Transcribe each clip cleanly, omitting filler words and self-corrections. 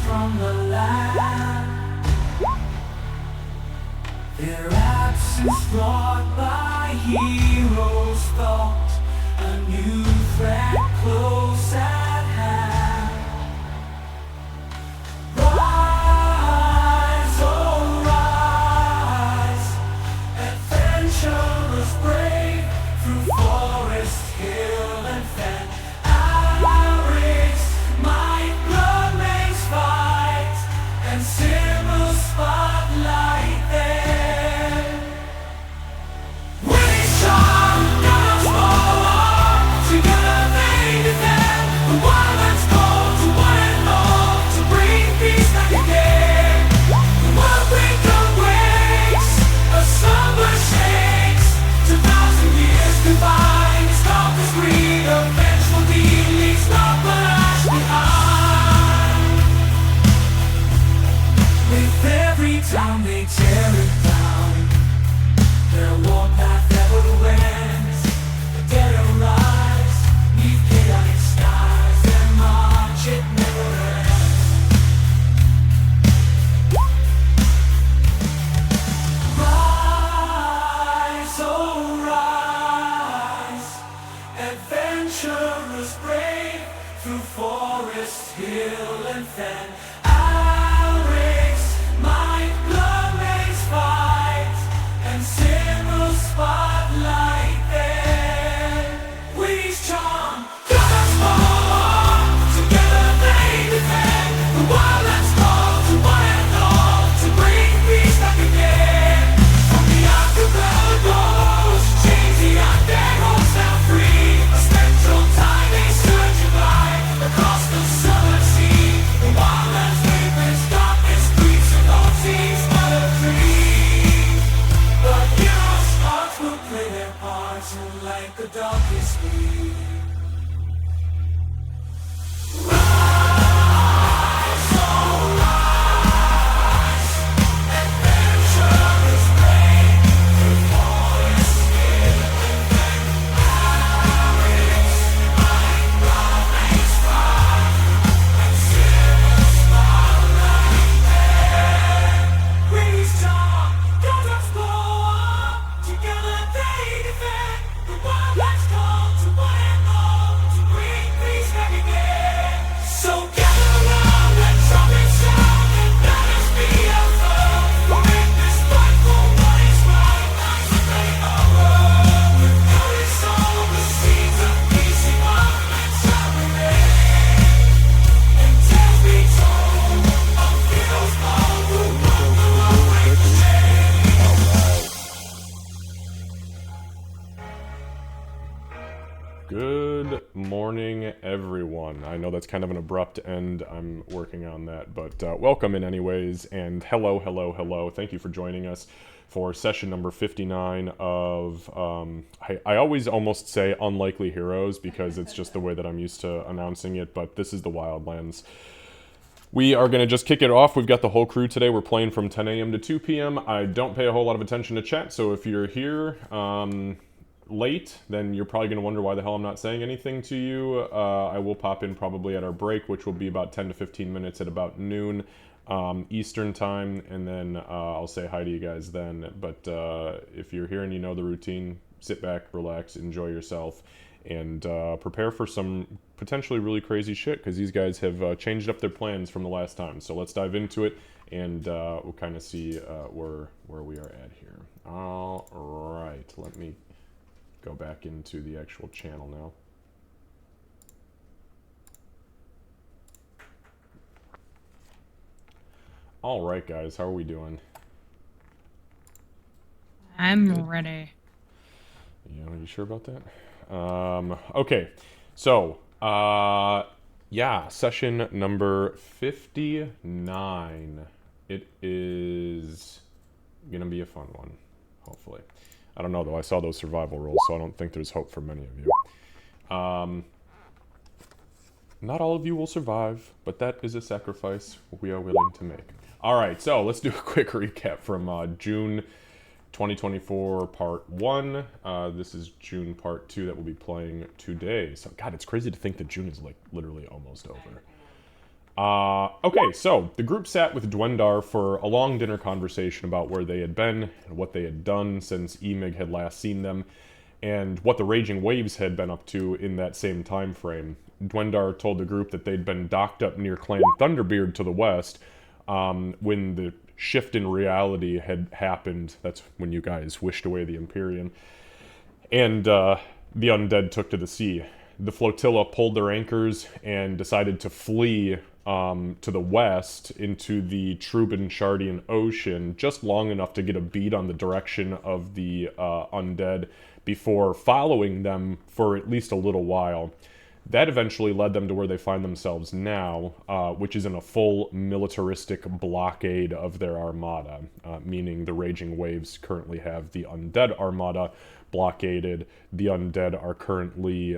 from the land. Their absence brought by heroes thought a new threat close at hand. Rise, oh rise, adventurers brave through forest, hill and fen. Ours, might, blood makes fight, and silver spotlight there. Winning charm, guns fall on, together they defend. The Wildlands call to one and all, to bring peace back again. The world awakes, a slumber shakes, 2,000 years combined, its darkest greed, a vengeful deed leaves naught but ash behind. With every town they tear it down, their warpath ever wends. The dead arise, 'neath chaotic skies, their march it never ends. Rise, oh rise, adventurers brave through forest, hill and fen. Ours, might, blood makes fight, and silver spotlight there. Wings charm, guns fall, together they defend. The Wildlands call to one and all, to bring peace back again. From the octopus goes, chains the undead holds now free. A spectral tide they surge by across the southern sea. The Wildlands vapors, darkness creeps, and all seas but a dream. But heroes' hearts will play their parts in like the darkest sleep. Rise, oh rise, adventurers brave through forest, hill and fen. Ours, might, blood makes fight, and silver spotlight there. Wings charm, guns blow, together they defend. The Wildlands call to one and all, to bring peace back again. So gather around, let trumpets sound, and let us be our foe. We'll make this fight for what is right, not to play our role. With courage sown, the seeds of peace in Wildlands shall remain. And tales be told of heroes bold who walk the road with shame. Good morning, everyone. I know that's kind of an abrupt end. I'm working on that, but welcome in anyways, and hello, hello, hello. Thank you for joining us for session number 59 of, I always almost say Unlikely Heroes because it's just the way that I'm used to announcing it, but this is the Wildlands. We are going to just kick it off. We've got the whole crew today. We're playing from 10 a.m. to 2 p.m. I don't pay a whole lot of attention to chat, so if you're here late, then you're probably going to wonder why the hell I'm not saying anything to you. I will pop in probably at our break, which will be about 10 to 15 minutes at about noon Eastern time, and then I'll say hi to you guys then. But if you're here and you know the routine, sit back, relax, enjoy yourself, and prepare for some potentially really crazy shit, because these guys have changed up their plans from the last time. So let's dive into it, and we'll kind of see where we are at here. All right, let me go back into the actual channel now. All right, guys, how are we doing? I'm ready. Yeah, are you sure about that? Okay, so, yeah, session number 59. It is gonna be a fun one, hopefully. I don't know, though. I saw those survival rolls, so I don't think there's hope for many of you. Not all of you will survive, but that is a sacrifice we are willing to make. All right, so let's do a quick recap from June 2024 Part 1. This is June Part 2 that we'll be playing today. So, God, it's crazy to think that June is, like, literally almost over. Okay, so the group sat with Dwendar for a long dinner conversation about where they had been and what they had done since Emig had last seen them, and what the Raging Waves had been up to in that same time frame. Dwendar told the group that they'd been docked up near Clan Thunderbeard to the west when the shift in reality had happened. That's when you guys wished away the Empyrean. And the undead took to the sea. The flotilla pulled their anchors and decided to flee to the west into the Trubinshardian Ocean, just long enough to get a beat on the direction of the undead before following them for at least a little while. That eventually led them to where they find themselves now, which is in a full militaristic blockade of their armada, meaning the Raging Waves currently have the undead armada blockaded. The undead are currently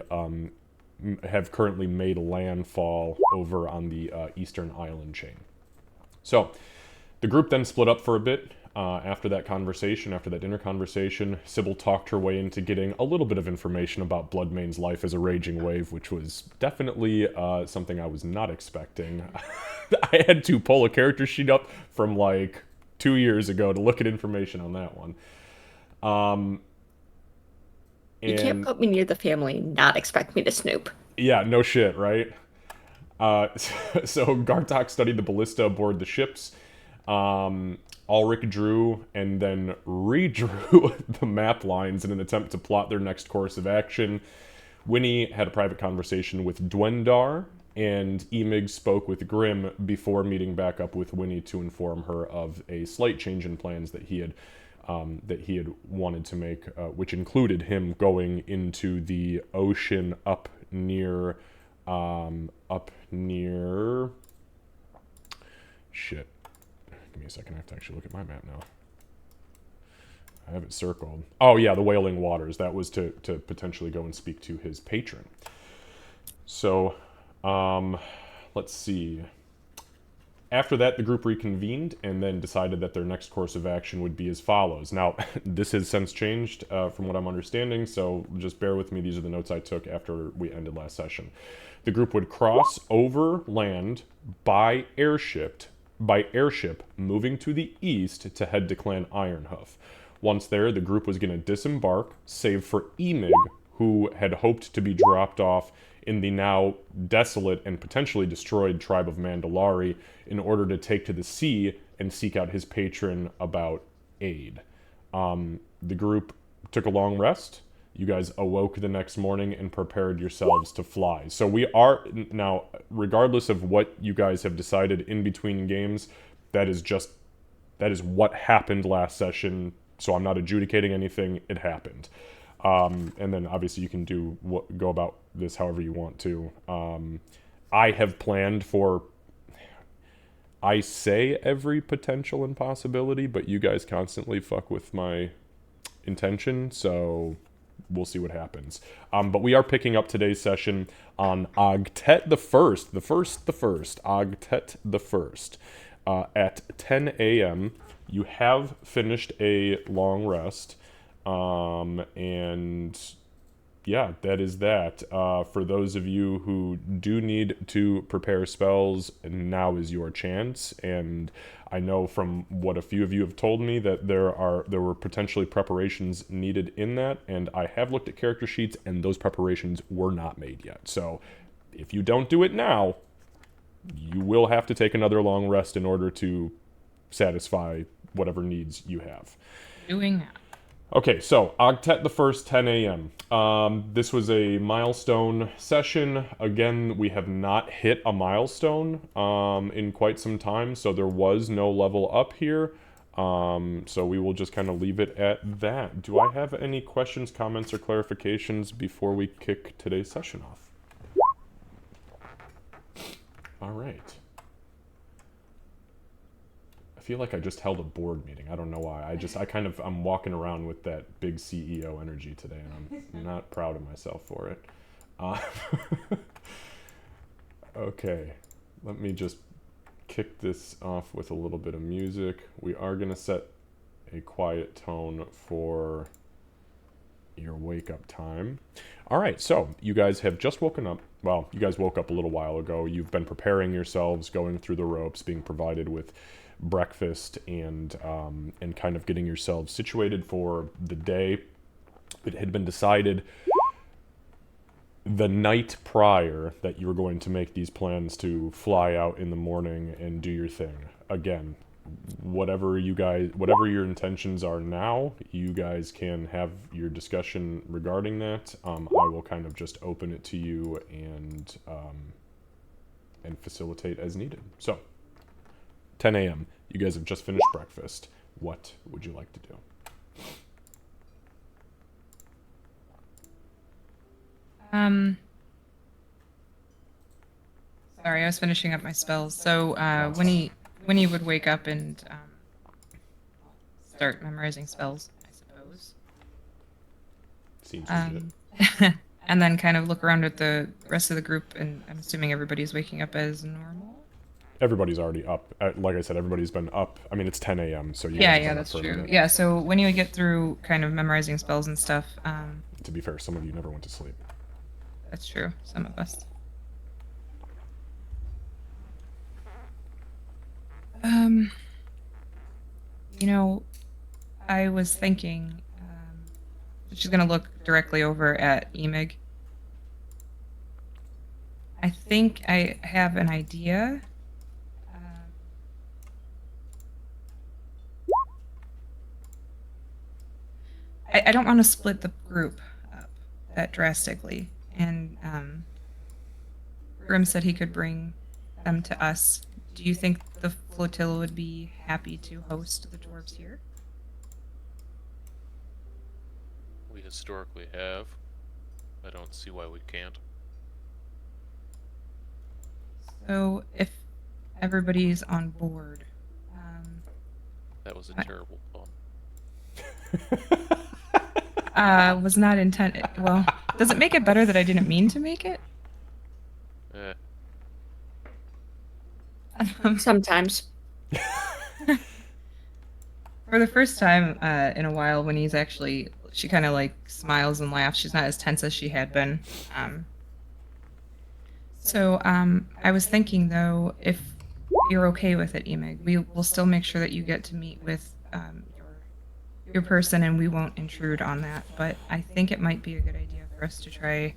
have currently made landfall over on the eastern island chain. So the group then split up for a bit. After that conversation, after that dinner conversation, Sybil talked her way into getting a little bit of information about Bloodmane's life as a Raging Wave, which was definitely something I was not expecting. I had to pull a character sheet up from like 2 years ago to look at information on that one. You can't put me near the family and not expect me to snoop. Yeah, no shit, right? So Gartok studied the ballista aboard the ships. Ulrich drew and then redrew the map lines in an attempt to plot their next course of action. Winnie had a private conversation with Dwendar, and Emig spoke with Grim before meeting back up with Winnie to inform her of a slight change in plans that he had wanted to make, which included him going into the ocean up near shit. Give me a second, I have to actually look at my map now. I have it circled. Oh yeah, the Wailing Waters. That was to potentially go and speak to his patron. So, let's see. After that, the group reconvened and then decided that their next course of action would be as follows. Now, this has since changed from what I'm understanding, so just bear with me. These are the notes I took after we ended last session. The group would cross over land by airship, moving to the east to head to Clan Ironhoof. Once there, the group was going to disembark, save for Emig, who had hoped to be dropped off in the now desolate and potentially destroyed tribe of Mandalari in order to take to the sea and seek out his patron about aid. The group took a long rest. You guys awoke the next morning and prepared yourselves to fly. So we are now, regardless of what you guys have decided in between games, that is what happened last session. So I'm not adjudicating anything. It happened. And then obviously you can go about this however you want to. I have planned for, I say every potential and possibility, but you guys constantly fuck with my intention, so we'll see what happens. But we are picking up today's session on Ogtet the First, Ogtet the First, at 10 a.m. You have finished a long rest, and yeah, that is that. For those of you who do need to prepare spells, now is your chance. And I know from what a few of you have told me that there were potentially preparations needed in that, and I have looked at character sheets, and those preparations were not made yet. So if you don't do it now, you will have to take another long rest in order to satisfy whatever needs you have. Doing that. Okay, so Ogtet the First, 10 a.m. This was a milestone session. Again, we have not hit a milestone in quite some time, so there was no level up here. So we will just kind of leave it at that. Do I have any questions, comments, or clarifications before we kick today's session off? All right. I feel like I just held a board meeting. I don't know why. I'm walking around with that big CEO energy today, and I'm not proud of myself for it. Okay, let me just kick this off with a little bit of music. We are going to set a quiet tone for your wake up time. All right, so you guys have just woken up. Well, you guys woke up a little while ago. You've been preparing yourselves, going through the ropes, being provided with breakfast, and kind of getting yourselves situated for the day. It had been decided the night prior that you were going to make these plans to fly out in the morning and do your thing. Again, whatever your intentions are now, you guys can have your discussion regarding that. I will kind of just open it to you and facilitate as needed. So, 10 a.m. You guys have just finished breakfast. What would you like to do? Sorry, I was finishing up my spells. So, when he would wake up and start memorizing spells, I suppose. Seems legit. And then kind of look around at the rest of the group, and I'm assuming everybody's waking up as normal. Everybody's already up. Like I said, everybody's been up. I mean, it's 10 a.m., so you guys have Yeah, been up that's for a true. minute. Yeah, so when you would get through kind of memorizing spells and stuff, To be fair, some of you never went to sleep. that's true. Some of us. You know, I was thinking, she's gonna look directly over at Emig. I think I have an idea. I don't want to split the group up that drastically, and Grim said he could bring them to us. Do you think the flotilla would be happy to host the dwarves here? We historically have. I don't see why we can't. So if everybody's on board, That was a terrible pun. was not intended. Well, does it make it better that I didn't mean to make it? Eh, Sometimes. For the first time in a while, when he's actually, she kind of like smiles and laughs. She's not as tense as she had been. I was thinking though, if you're okay with it, Emig, we will still make sure that you get to meet with your person, and we won't intrude on that. But I think it might be a good idea for us to try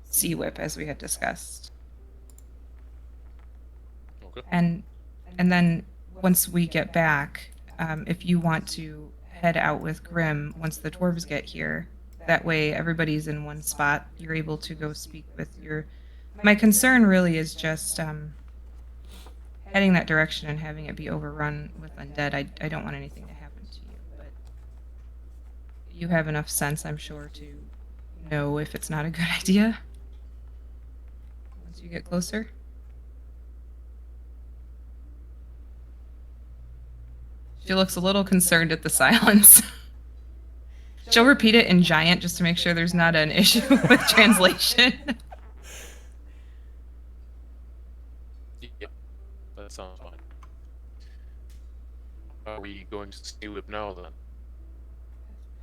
Sea Whip as we had discussed. okay. And then once we get back, if you want to head out with Grim once the dwarves get here, that way everybody's in one spot. You're able to go speak with your. My concern really is just heading that direction and having it be overrun with undead. I don't want anything to happen to you, but you have enough sense, I'm sure, to know if it's not a good idea once you get closer. She looks a little concerned at the silence. She'll repeat it in giant just to make sure there's not an issue with translation. Yeah, that sounds fine. Are we going to stay with now then?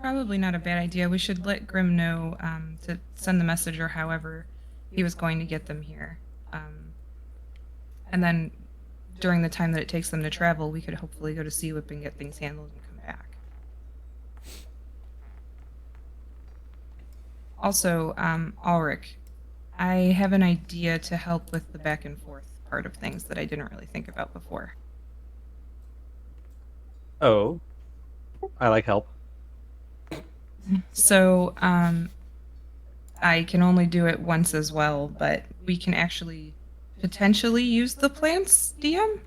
Probably not a bad idea. We should let Grim know to send the message or however he was going to get them here. And then during the time that it takes them to travel, we could hopefully go to Sea Whip and get things handled and come back. Also, Ulrich, I have an idea to help with the back and forth part of things that I didn't really think about before. Oh, I like help. So, I can only do it once as well, but we can actually potentially use the plants, DM?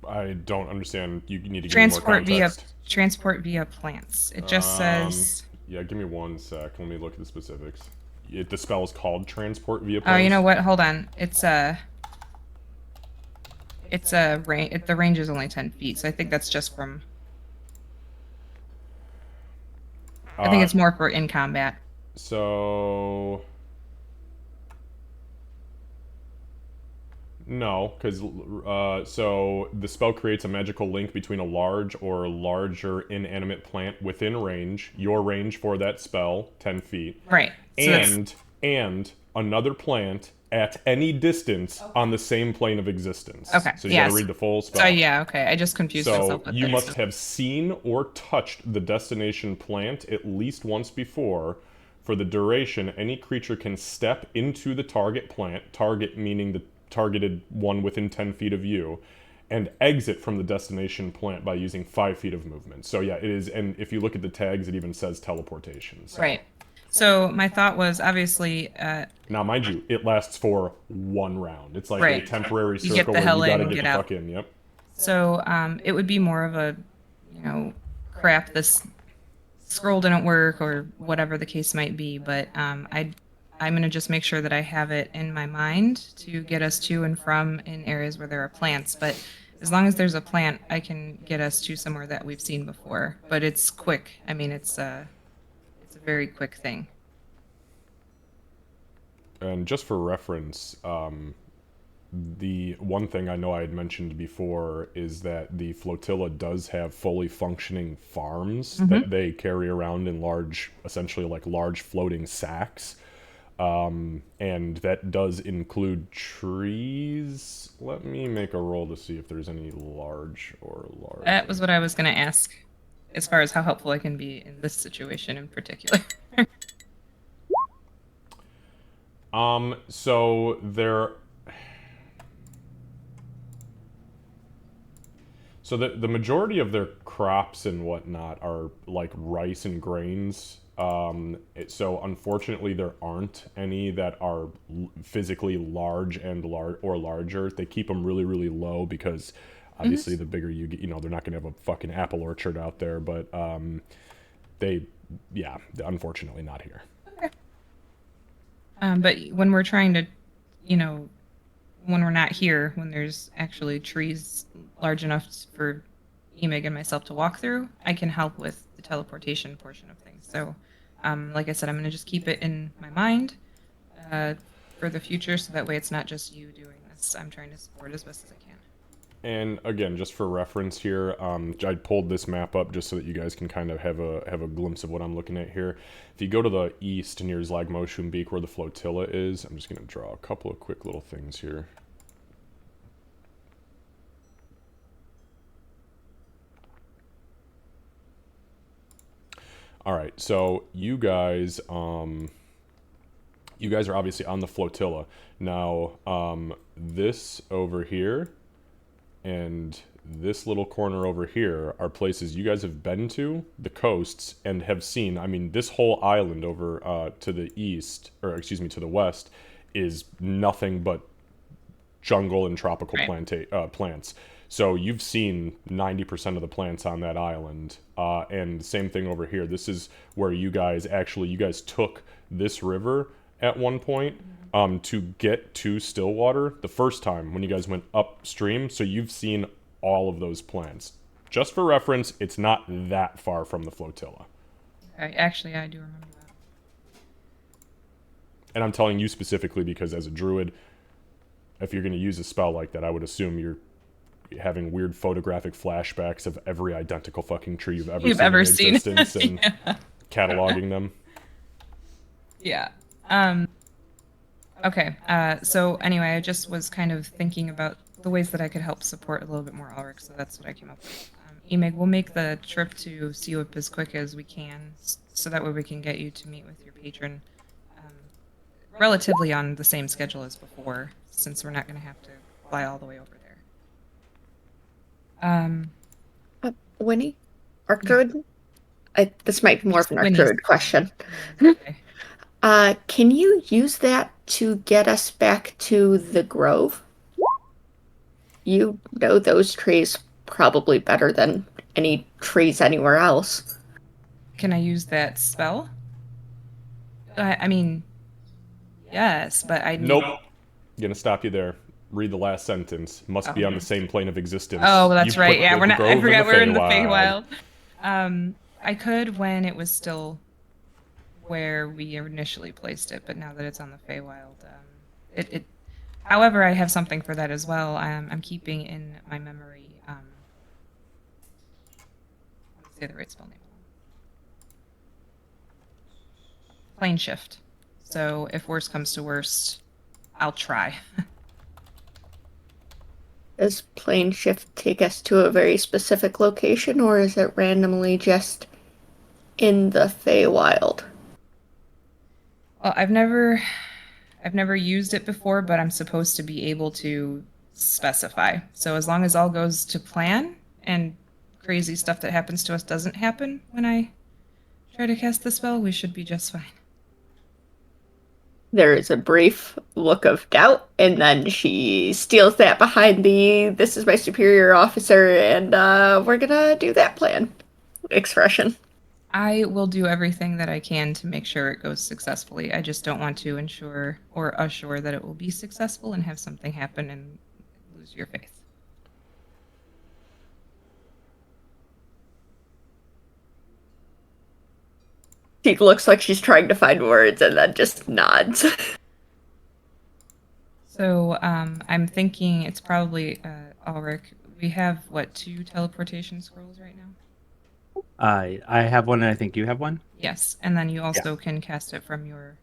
I don't understand. You need to give me more Transport via context. plants. It just says. Yeah, give me one sec. Let me look at the specifics. The spell is called transport via Oh, plants. you know what? Hold on. It's a range. The range is only 10 feet, so I think that's just from. I think it's more for in combat. So. No, because so the spell creates a magical link between a large or larger inanimate plant within range, your range for that spell, 10 feet, Right. So and and another plant at any distance on the same plane of existence. Okay, So you yes. gotta read the full spell. So yeah, okay. I just confused So myself with you this. must have seen or touched the destination plant at least once before. For the duration, any creature can step into the target plant, target meaning the targeted one within 10 feet of you, and exit from the destination plant by using 5 feet of movement. So yeah, it is, and if you look at the tags, it even says teleportation. So. Right. So my thought was obviously, Now, mind you, it lasts for 1 round. It's like Right. a temporary You get circle the where hell you gotta in, get get the out. fuck in. Yep. So it would be more of a, crap, this scroll didn't work or whatever the case might be. But I'm going to just make sure that I have it in my mind to get us to and from in areas where there are plants. But as long as there's a plant, I can get us to somewhere that we've seen before. But it's quick. I mean, it's a very quick thing. And just for reference, the one thing I know I had mentioned before is that the flotilla does have fully functioning farms that they carry around in large, essentially like large floating sacks. And that does include trees. Let me make a roll to see if there's any large or large. That was what I was going to ask, as far as how helpful I can be in this situation in particular. So there. So the majority of their crops and whatnot are like rice and grains. So unfortunately, there aren't any that are physically large and larger. They keep them really, really low because obviously the bigger you get, they're not going to have a fucking apple orchard out there. But they're unfortunately not here. Okay. But when we're trying to, when we're not here, when there's actually trees large enough for Emig and myself to walk through, I can help with the teleportation portion of things. So, like I said, I'm going to just keep it in my mind for the future, so that way it's not just you doing this. I'm trying to support as best as I can. And again, just for reference here, I pulled this map up just so that you guys can kind of have a glimpse of what I'm looking at here. If you go to the east near Zlagmoshumbeek, where the flotilla is, I'm just going to draw a couple of quick little things here. All right, so you guys are obviously on the flotilla. Now, this over here and this little corner over here are places you guys have been to, the coasts, and have seen. I mean, this whole island over to the east, or excuse me, to the west, is nothing but jungle and tropical plants. So you've seen 90% of the plants on that island. And same thing over here. This is where you guys took this river at one point to get to Stillwater the first time when you guys went upstream. So you've seen all of those plants. Just for reference, it's not that far from the flotilla. Actually, I do remember that. And I'm telling you specifically because as a druid, if you're going to use a spell like that, I would assume you're having weird photographic flashbacks of every identical fucking tree you've ever seen in existence and cataloging them. Yeah. Okay. So anyway, I just was kind of thinking about the ways that I could help support a little bit more Ulrich, so that's what I came up with. Emig, we'll make the trip to Seowip as quick as we can, so that way we can get you to meet with your patron relatively on the same schedule as before, since we're not going to have to fly all the way over there. Winnie? Arc Druid? This might be more of an Arc Winnie's. Druid question. Okay. Can you use that to get us back to the Grove? You know those trees probably better than any trees anywhere else. Can I use that spell? I mean, yes, but I need... Nope. Gonna stop you there. Read the last sentence. Must be on the same plane of existence. Oh, that's You right. put Yeah, the we're not. Grove I forgot we're in the Feywild. Feywild. I could when it was still where we initially placed it, but now that it's on the Feywild, it. However, I have something for that as well. I'm keeping in my memory. Let's say the right spell name. Plane shift. So if worst comes to worst, I'll try. Does plane shift take us to a very specific location, or is it randomly just in the Feywild? Well, I've never used it before, but I'm supposed to be able to specify. So as long as all goes to plan and crazy stuff that happens to us doesn't happen when I try to cast the spell, we should be just fine. There is a brief look of doubt, and then she steals that behind the "this is my superior officer, and we're gonna do that plan" expression. I will do everything that I can to make sure it goes successfully. I just don't want to ensure or assure that it will be successful and have something happen and lose your faith. She looks like she's trying to find words and then just nods. So I'm thinking it's probably Ulrich. We have what, 2 teleportation scrolls right now? I have one, and I think you have one. Yes, and then you also can cast it from your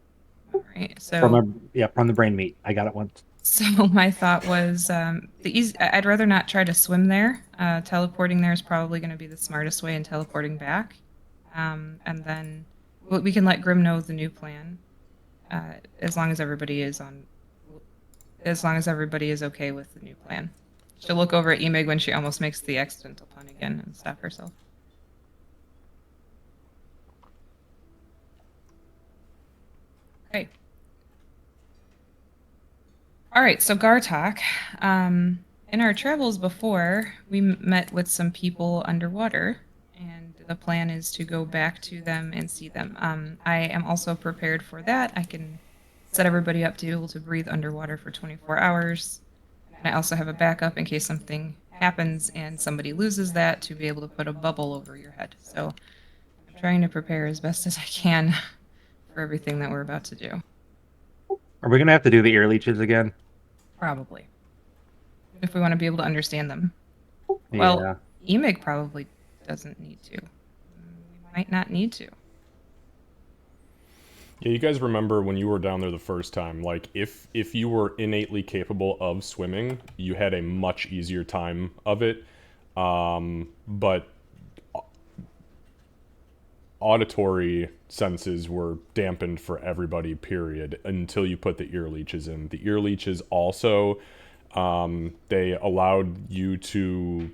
memory. From the brain meat. I got it once. So my thought was I'd rather not try to swim there. Teleporting there is probably going to be the smartest way, and teleporting back. And then we can let Grim know the new plan, as long as everybody is okay with the new plan. She'll look over at Emig when she almost makes the accidental pun again and stop herself. Okay. All right, so Gartok. In our travels before, we met with some people underwater, and the plan is to go back to them and see them. I am also prepared for that. I can set everybody up to be able to breathe underwater for 24 hours. And I also have a backup in case something happens and somebody loses that, to be able to put a bubble over your head. So I'm trying to prepare as best as I can for everything that we're about to do. Are we gonna have to do the ear leeches again? Probably. If we want to be able to understand them. Yeah. Well, Emig probably doesn't need to. We might not need to. Yeah, you guys remember when you were down there the first time, like if you were innately capable of swimming, you had a much easier time of it. But auditory senses were dampened for everybody, period, until you put the ear leeches in. The ear leeches also, they allowed you to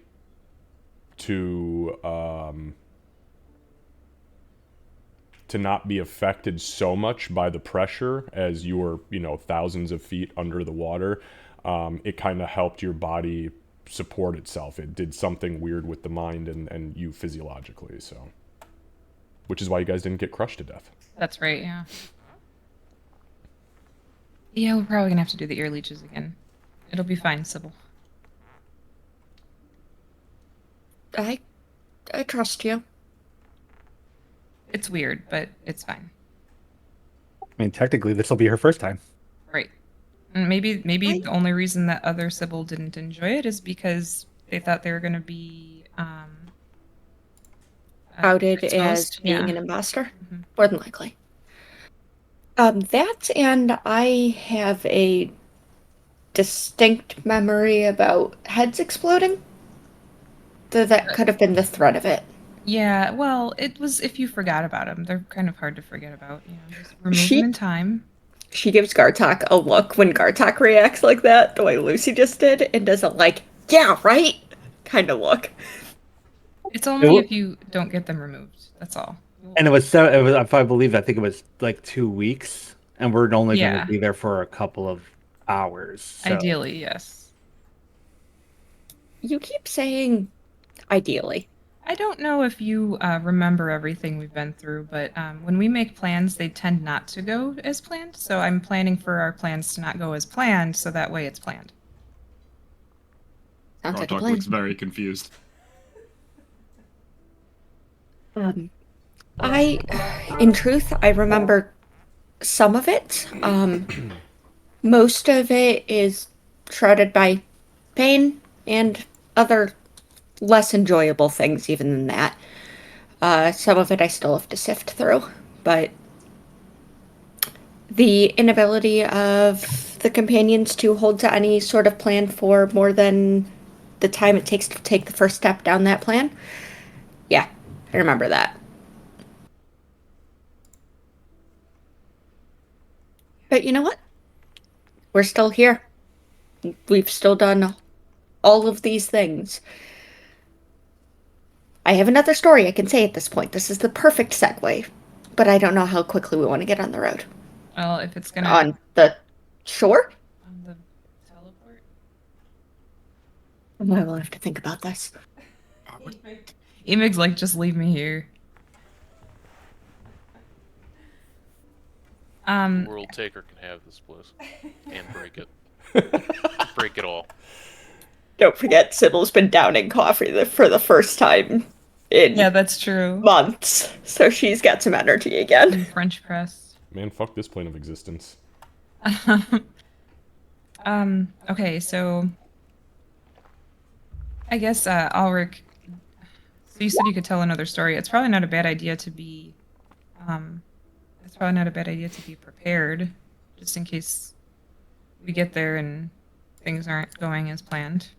not be affected so much by the pressure as you were, thousands of feet under the water. It kind of helped your body support itself. It did something weird with the mind and you physiologically, so. Which is why you guys didn't get crushed to death. That's right, yeah. Yeah, we're probably gonna have to do the ear leeches again. It'll be fine, Sybil. I trust you. It's weird, but it's fine. I mean, technically, this will be her first time. Right. And maybe Right. the only reason that other Sybil didn't enjoy it is because they thought they were gonna be Outed exposed. as being Yeah. an imposter? Mhm. More than likely. That, and I have a distinct memory about heads exploding. Though that could have been the threat of it. Yeah, well, it was if you forgot about them. They're kind of hard to forget about. Just remove She- them in time. She gives Gartok a look when Gartok reacts like that, the way Lucy just did, and doesn't yeah, right? Kind of look. It's only if you don't get them removed. That's all. And it was, if I believe, I think it was like 2 weeks, and we're only going Yeah. to be there for a couple of hours. So. Ideally, yes. You keep saying ideally. I don't know if you remember everything we've been through, but when we make plans, they tend not to go as planned. So I'm planning for our plans to not go as planned, so that way it's planned. Sounds like a Bartok plan. looks very confused. In truth, I remember some of it. Most of it is shrouded by pain and other less enjoyable things, even than that. Some of it I still have to sift through, but The inability of the companions to hold to any sort of plan for more than the time it takes to take the first step down that plan. Yeah, I remember that. But you know what? We're still here. We've still done all of these things. I have another story I can say at this point. This is the perfect segue. But I don't know how quickly we want to get on the road. Well, if it's gonna On the shore? on the teleport. I will have to think about this. Emig's like, just leave me here. The World Taker can have this place. And break it. Break it all. Don't forget, Sybil's been downing coffee for the first time in Yeah, that's true. months, so she's got some energy again. French press. Man, fuck this plane of existence. Okay, so I guess Ulrich. So you said you could tell another story. It's probably not a bad idea to be. It's probably not a bad idea to be prepared, just in case we get there and things aren't going as planned.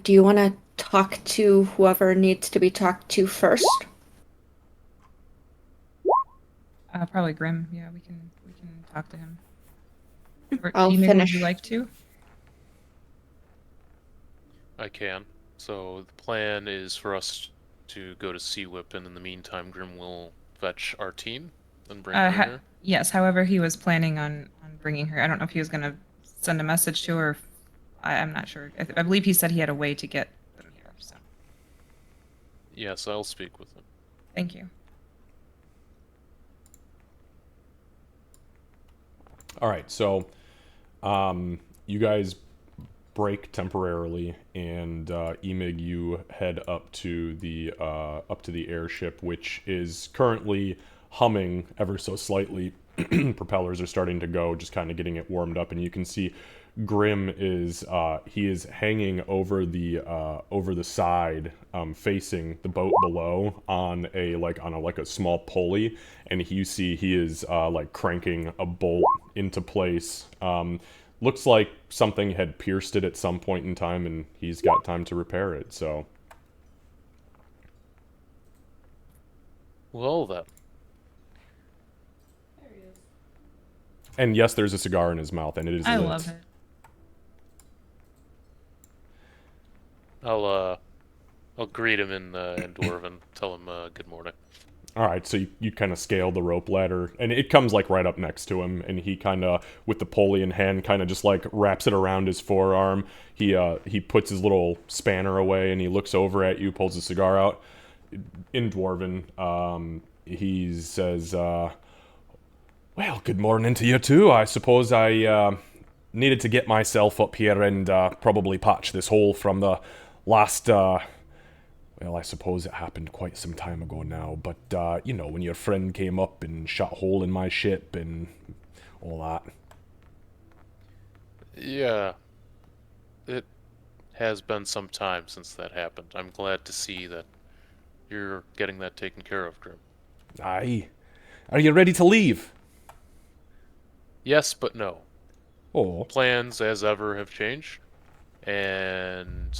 Do you want to talk to whoever needs to be talked to first? Probably Grim. Yeah, we can talk to him. Or, I'll Emig, finish. Would you like to? I can. So the plan is for us to go to Sea Whip, and in the meantime, Grim will fetch our team and bring her here. Yes. However, he was planning on bringing her. I don't know if he was gonna send a message to her. I'm not sure. I believe he said he had a way to get them here. So Yes, I'll speak with him. thank you. All right, so you guys break temporarily, and Emig, you head up to the airship, which is currently humming ever so slightly. Propellers are starting to go, just kind of getting it warmed up, and you can see Grim is he is hanging over the side, facing the boat below on a small pulley, and you see he is like cranking a bolt into place. Looks like something had pierced it at some point in time, and he's got time to repair it. So, Well then. and yes, there's a cigar in his mouth, and it is I lit. love it. I'll greet him in Dwarven, tell him good morning. All right, so you kind of scale the rope ladder, and it comes like right up next to him, and he kind of, with the pulley in hand, kind of just like wraps it around his forearm. He puts his little spanner away, and he looks over at you, pulls a cigar out. In Dwarven, he says, "Well, good morning to you too. I suppose I needed to get myself up here and probably patch this hole from the last." Well, I suppose it happened quite some time ago now, but, you know, when your friend came up and shot a hole in my ship and all that. Yeah. It has been some time since that happened. I'm glad to see that you're getting that taken care of, Grim. Aye. Are you ready to leave? Yes, but no. Oh, Plans, as ever, have changed, and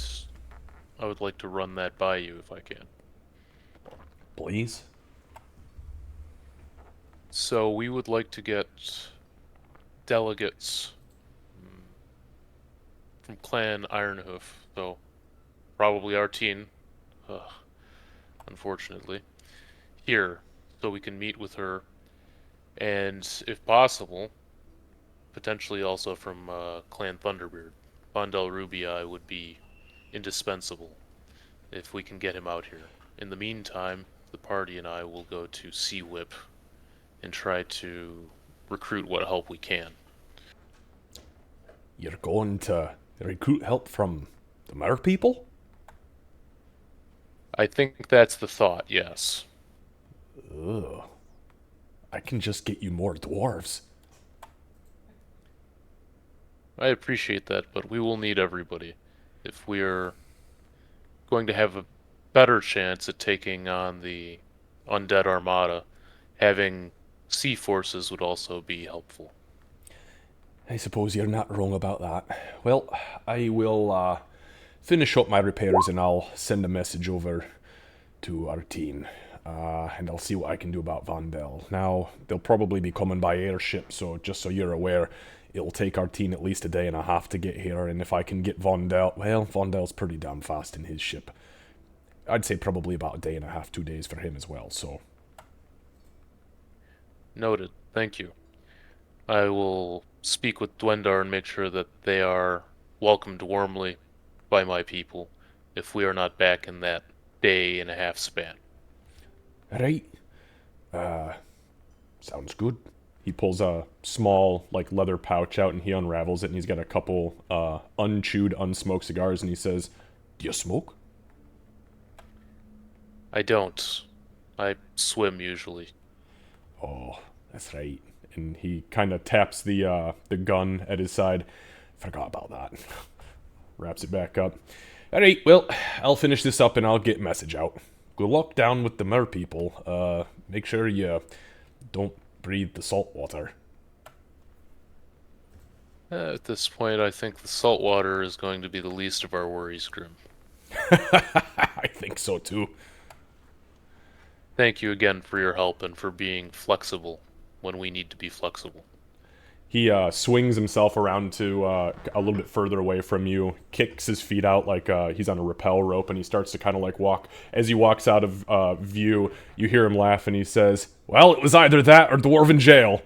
I would like to run that by you if I can. please? So we would like to get delegates from Clan Ironhoof, though probably our team, unfortunately, here, so we can meet with her, and if possible, potentially also from Clan Thunderbeard. Bondel Rubii would be indispensable if we can get him out here. In the meantime, the party and I will go to Sea Whip and try to recruit what help we can. You're going to recruit help from the mer people? I think that's the thought, yes. Ugh. I can just get you more dwarves. I appreciate that, but we will need everybody if we're going to have a better chance at taking on the undead armada. Having sea forces would also be helpful. I suppose you're not wrong about that. Well, I will finish up my repairs and I'll send a message over to our team. And I'll see what I can do about Vondel. Now, they'll probably be coming by airship, so just so you're aware, it'll take our team at least a day and a half to get here, and if I can get Vondel... Well, Vondel's pretty damn fast in his ship. I'd say probably about a day and a half, 2 days for him as well, so... Noted. Thank you. I will speak with Dwendar and make sure that they are welcomed warmly by my people if we are not back in that day and a half span. Right. Sounds good. He pulls a small, like, leather pouch out and he unravels it and he's got a couple, unchewed, unsmoked cigars and he says, "Do you smoke?" I don't. I swim usually. Oh, that's right. And he kind of taps the gun at his side. Forgot about that. Wraps it back up. Alright, well, I'll finish this up and I'll get message out. Good luck down with the mer people. Make sure you don't breathe the salt water. At this point, I think the salt water is going to be the least of our worries, Grim. I think so too. Thank you again for your help and for being flexible when we need to be flexible. He swings himself around to a little bit further away from you, kicks his feet out like he's on a rappel rope, and he starts to kind of like walk. As he walks out of view, you hear him laugh, and he says, "Well, it was either that or Dwarven jail."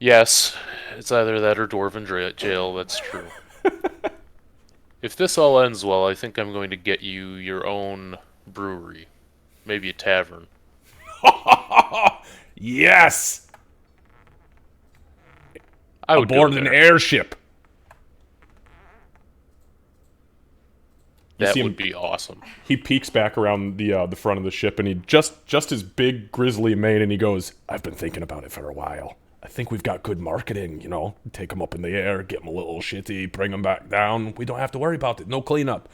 Yes, it's either that or Dwarven jail, that's true. If this all ends well, I think I'm going to get you your own brewery. Maybe a tavern. Yes! I would Aboard go an there. airship. That see him- would be awesome. He peeks back around the front of the ship, and he just his big grizzly mane, and he goes, "I've been thinking about it for a while. I think we've got good marketing, you know. Take them up in the air, get them a little shitty, bring them back down. We don't have to worry about it. No cleanup.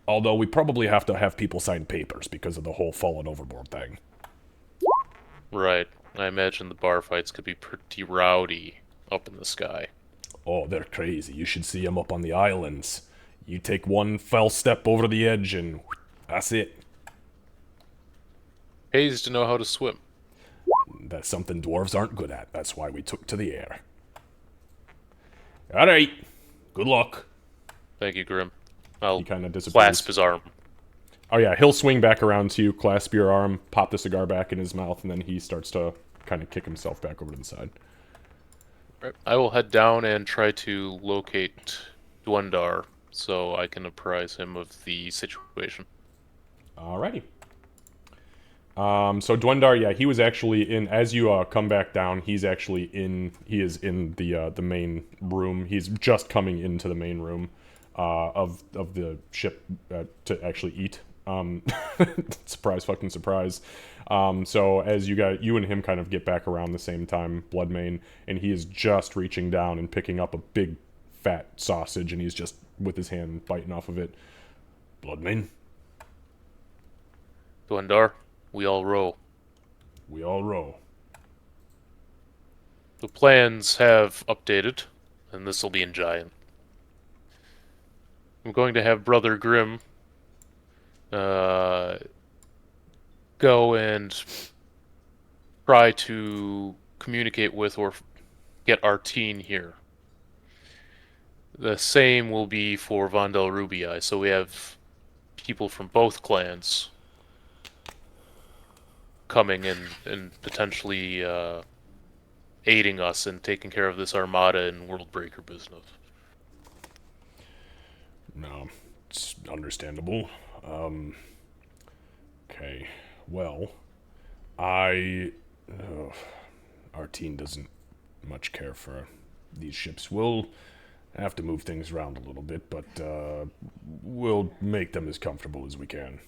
Although we probably have to have people sign papers because of the whole fallen overboard thing." Right. I imagine the bar fights could be pretty rowdy up in the sky. Oh, they're crazy. You should see them up on the islands. You take one fell step over the edge, and that's it. Pays to know how to swim. That's something dwarves aren't good at. That's why we took to the air. All right. Good luck. Thank you, Grim. I'll He kind of disappears. clasp his arm. Oh yeah, he'll swing back around to you, clasp your arm, pop the cigar back in his mouth, and then he starts to kind of kick himself back over to the side. Right. I will head down and try to locate Dwendar so I can apprise him of the situation. Alrighty. So Dwendar, yeah, he was actually in. As you come back down, he is in the main room. He's just coming into the main room of the ship to actually eat. Surprise, fucking surprise. So as you and him kind of get back around the same time, Bloodmane, and he is just reaching down and picking up a big fat sausage, and he's just with his hand biting off of it. Bloodmane, Dwendar, we all row. we all row. The plans have updated, and this will be in Giant. I'm going to have Brother Grimm go and try to communicate with or get our team here. The same will be for Vondel Rubii, so we have people from both clans coming in and potentially aiding us in taking care of this Armada and Worldbreaker business. No, it's understandable. Okay, well, our team doesn't much care for these ships. We'll have to move things around a little bit, but we'll make them as comfortable as we can.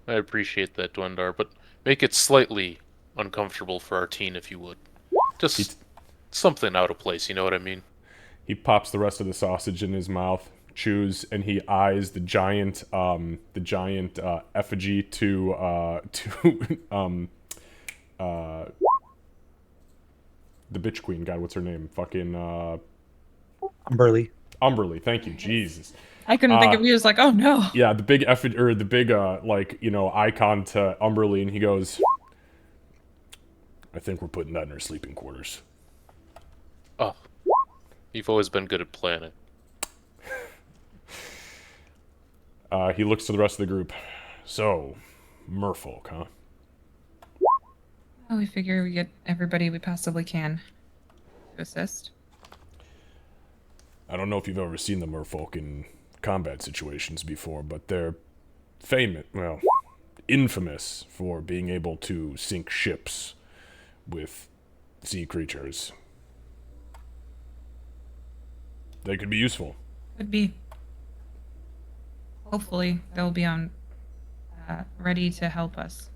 I appreciate that, Dwendar, but make it slightly uncomfortable for our team if you would. Just something out of place, you know what I mean? He pops the rest of the sausage in his mouth. chews, and he eyes the giant effigy uh, the bitch queen. God, what's her name? Fucking Burley. Umberly. Thank you, Jesus. I couldn't think of. He was like, "Oh no." Yeah, the big effigy, or the big icon to Umberly, and he goes, "I think we're putting that in our sleeping quarters." Oh, you've always been good at planning. He looks to the rest of the group. So, Merfolk, huh? Well, we figure we get everybody we possibly can to assist. I don't know if you've ever seen the Merfolk in combat situations before, but they're infamous for being able to sink ships with sea creatures. They could be useful. Could be. Hopefully, they'll be on ready to help us.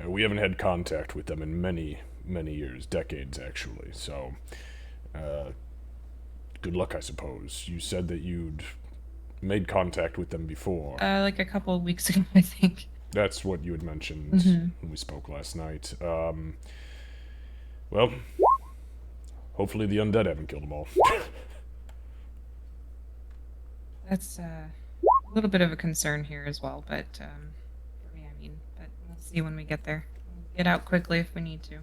We haven't had contact with them in many, many years, decades actually, so good luck, I suppose. You said that you'd made contact with them before. Like a couple of weeks ago, I think. That's what you had mentioned when we spoke last night. Well, hopefully the undead haven't killed them all. That's a little bit of a concern here as well, but for me, but we'll see when we get there. We'll get out quickly if we need to.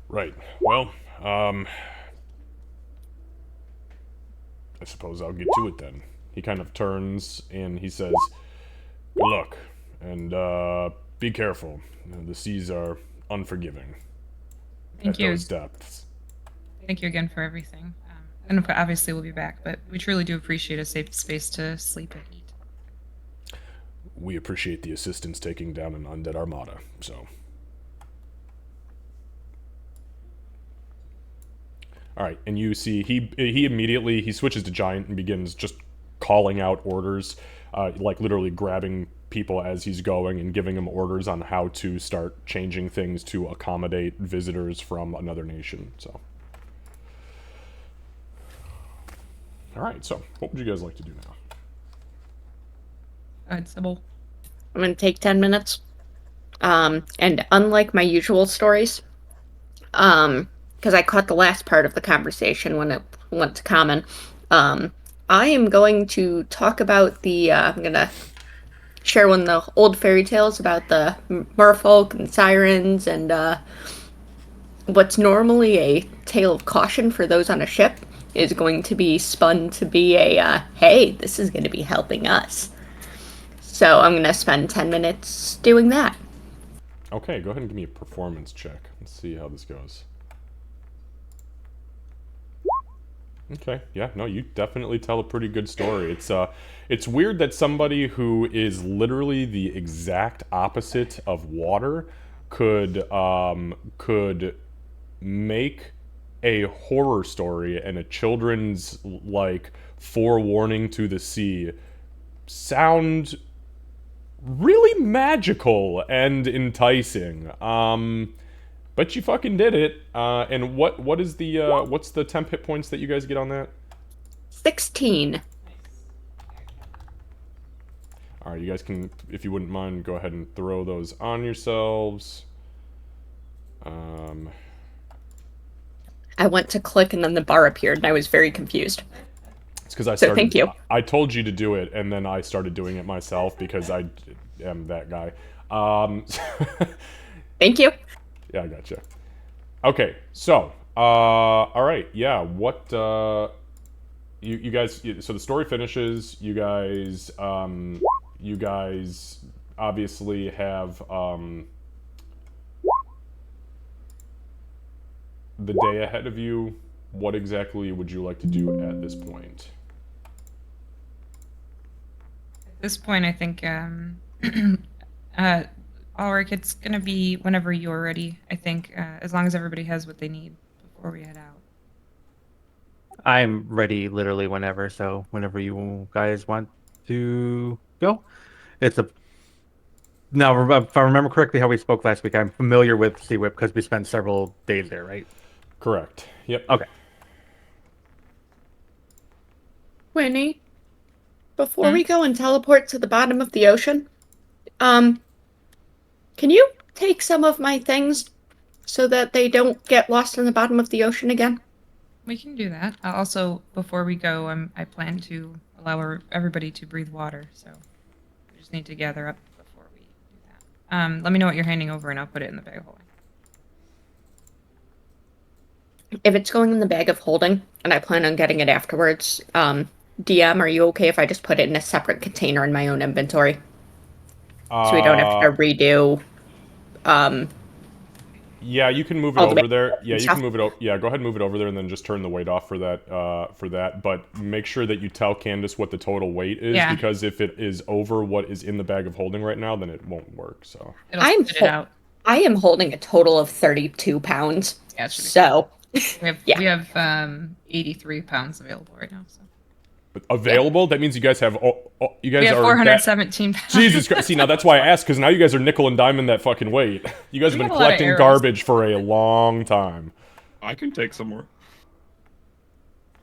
Right. Well, I suppose I'll get to it then. He kind of turns and he says, "Good luck, and be careful. The seas are unforgiving Thank at you. those depths." Thank you again for everything. And obviously we'll be back, but we truly do appreciate a safe space to sleep and eat. We appreciate the assistance taking down an undead armada, so. Alright, and you see, he immediately, switches to giant and begins just calling out orders, like literally grabbing people as he's going and giving them orders on how to start changing things to accommodate visitors from another nation, so. Alright, so, what would you guys like to do now? Sybil. I'm going to take 10 minutes. And unlike my usual stories, because I caught the last part of the conversation when it went to common, I am going to talk about I'm going to share one of the old fairy tales about the merfolk and sirens and what's normally a tale of caution for those on a ship is going to be spun to be hey, this is going to be helping us. So I'm going to spend 10 minutes doing that. Okay, go ahead and give me a performance check. Let's see how this goes. Okay, yeah, no, you definitely tell a pretty good story. It's weird that somebody who is literally the exact opposite of water could make a horror story and a children's, like, forewarning to the sea sound really magical and enticing. But you fucking did it. And what is the what's the temp hit points that you guys get on that? 16. All right, you guys can, if you wouldn't mind, go ahead and throw those on yourselves. I went to click and then the bar appeared and I was very confused. It's because I So started. thank you. I told you to do it, and then I started doing it myself because I am that guy. Thank you. Yeah, I gotcha. Okay, so, all right, yeah, what, you guys, so the story finishes, you guys obviously have, the day ahead of you. What exactly would you like to do at this point? At this point, I think, Ulrich, it's gonna be whenever you're ready, I think, as long as everybody has what they need before we head out. I'm ready literally whenever, so whenever you guys want to go. It's a Now, if I remember correctly how we spoke last week, I'm familiar with Sea Whip because we spent several days there, right? Correct. Yep. Okay. Winnie, before we go and teleport to the bottom of the ocean, can you take some of my things so that they don't get lost in the bottom of the ocean again? We can do that. Also, before we go, I plan to allow everybody to breathe water, so we just need to gather up before we do that. Let me know what you're handing over, and I'll put it in the bag of holding. If it's going in the bag of holding, and I plan on getting it afterwards, DM, are you okay if I just put it in a separate container in my own inventory? So we don't have to redo, Yeah, you can move it all the over there. Yeah, you stuff. can move it over. Yeah, go ahead and move it over there, and then just turn the weight off for that. But make sure that you tell Candace what the total weight is, Yeah. because if it is over what is in the bag of holding right now, then it won't work. So It'll spit it out. I am holding a total of 32 pounds. Yeah, it should be So, We have 83 pounds available right now. So but available. That means you guys have. You guys we have are 417 pounds. Jesus Christ! See, now that's why I asked, because now you guys are nickel and diamond that fucking weight. You guys have We been got a lot of collecting arrows. garbage for a long time. I can take some more.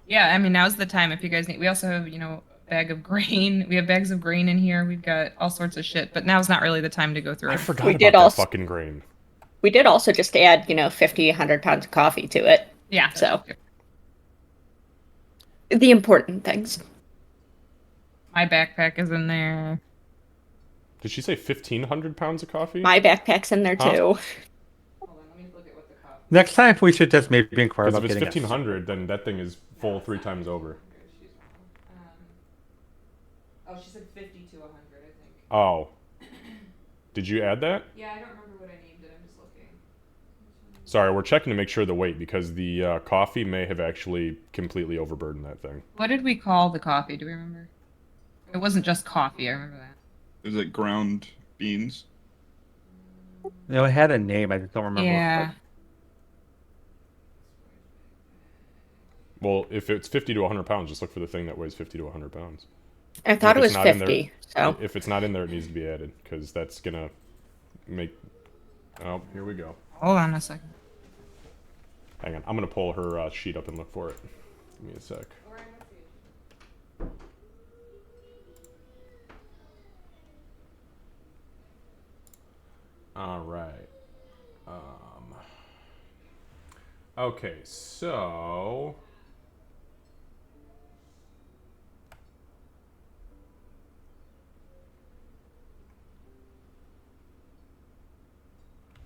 Yeah, I mean, now's the time if you guys need. We also have, a bag of grain. We have bags of grain in here. We've got all sorts of shit, but now's not really the time to go through I it. forgot We about did that also- fucking grain. we did also just add, 50, 100 pounds of coffee to it. Yeah. So, the important things. My backpack is in there. Did she say 1,500 pounds of coffee? My backpack's in there Huh? too. Hold on, let me look at what the coffee. Next time we should just maybe inquire Because about if it's getting 1,500, then that thing is full 3 times over. Oh, she said 50 to 100, I think. Oh. Did you add that? Yeah, I don't remember what I named it. I'm just looking. Sorry, we're checking to make sure the weight, because the coffee may have actually completely overburdened that thing. What did we call the coffee? Do we remember? It wasn't just coffee. I remember that. Is it ground beans? it had a name. I just don't remember. Yeah. Well, if it's 50 to 100 pounds, just look for the thing that weighs 50 to 100 pounds. I thought it If was it's not in there- 50. So, If it's not in there, it needs to be added, because that's gonna make... Oh, here we go. Hold on a second. Hang on, I'm gonna pull her sheet up and look for it. Give me a sec. All right. Okay, so...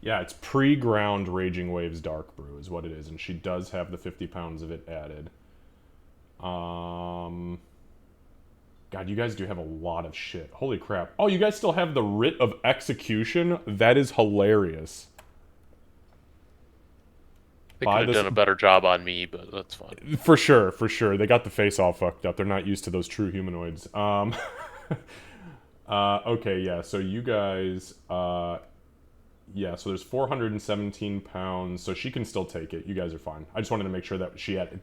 Yeah, it's pre-ground Raging Waves Dark Brew is what it is, and she does have the 50 pounds of it added. God, you guys do have a lot of shit. Holy crap. Oh, you guys still have the Writ of Execution? That is hilarious. They Buy could have this- done a better job on me, but that's fine. For sure, for sure. They got the face all fucked up. They're not used to those true humanoids. Okay, yeah, so you guys... Yeah, so there's 417 pounds, so she can still take it. You guys are fine. I just wanted to make sure that she had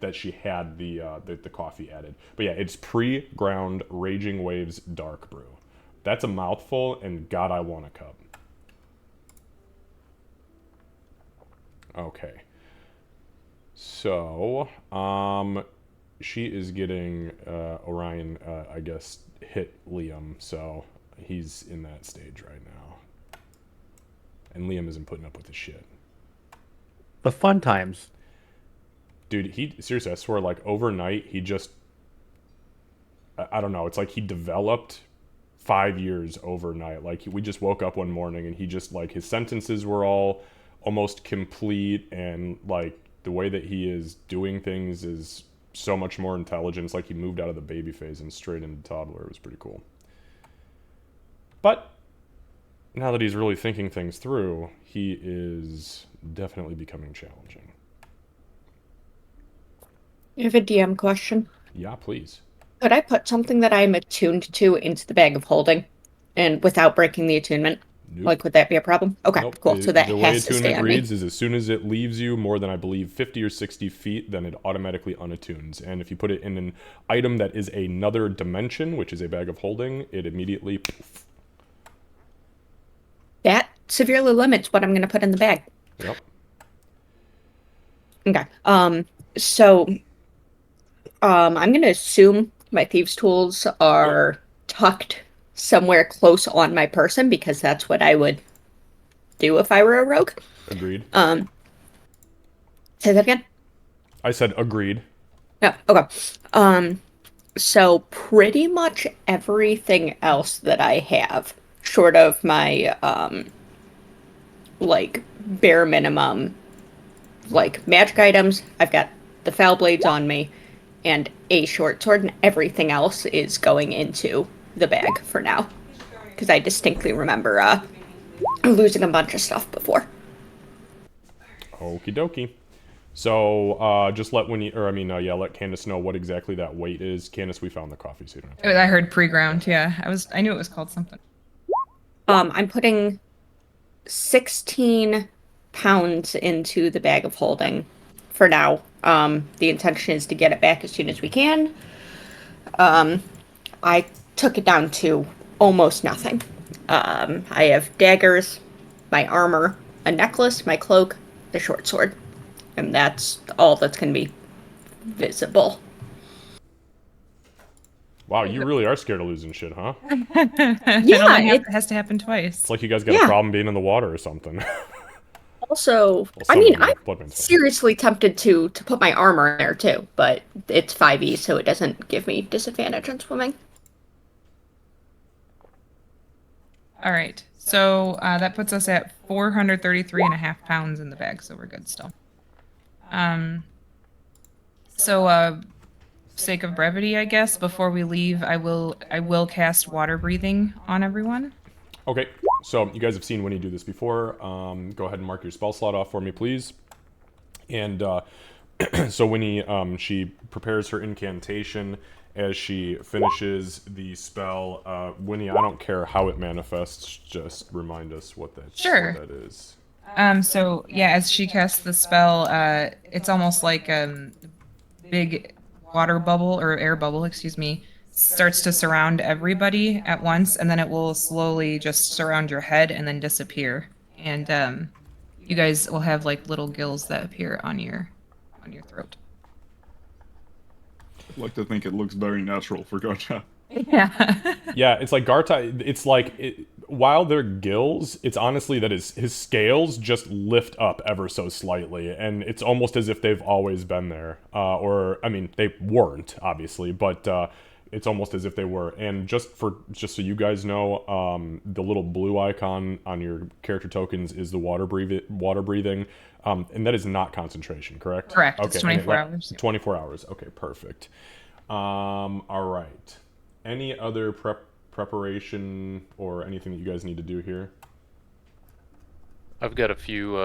the coffee added. But yeah, it's pre-ground Raging Waves Dark Brew. That's a mouthful, and God, I want a cup. Okay. So, she is getting Orion, I guess, hit Liam, so he's in that stage right now. And Liam isn't putting up with his shit. The fun times. Dude, he seriously, I swear, like overnight, he just I don't know, it's like he developed 5 years overnight. Like we just woke up one morning and he just like his sentences were all almost complete, and like the way that he is doing things is so much more intelligent. It's like he moved out of the baby phase and straight into toddler. It was pretty cool. But now that he's really thinking things through, he is definitely becoming challenging. I have a DM question. Yeah, please. Could I put something that I'm attuned to into the bag of holding, and without breaking the attunement? Nope. Like, would that be a problem? Okay, Nope. cool. So that the way has to stay attunement on reads me. is as soon as it leaves you more than, I believe, 50 or 60 feet, then it automatically unattunes. And if you put it in an item that is another dimension, which is a bag of holding, it immediately... Poof. That severely limits what I'm going to put in the bag. Yep. Okay. So, I'm going to assume My thieves' tools are tucked somewhere close on my person because that's what I would do if I were a rogue. Agreed. Say that again? I said agreed. No, okay. So pretty much everything else that I have, short of my like bare minimum like magic items, I've got the foul blades on me and a short sword, and everything else is going into the bag for now. Because I distinctly remember losing a bunch of stuff before. Okie dokie. So, just let let Candace know what exactly that weight is. Candace, we found the coffee, so you don't have to. I heard pre-ground. Yeah, I knew it was called something. I'm putting 16 pounds into the bag of holding for now. The intention is to get it back as soon as we can. I took it down to almost nothing. I have daggers, my armor, a necklace, my cloak, the short sword. And that's all that's going to be visible. Wow, you really are scared of losing shit, huh? Yeah, it has to happen twice. It's like you guys got a problem being in the water or something. Also, I mean, I'm seriously tempted to put my armor in there too, but it's 5e, so it doesn't give me disadvantage on swimming. All right, so that puts us at 433.5 pounds in the bag, so we're good still. Sake of brevity, I guess, before we leave, I will cast water breathing on everyone. Okay, so you guys have seen Winnie do this before. Go ahead and mark your spell slot off for me, please. And so Winnie, she prepares her incantation. As she finishes the spell, Winnie, I don't care how it manifests, just remind us what that is. So yeah, as she casts the spell, it's almost like a big water bubble or air bubble, excuse me, starts to surround everybody at once, and then it will slowly just surround your head and then disappear. And you guys will have like little gills that appear on your throat. I'd like to think it looks very natural for Gacha. Yeah. Yeah, it's like Gartai. It's like while they're gills, it's honestly that his scales just lift up ever so slightly, and it's almost as if they've always been there. Or I mean, they weren't obviously, but it's almost as if they were. And just so you guys know, the little blue icon on your character tokens is the water breathing, and that is not concentration, correct? Correct. Okay, It's 24 hours. 24 hours. Okay, perfect. All right. Any other preparation or anything that you guys need to do here? I've got a few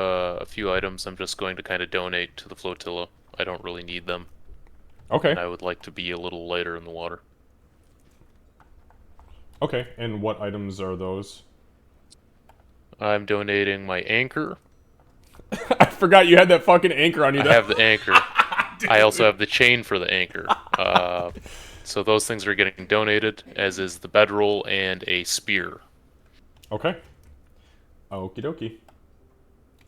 items I'm just going to kind of donate to the flotilla. I don't really need them. Okay. And I would like to be a little lighter in the water. Okay, and what items are those? I'm donating my anchor. I forgot you had that fucking anchor on you. I have the anchor. I also have the chain for the anchor. So those things are getting donated, as is the bedroll and a spear. Okay. Okie dokie.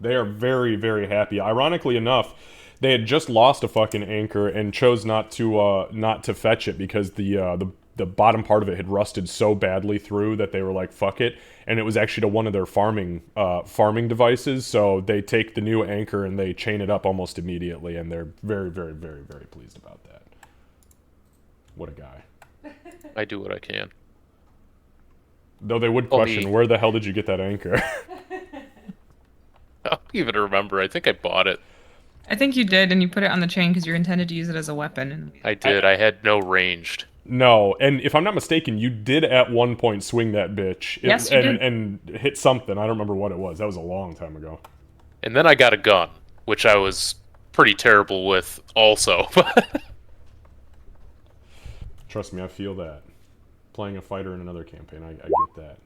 They are very, very happy. Ironically enough, they had just lost a fucking anchor and chose not to fetch it because the bottom part of it had rusted so badly through that they were like, fuck it. And it was actually to one of their farming devices, so they take the new anchor and they chain it up almost immediately, and they're very, very, very, very pleased about that. What a guy. I do what I can. Though they would question, where the hell did you get that anchor? I don't even remember. I think I bought it. I think you did, and you put it on the chain because you intended to use it as a weapon. And I did. I had no ranged. No, and if I'm not mistaken, you did at one point swing that bitch. Yes, you did. And hit something. I don't remember what it was. That was a long time ago. And then I got a gun, which I was pretty terrible with also. Trust me, I feel that. Playing a fighter in another campaign, I get that.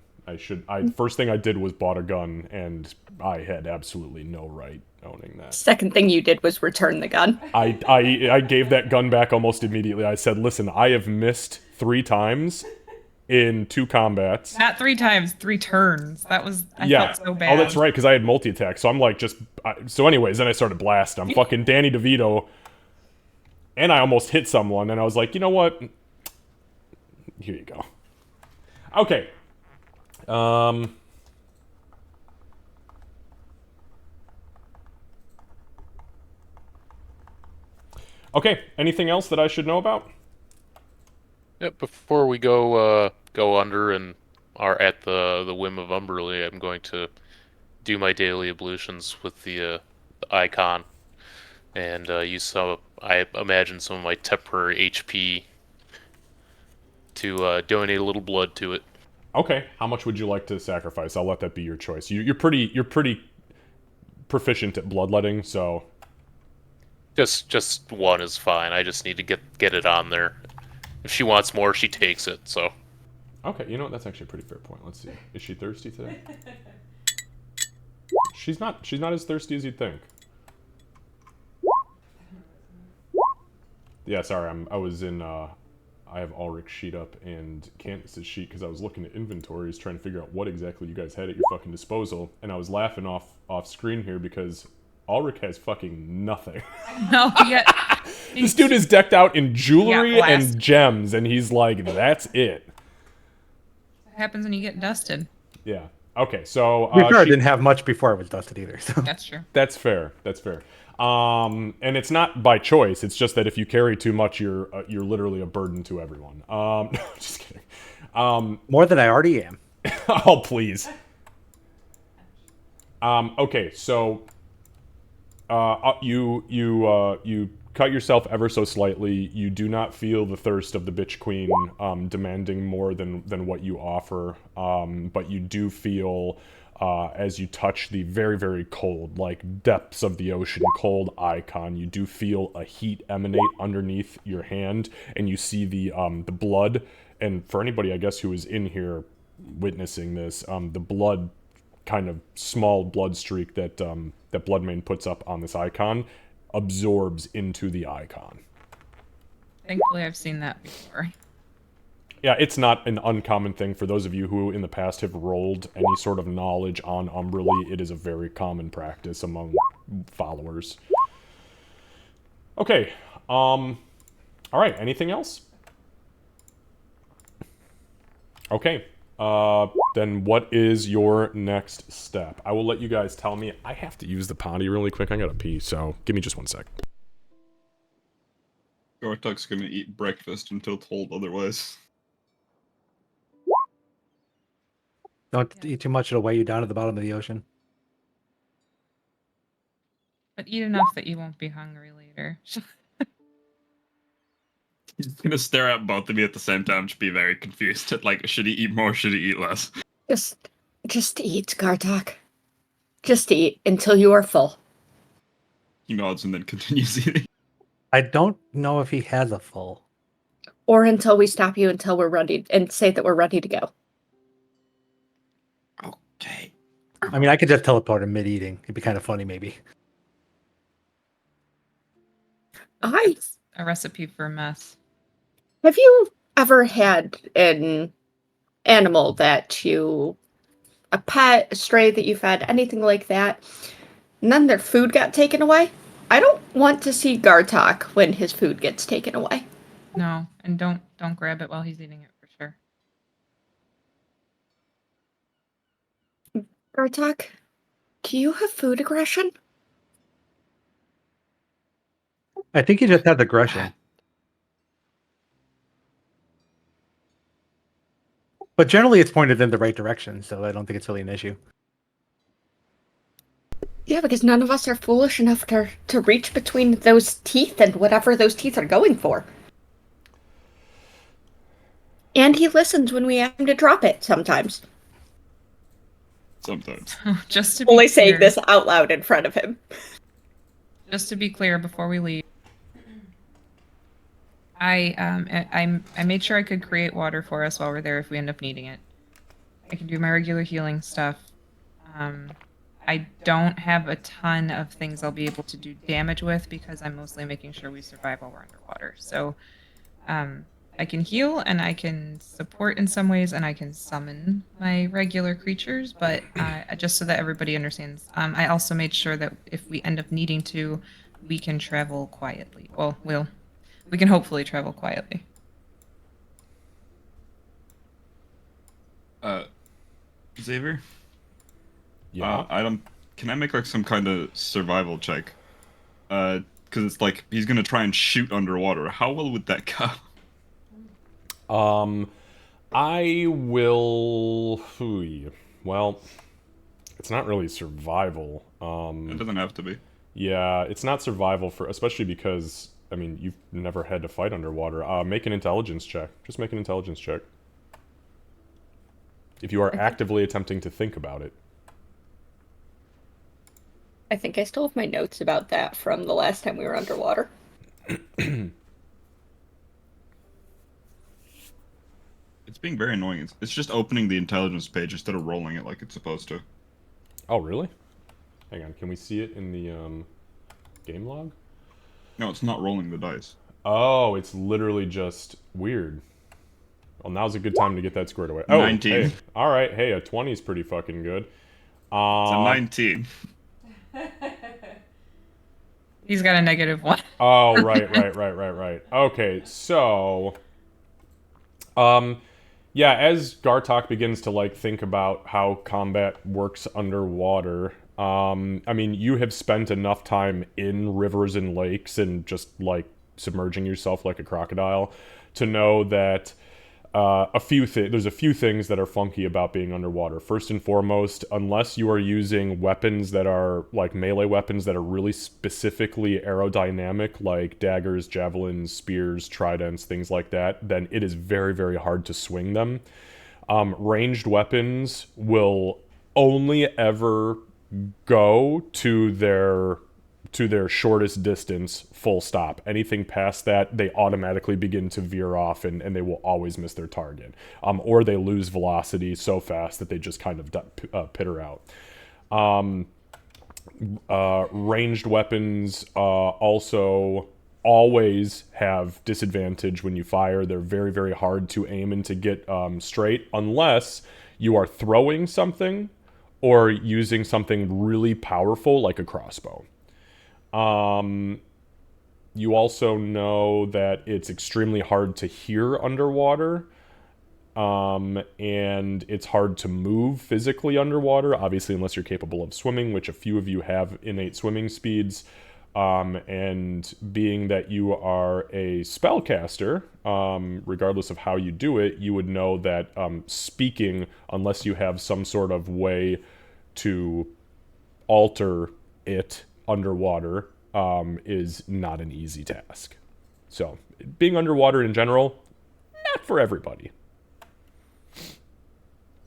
First thing I did was bought a gun, and I had absolutely no right owning that. Second thing you did was return the gun. I gave that gun back almost immediately. I said, listen, I have missed 3 times in 2 combats. Not 3 times, 3 turns. I felt so bad. Oh, that's right, because I had multi-attack, so I'm like so anyways, then I started blasting. I'm fucking Danny DeVito, and I almost hit someone, and I was like, you know what? Here you go. Okay. Okay. Anything else that I should know about? Yep, before we go under and are at the whim of Umberly, I'm going to do my daily ablutions with the icon and use some. I imagine some of my temporary HP to donate a little blood to it. Okay. How much would you like to sacrifice? I'll let that be your choice. You're pretty proficient at bloodletting, so Just one is fine. I just need to get it on there. If she wants more, she takes it. So okay. You know what? That's actually a pretty fair point. Let's see. Is she thirsty today? She's not. She's not as thirsty as you'd think. Yeah. Sorry. I was in. I have Ulrich's sheet up and Candace's sheet because I was looking at inventories trying to figure out what exactly you guys had at your fucking disposal, and I was laughing off screen here because Ulrich has fucking nothing. No, yeah. This dude is decked out in jewelry Yeah, and gems, and he's like, that's it. What happens when you get dusted? Yeah. Okay, so To be fair, I didn't have much before I was dusted either. So That's true. that's fair. That's fair. And it's not by choice. It's just that if you carry too much, you're literally a burden to everyone. No, just kidding. more than I already am. Oh, please. Okay, so you cut yourself ever so slightly. You do not feel the thirst of the bitch queen demanding more than what you offer, but you do feel as you touch the very, very cold, like depths of the ocean, cold icon, you do feel a heat emanate underneath your hand, and you see the blood. And for anybody, I guess, who is in here witnessing this, the blood, kind of small blood streak that that Bloodmane puts up on this icon absorbs into the icon. Thankfully, I've seen that before. Yeah, it's not an uncommon thing for those of you who in the past have rolled any sort of knowledge on Umberly. It is a very common practice among followers. Okay, all right, anything else? Okay, then what is your next step? I will let you guys tell me. I have to use the potty really quick. I gotta pee, so give me just 1 sec. Gortuk's gonna eat breakfast until told otherwise. Don't eat too much; it'll weigh you down at the bottom of the ocean. But eat enough that you won't be hungry later. He's gonna stare at both of you at the same time, just be very confused. Like, should he eat more? Should he eat less? Just eat, Gartok. Just eat until you are full. He nods and then continues eating. I don't know if he has a full. Or until we stop you until we're ready and say that we're ready to go. Okay. I mean, I could just teleport him mid-eating. It'd be kind of funny, maybe. A recipe for a mess. Have you ever had an animal that a pet, a stray that you fed, anything like that, and then their food got taken away? I don't want to see Gartok when his food gets taken away. No, and don't grab it while he's eating it for sure. Gartok, do you have food aggression? I think he just has aggression. But generally, it's pointed in the right direction, so I don't think it's really an issue. Yeah, because none of us are foolish enough to reach between those teeth and whatever those teeth are going for. And he listens when we ask him to drop it sometimes. Sometimes. Just to be Only clear, saying this out loud in front of him. Just to be clear, before we leave, I made sure I could create water for us while we're there if we end up needing it. I can do my regular healing stuff. I don't have a ton of things I'll be able to do damage with because I'm mostly making sure we survive while we're underwater. So, I can heal and I can support in some ways and I can summon my regular creatures, but just so that everybody understands, I also made sure that if we end up needing to, we can travel quietly. Well, we can hopefully travel quietly. Xavier? Yeah. I don't. Can I make like some kind of survival check? Because it's like he's gonna try and shoot underwater. How well would that go? I will. Well, it's not really survival. It doesn't have to be. Yeah, it's not survival for, especially because I mean you've never had to fight underwater. Make an intelligence check. Just make an intelligence check. If you are actively attempting to think about it. I think I still have my notes about that from the last time we were underwater. It's being very annoying. It's just opening the intelligence page instead of rolling it like it's supposed to. Oh, really? Hang on, can we see it in the game log? No, it's not rolling the dice. Oh, it's literally just weird. Well, now's a good time to get that squared away. Oh, 19. hey. All right, hey, a 20 is pretty fucking good. It's a 19. He's got a -1. Oh, right. Okay, so yeah, as Gartok begins to like think about how combat works underwater, I mean, you have spent enough time in rivers and lakes and just like submerging yourself like a crocodile to know that there's a few things that are funky about being underwater. First and foremost, unless you are using weapons that are like melee weapons that are really specifically aerodynamic, like daggers, javelins, spears, tridents, things like that, then it is very, very hard to swing them. Ranged weapons will only ever go to their shortest distance, full stop. Anything past that, they automatically begin to veer off and they will always miss their target. Or they lose velocity so fast that they just kind of pitter out. Ranged weapons also always have disadvantage when you fire. They're very, very hard to aim and to get straight unless you are throwing something or using something really powerful like a crossbow. You also know that it's extremely hard to hear underwater. And it's hard to move physically underwater, obviously, unless you're capable of swimming, which a few of you have innate swimming speeds. And being that you are a spellcaster, regardless of how you do it, you would know that speaking, unless you have some sort of way to alter it underwater, is not an easy task. So, being underwater in general, not for everybody.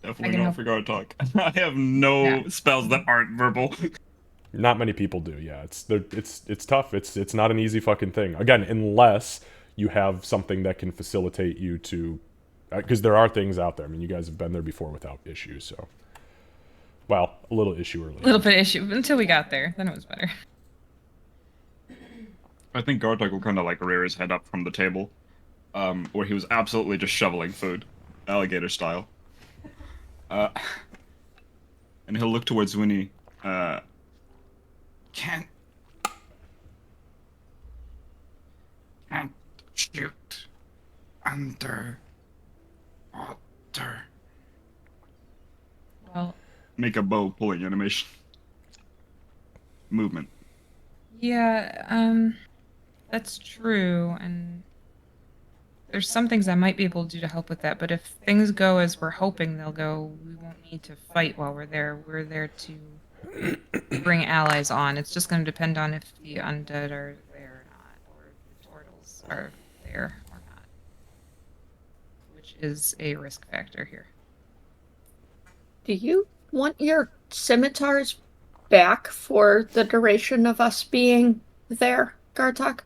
Definitely not for Gartok. I have no spells that aren't verbal. Not many people do. Yeah, it's tough. It's not an easy fucking thing. Again, unless you have something that can facilitate you to, because there are things out there. I mean, you guys have been there before without issues. So, well, a little issue earlier. A little bit of issue until we got there. Then it was better. I think Gartok will kind of like rear his head up from the table, where he was absolutely just shoveling food, alligator style. And he'll look towards Winnie. Can't shoot under water. Well, Make a bow pulling animation. Movement. yeah, that's true, and there's some things I might be able to do to help with that, but if things go as we're hoping they'll go, we won't need to fight while we're there. We're there to bring allies on. It's just going to depend on if the undead are there or not, or the turtles are there or not, which is a risk factor here. Do you want your scimitars back for the duration of us being there, Gartok?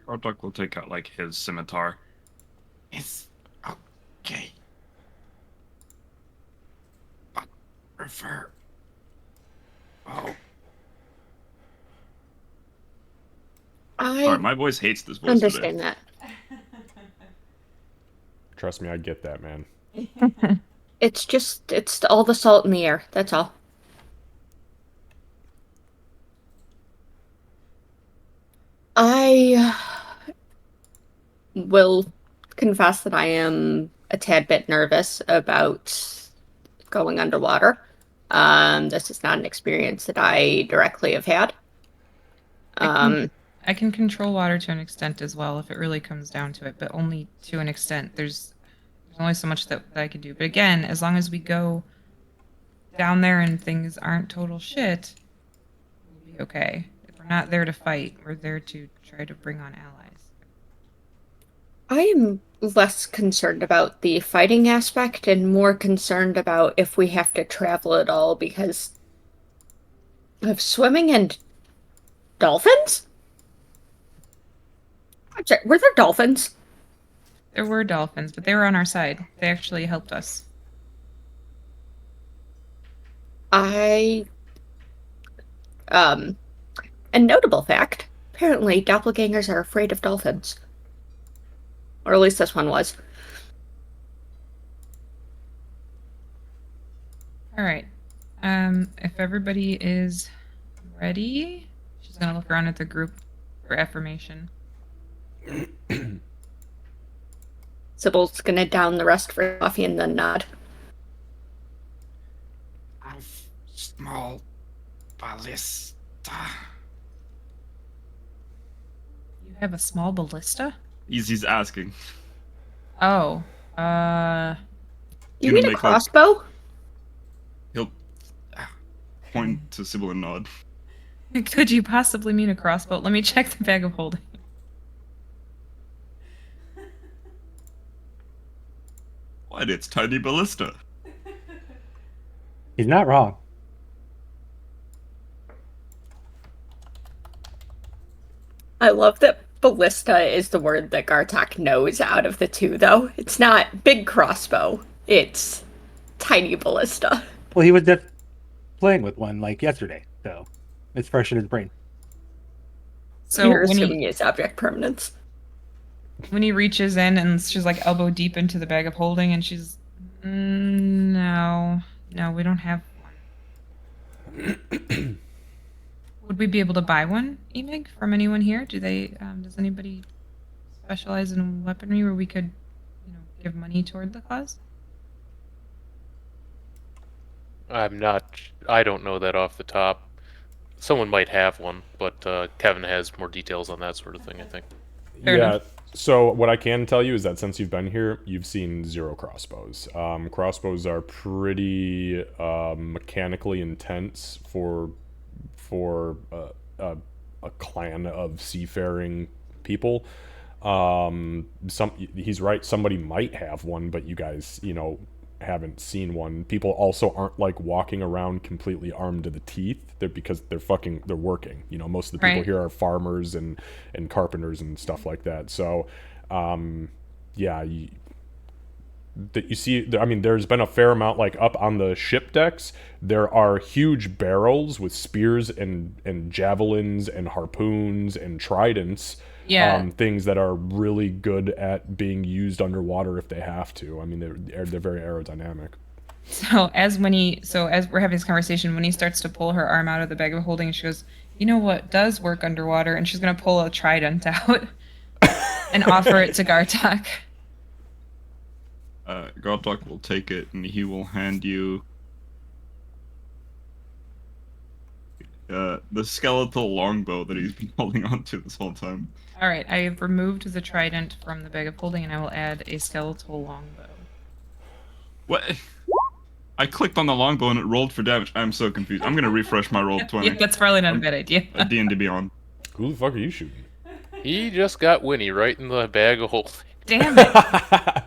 Gartok will take out like his scimitar. It's okay. But prefer. Oh. I Sorry, my voice hates this voice understand today. that. Trust me, I get that, man. It's all the salt in the air. That's all. I will confess that I am a tad bit nervous about going underwater. This is not an experience that I directly have had. I can control water to an extent as well if it really comes down to it, but only to an extent. There's only so much that I can do. But again, as long as we go down there and things aren't total shit, we'll be okay. If we're not there to fight, we're there to try to bring on allies. I am less concerned about the fighting aspect and more concerned about if we have to travel at all because of swimming and dolphins? I'm sorry, were there dolphins? There were dolphins, but they were on our side. They actually helped us. A notable fact, apparently doppelgangers are afraid of dolphins. Or at least this one was. All right. If everybody is ready, she's gonna look around at the group for affirmation. Sybil's gonna down the rest for coffee and then nod. I've small ballista. You have a small ballista? He's asking. Oh. You Gonna mean a make, like- crossbow? He'll point to Sybil and nod. Could you possibly mean a crossbow? Let me check the bag of holding. What? It's tiny ballista. He's not wrong. I love that ballista is the word that Gartok knows out of the two, though. It's not big crossbow. It's tiny ballista. Well, he was just playing with one like yesterday, so it's fresh in his brain. So You're when assuming he, it's object permanence. when he reaches in and she's like elbow deep into the bag of holding and she's, no, we don't have one. Would we be able to buy one, Emig, from anyone here? Do they? Does anybody specialize in weaponry where we could, give money toward the cause? I don't know that off the top. Someone might have one, but Kevin has more details on that sort of thing, I think. Fair Yeah. enough. So what I can tell you is that since you've been here, you've seen 0 crossbows. Crossbows are pretty mechanically intense for a clan of seafaring people. He's right. Somebody might have one, but you guys, haven't seen one. People also aren't like walking around completely armed to the teeth. Because they're working. Most of the people Right. here are farmers and carpenters and stuff like that. So, yeah, you see, I mean, there's been a fair amount like up on the ship decks. There are huge barrels with spears and javelins and harpoons and tridents. Yeah. Things that are really good at being used underwater if they have to. I mean, they're very aerodynamic. So as we're having this conversation, when he starts to pull her arm out of the bag of holding, she goes, "You know what does work underwater?" And she's gonna pull a trident out and offer it to Gartok. Gartok will take it and he will hand you the skeletal longbow that he's been holding onto this whole time. All right, I have removed the trident from the bag of holding, and I will add a skeletal longbow. What? I clicked on the longbow and it rolled for damage. I'm so confused. I'm gonna refresh my roll 20. Yeah, that's probably not a bad idea. D&D Beyond. Who the fuck are you shooting? He just got Winnie right in the bag of holding. Damn it!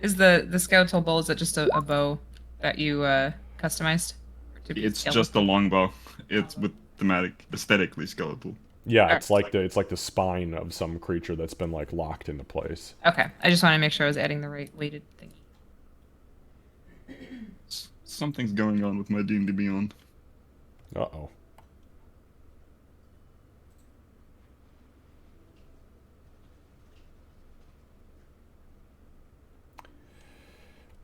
Is the skeletal bow, is it just a bow that you customized? To be It's skeletal? just a longbow. It's with aesthetically skeletal. Yeah, it's like the spine of some creature that's been like locked into place. Okay, I just want to make sure I was adding the right weighted thing. Something's going on with my D&D Beyond. Uh-oh.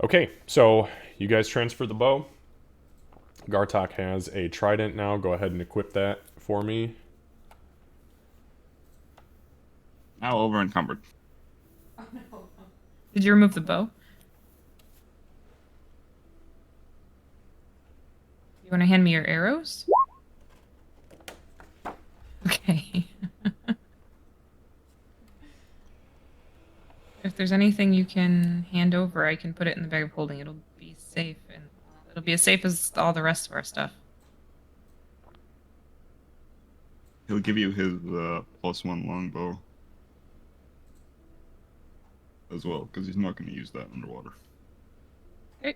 Okay, so you guys transfer the bow. Gartok has a trident now. Go ahead and equip that for me. How over encumbered. Did you remove the bow? You want to hand me your arrows? Okay. If there's anything you can hand over, I can put it in the bag of holding. It'll be safe, and it'll be as safe as all the rest of our stuff. He'll give you his +1 longbow as well, because he's not going to use that underwater. Okay.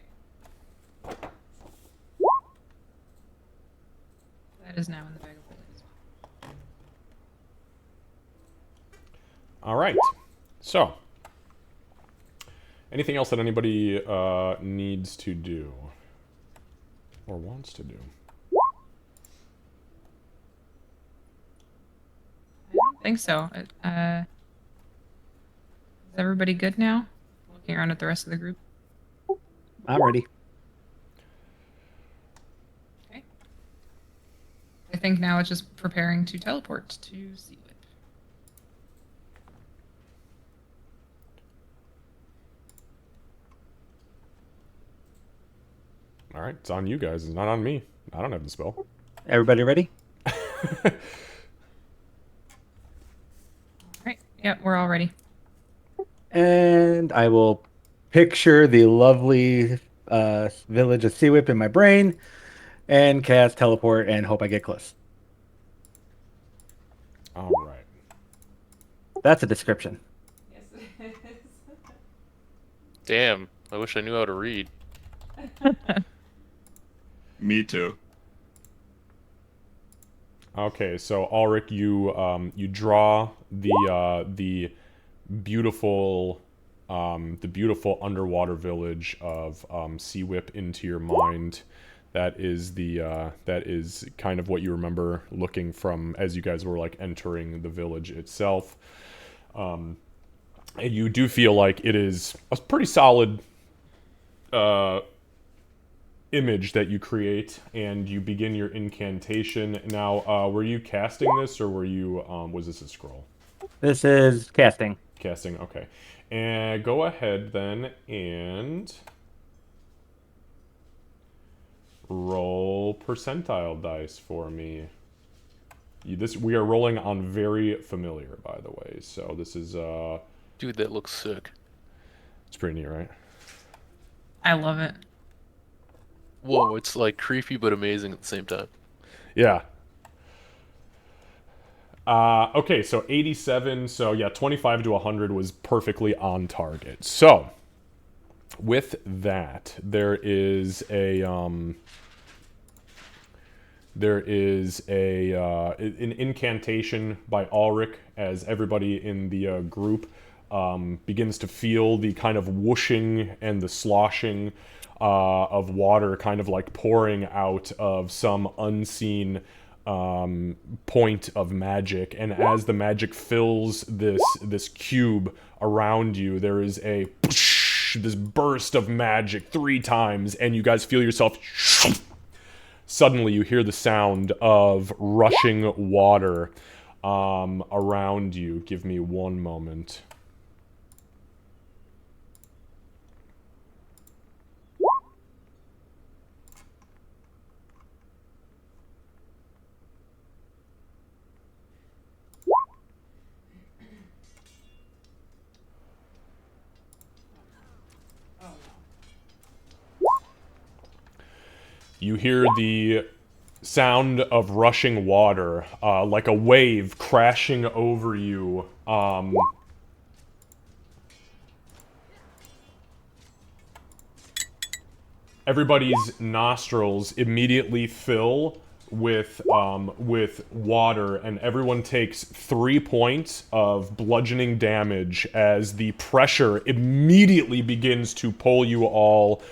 That is now in the bag of holding as well. All right. So, anything else that anybody needs to do or wants to do? I don't think so. Is everybody good now? Looking around at the rest of the group. I'm ready. Okay. I think now it's just preparing to teleport to Sea Whip. All right, it's on you guys. It's not on me. I don't have the spell. Everybody ready? All right. Yep, we're all ready. And I will picture the lovely village of Sea Whip in my brain and cast teleport and hope I get close. All right. That's a description. Yes, it is. Damn, I wish I knew how to read. Me too. Okay, so Ulrich, you draw the beautiful underwater village of Sea Whip into your mind. That is kind of what you remember looking from as you guys were like entering the village itself. And you do feel like it is a pretty solid image that you create, and you begin your incantation. Now, were you casting this, or were you was this a scroll? This is casting. Casting, okay. And go ahead then and roll percentile dice for me. We are rolling on very familiar, by the way. So this is Dude, that looks sick. it's pretty neat, right? I love it. Whoa, it's like creepy but amazing at the same time. Yeah. Okay, so 87. So yeah, 25 to 100 was perfectly on target. So with that, there is an incantation by Ulrich as everybody in the group begins to feel the kind of whooshing and the sloshing of water kind of like pouring out of some unseen point of magic. And as the magic fills this cube around you, there is this burst of magic 3 times, and you guys feel yourself. Suddenly, you hear the sound of rushing water around you. Give me one moment. You hear the sound of rushing water, like a wave crashing over you. Everybody's nostrils immediately fill with water, and everyone takes 3 points of bludgeoning damage as the pressure immediately begins to pull you all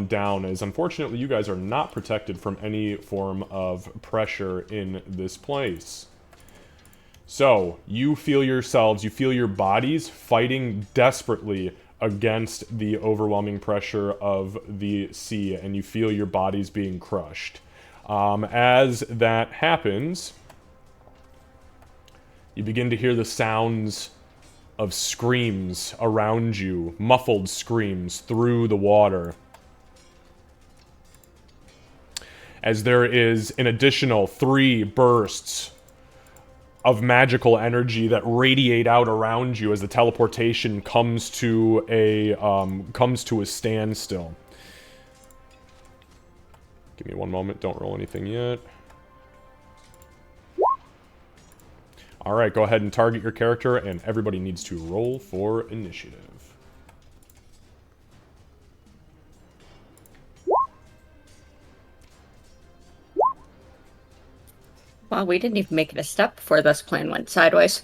down, as unfortunately you guys are not protected from any form of pressure in this place. So, you feel your bodies fighting desperately against the overwhelming pressure of the sea, and you feel your bodies being crushed. As that happens, you begin to hear the sounds of screams around you, muffled screams through the water. As there is an additional 3 bursts of magical energy that radiate out around you as the teleportation comes to a standstill. Give me one moment. Don't roll anything yet. All right, go ahead and target your character, and everybody needs to roll for initiative. Well, we didn't even make it a step before this plan went sideways.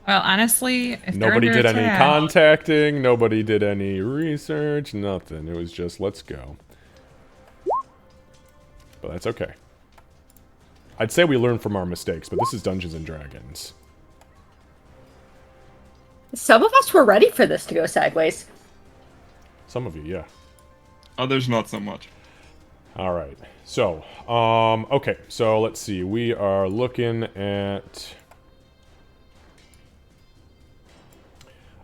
Well, honestly, if they're Nobody under did any attack, contacting, nobody did any research, nothing. It was just, let's go. But that's okay. I'd say we learn from our mistakes, but this is Dungeons & Dragons. Some of us were ready for this to go sideways. Some of you, yeah. Others not so much. All right. So, okay. So let's see. We are looking at...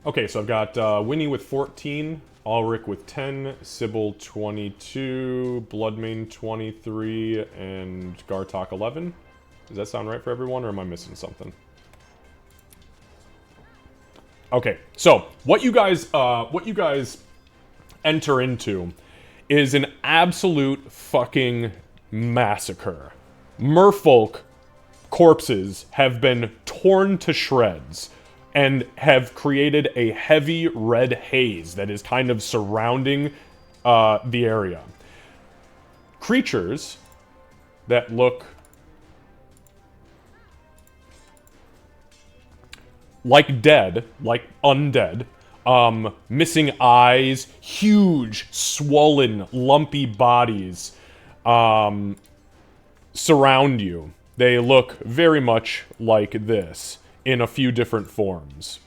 Okay, so I've got Winnie with 14, Ulrich with 10, Sybil 22, Bloodmane 23, and Gartok 11. Does that sound right for everyone, or am I missing something? Okay, so what you guys enter into is an absolute fucking massacre. Merfolk corpses have been torn to shreds and have created a heavy red haze that is kind of surrounding the area. Creatures that look like dead, like undead, missing eyes, huge, swollen, lumpy bodies surround you. They look very much like this in a few different forms.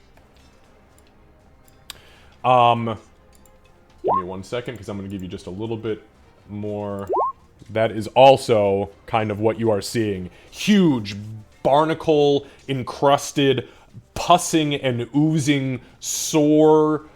Give me 1 second, because I'm going to give you just a little bit more. That is also kind of what you are seeing. Huge, barnacle-encrusted, pussing and oozing, sore-ridden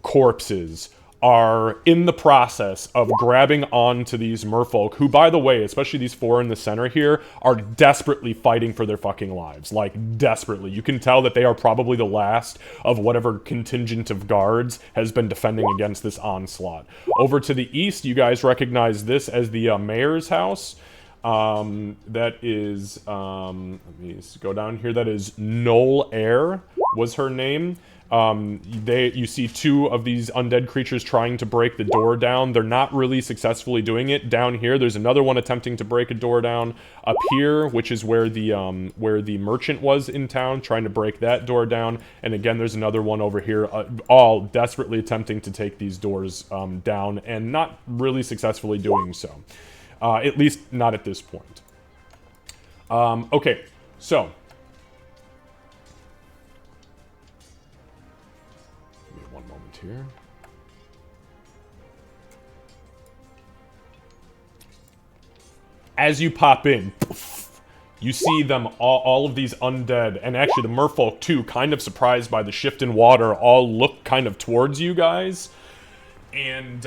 corpses are in the process of grabbing onto these merfolk, who, by the way, especially these 4 in the center here, are desperately fighting for their fucking lives. Like, desperately. You can tell that they are probably the last of whatever contingent of guards has been defending against this onslaught. Over to the east, you guys recognize this as the mayor's house. That is, let me go down here. That is Noel Air was her name. You see 2 of these undead creatures trying to break the door down. They're not really successfully doing it. Down here, there's another one attempting to break a door down. Up here, which is where the merchant was in town, trying to break that door down. And again, there's another one over here, all desperately attempting to take these doors down, and not really successfully doing so. At least not at this point. Okay, so... Give me 1 moment here. As you pop in, poof, you see them, all of these undead, and actually the merfolk too, kind of surprised by the shift in water, all look kind of towards you guys. And,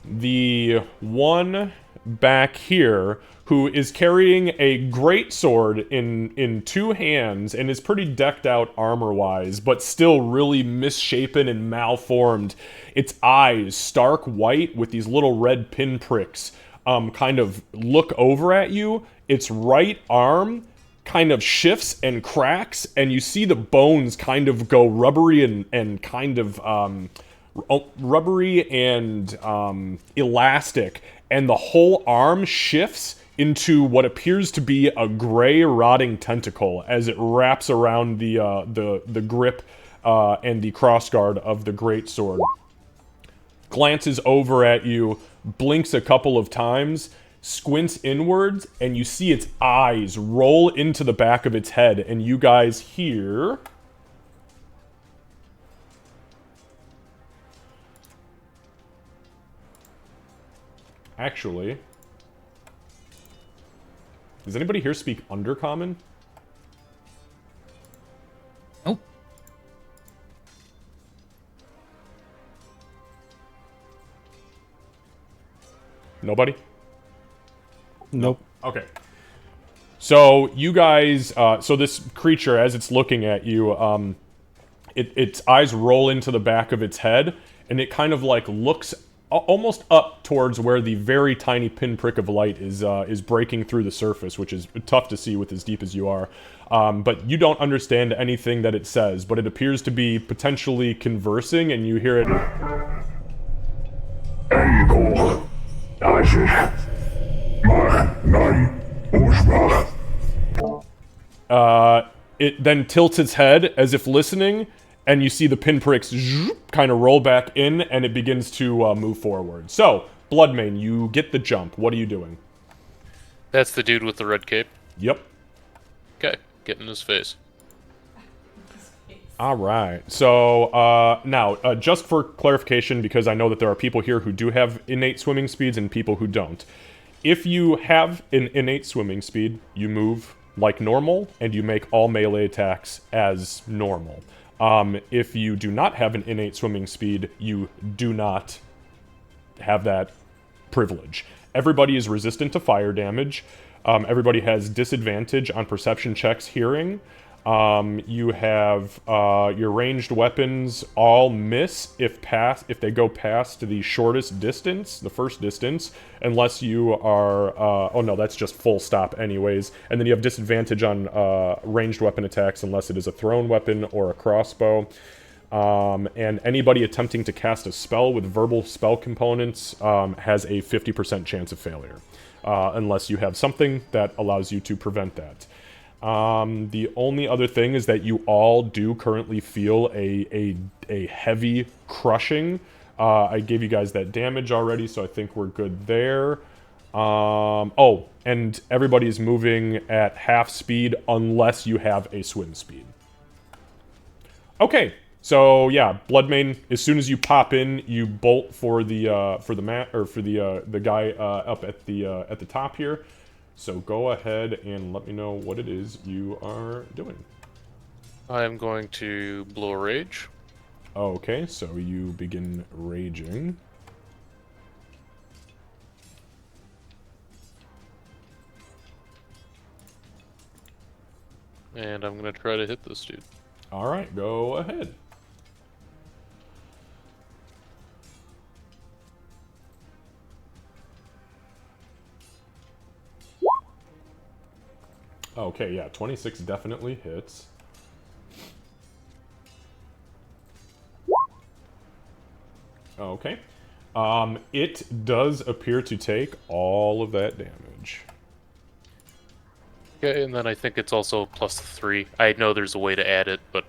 the one back here who is carrying a greatsword in 2 hands and is pretty decked out armor-wise, but still really misshapen and malformed. Its eyes, stark white with these little red pinpricks, kind of look over at you. Its right arm kind of shifts and cracks, and you see the bones kind of go rubbery and kind of rubbery and elastic, and the whole arm shifts into what appears to be a gray rotting tentacle as it wraps around the grip and the crossguard of the greatsword. Glances over at you, blinks a couple of times, squints inwards, and you see its eyes roll into the back of its head, and you guys hear... Actually, does anybody here speak Undercommon? Nope. Nobody? Nope. Okay. So you guys, so this creature, as it's looking at you, its eyes roll into the back of its head, and it kind of like looks almost up towards where the very tiny pinprick of light is breaking through the surface, which is tough to see with as deep as you are. But you don't understand anything that it says, but it appears to be potentially conversing, and you hear it. Eiko, Isaac, Mach, Nai, Ushbach. It then tilts its head as if listening, and you see the pinpricks kind of roll back in, and it begins to move forward. So, Bloodmane, you get the jump. What are you doing? That's the dude with the red cape. Yep. Okay, get in his face. All right. So now, just for clarification, because I know that there are people here who do have innate swimming speeds and people who don't. If you have an innate swimming speed, you move like normal, and you make all melee attacks as normal. If you do not have an innate swimming speed, you do not have that privilege. Everybody is resistant to fire damage. Everybody has disadvantage on perception checks, hearing. You have your ranged weapons all miss if they go past the shortest distance, the first distance, unless you are oh no, that's just full stop anyways. And then you have disadvantage on ranged weapon attacks unless it is a thrown weapon or a crossbow. And anybody attempting to cast a spell with verbal spell components has a 50% chance of failure, unless you have something that allows you to prevent that. The only other thing is that you all do currently feel a heavy crushing. I gave you guys that damage already, so I think we're good there. Oh, and everybody is moving at half speed unless you have a swim speed. Okay, so yeah, Bloodmane. As soon as you pop in, you bolt for the guy up at the top here. So go ahead and let me know what it is you are doing. I am going to blow a rage. Okay, so you begin raging. And I'm going to try to hit this dude. Alright, go ahead. Okay, yeah, 26 definitely hits. Okay. It does appear to take all of that damage. Okay, and then I think it's also +3. I know there's a way to add it, but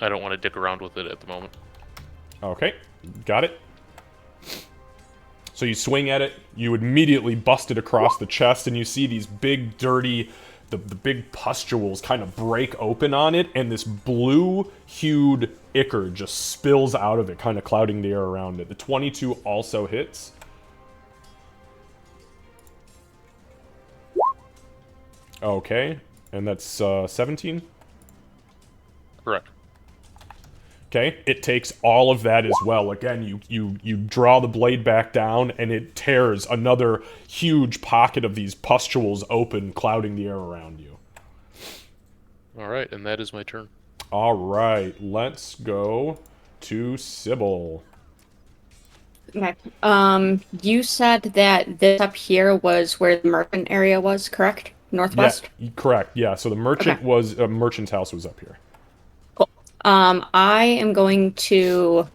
I don't want to dick around with it at the moment. Okay, got it. So you swing at it, you immediately bust it across the chest, and you see these big, dirty, the big pustules kind of break open on it, and this blue-hued ichor just spills out of it, kind of clouding the air around it. The 22 also hits. Okay, and that's 17? Correct. Okay, it takes all of that as well. Again, you draw the blade back down, and it tears another huge pocket of these pustules open, clouding the air around you. Alright, and that is my turn. Alright, let's go to Sybil. Okay. You said that this up here was where the merchant area was, correct? Northwest? Yeah, correct, yeah. So the merchant Okay. was, merchant's house was up here. Cool. I am going to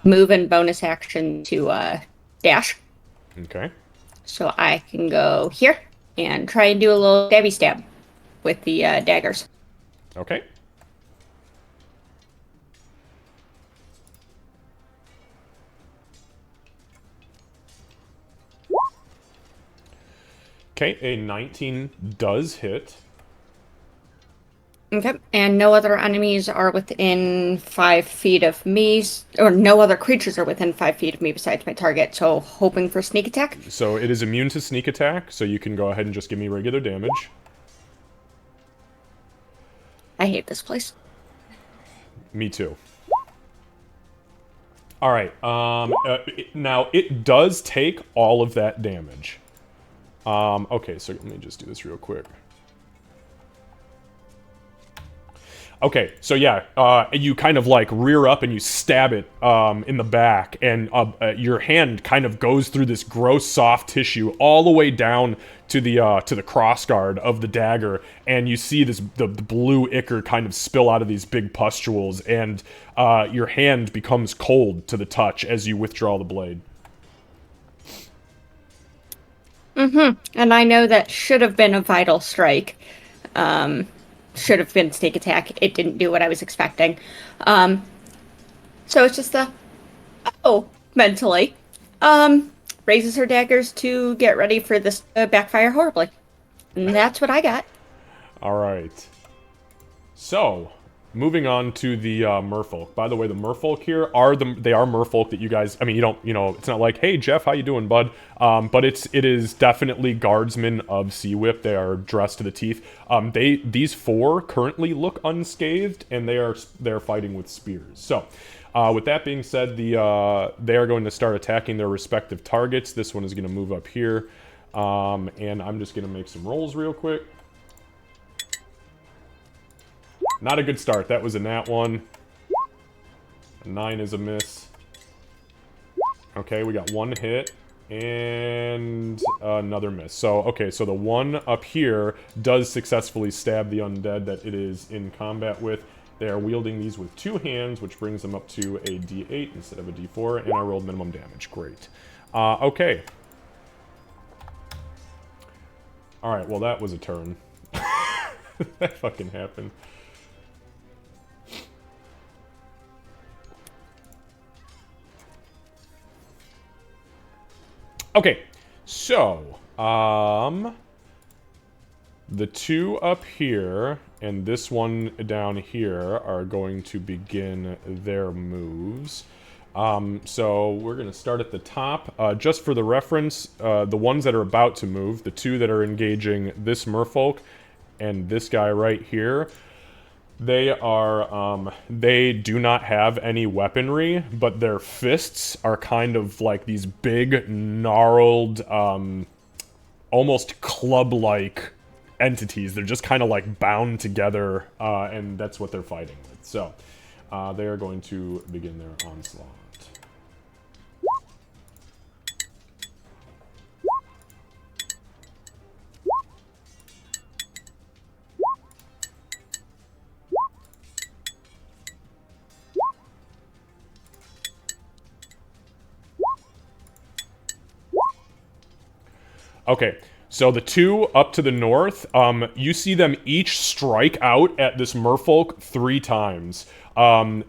move in bonus action to dash. Okay. So I can go here and try and do a little stabby stab with the daggers. Okay. Okay, a 19 does hit. Okay, and no other enemies are within 5 feet of me, or no other creatures are within 5 feet of me besides my target, so hoping for sneak attack. So it is immune to sneak attack, so you can go ahead and just give me regular damage. I hate this place. Me too. All right. Now it does take all of that damage. Okay, so let me just do this real quick. Okay, so yeah, you kind of like rear up and you stab it in the back, and your hand kind of goes through this gross soft tissue all the way down to the crossguard of the dagger, and you see the blue ichor kind of spill out of these big pustules, and your hand becomes cold to the touch as you withdraw the blade. And I know that should have been a vital strike. Should have been sneak attack. It didn't do what I was expecting. So it's just mentally. Raises her daggers to get ready for this to backfire horribly. And that's what I got. All right. So, moving on to the Merfolk. By the way, the Merfolk here are Merfolk that you guys. I mean, you don't. It's not like, hey Jeff, how you doing, bud? But it is definitely guardsmen of Sea Whip. They are dressed to the teeth. These four currently look unscathed, and they are fighting with spears. So, with that being said, they are going to start attacking their respective targets. This one is going to move up here, and I'm just going to make some rolls real quick. Not a good start. That was a nat 1. A 9 is a miss. Okay, we got one hit. And another miss. So, okay, so the one up here does successfully stab the undead that it is in combat with. They are wielding these with 2 hands, which brings them up to a d8 instead of a d4, and I rolled minimum damage. Great. Okay. Alright, well that was a turn. That fucking happened. Okay, so, the two up here and this one down here are going to begin their moves. So we're going to start at the top. Just for the reference, the ones that are about to move, the two that are engaging this Merfolk and this guy right here, they do not have any weaponry, but their fists are kind of like these big, gnarled, almost club-like entities. They're just kind of like bound together, and that's what they're fighting with. So, they are going to begin their onslaught. Okay, so the two up to the north, you see them each strike out at this Merfolk 3 times. 4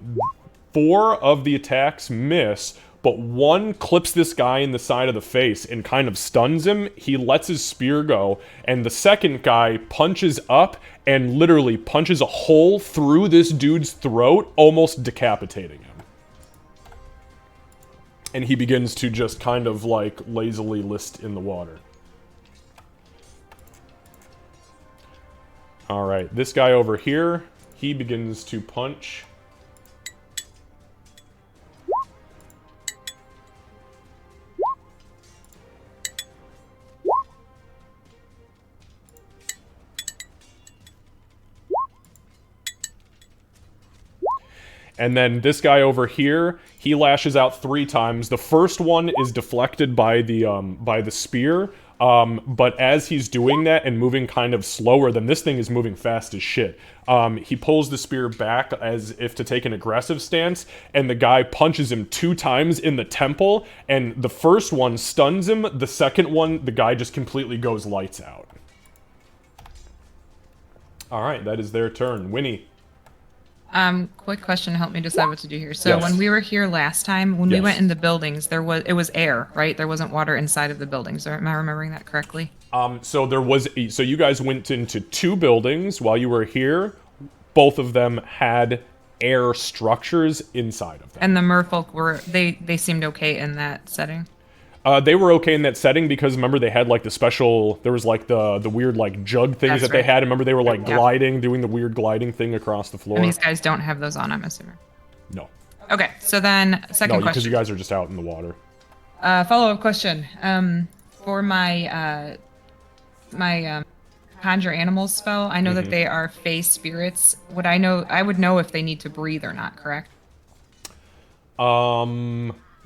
of the attacks miss, but one clips this guy in the side of the face and kind of stuns him. He lets his spear go, and the second guy punches up and literally punches a hole through this dude's throat, almost decapitating him. And he begins to just kind of like lazily list in the water. Alright, this guy over here, he begins to punch. And then this guy over here, he lashes out 3 times. The first one is deflected by the spear. But as he's doing that and moving kind of slower, then this thing is moving fast as shit. He pulls the spear back as if to take an aggressive stance, and the guy punches him 2 times in the temple, and the first one stuns him, the second one, the guy just completely goes lights out. Alright, that is their turn. Winnie. Quick question to help me decide what to do here. So Yes. when we were here last time, when we Yes. went in the buildings, it was air, right? There wasn't water inside of the buildings. Am I remembering that correctly? So you guys went into 2 buildings while you were here. Both of them had air structures inside of them. And the Merfolk they seemed okay in that setting. They were okay in that setting because remember they had like there was like the weird like jug things That's that they right. had. Remember they were like Yeah. doing the weird gliding thing across the floor. And these guys don't have those on, I'm assuming. No. Okay, so then second No, because question. you guys are just out in the water. Follow-up question. For my conjure animals spell, I know that they are fey spirits. Would I know? I would know if they need to breathe or not. Correct?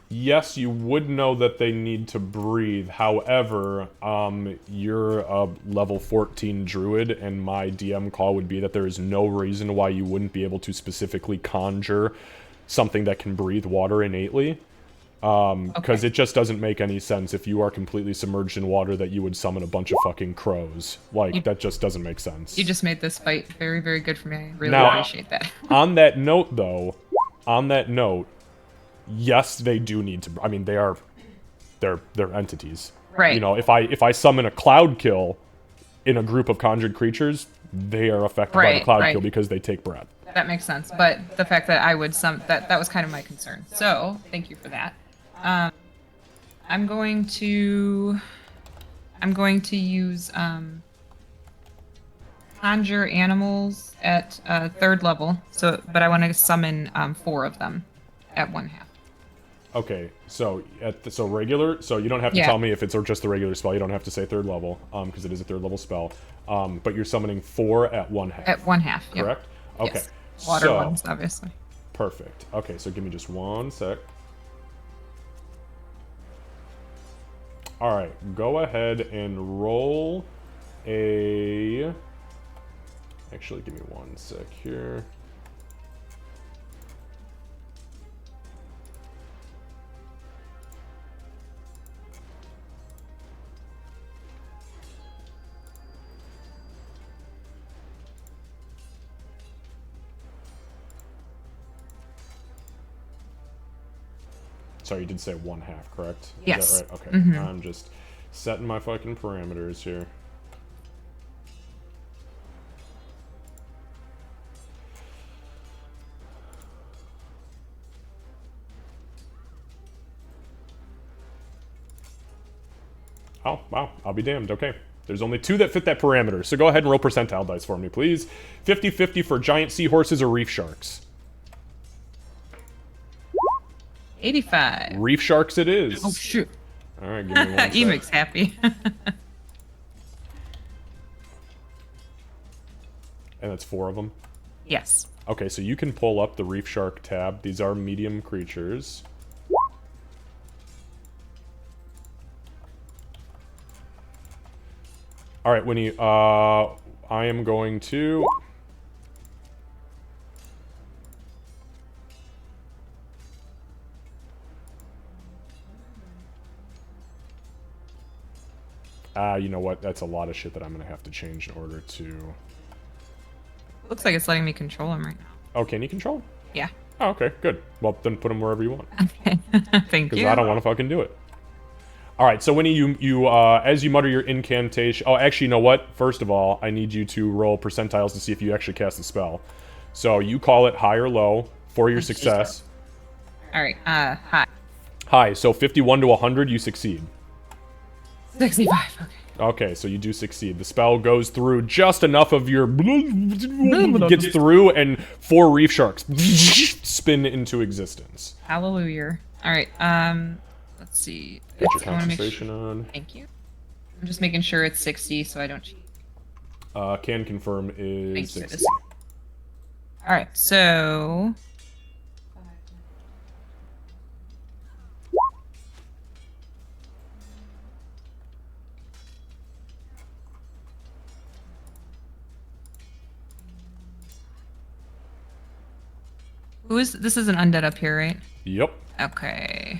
Yes, you would know that they need to breathe. However, you're a level 14 druid, and my DM call would be that there is no reason why you wouldn't be able to specifically conjure something that can breathe water innately. Because it just doesn't make any sense if you are completely submerged in water that you would summon a bunch of fucking crows. Like, that just doesn't make sense. You just made this fight very, very good for me. I really Now- appreciate that. On that note, though, yes, they do need to. I mean, they're entities, Right. You know, if I summon a cloud kill in a group of conjured creatures, they are affected by the Right, cloud right. kill because they take breath. That makes sense. But the fact that I would that was kind of my concern. So thank you for that. I'm going to use conjure animals at 3rd level. So, but I want to summon 4 of them at 1/2. Okay, so regular. So you don't have to Yeah. tell me if it's just the regular spell. You don't have to say 3rd level, because it is a 3rd level spell. But you're summoning 4 at 1/2. At 1/2. Yep. Correct. Okay. Yes. Water so, ones, obviously. Perfect. Okay, so give me just 1 sec. Alright, go ahead and roll a... Actually, give me 1 sec here. Sorry, you did say 1/2, correct? Yes. Is that right? Okay. I'm just setting my fucking parameters here. Oh, wow. I'll be damned. Okay. There's only 2 that fit that parameter, so go ahead and roll percentile dice for me, please. 50-50 for giant seahorses or reef sharks. 85. Reef sharks it is. Oh shoot. All right, give me 1 sec. Emic's happy. And that's 4 of them. Yes. Okay, so you can pull up the reef shark tab. These are medium creatures. All right, Winnie, I am going to... you know what? That's a lot of shit that I'm going to have to change in order to... Looks like it's letting me control him right now. Oh, can you control? Yeah. Oh, okay, good. Well, then put them wherever you want. Okay. Thank Because you. I don't want to fucking do it. All right, so Winnie, you as you mutter your incantation... Oh, actually, you know what? First of all, I need you to roll percentiles to see if you actually cast the spell. So you call it high or low for your success. All right. Hi. High, so 51 to 100, you succeed. 65. Okay. Okay, so you do succeed. The spell goes through just enough of your... gets through, and 4 reef sharks spin into existence. Hallelujah. All right. Let's see. Get your I wanna make concentration on. Thank you. I'm just making sure it's 60 so I don't cheat. Can confirm is Thank you. 60. All right. So. This is an undead up here, right? Yep. Okay.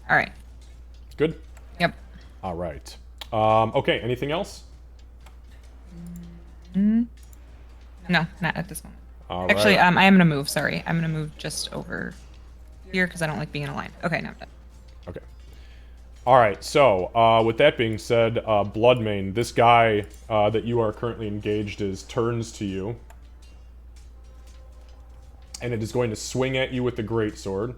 All right. Good. Yep. All right. Okay, anything else? No, not at this moment. All Actually, right. I am gonna move. Sorry, I'm gonna move just over here because I don't like being in a line. Okay, now I'm done. Okay. All right, so with that being said, Bloodmane, this guy that you are currently engaged is turns to you. And it is going to swing at you with the greatsword.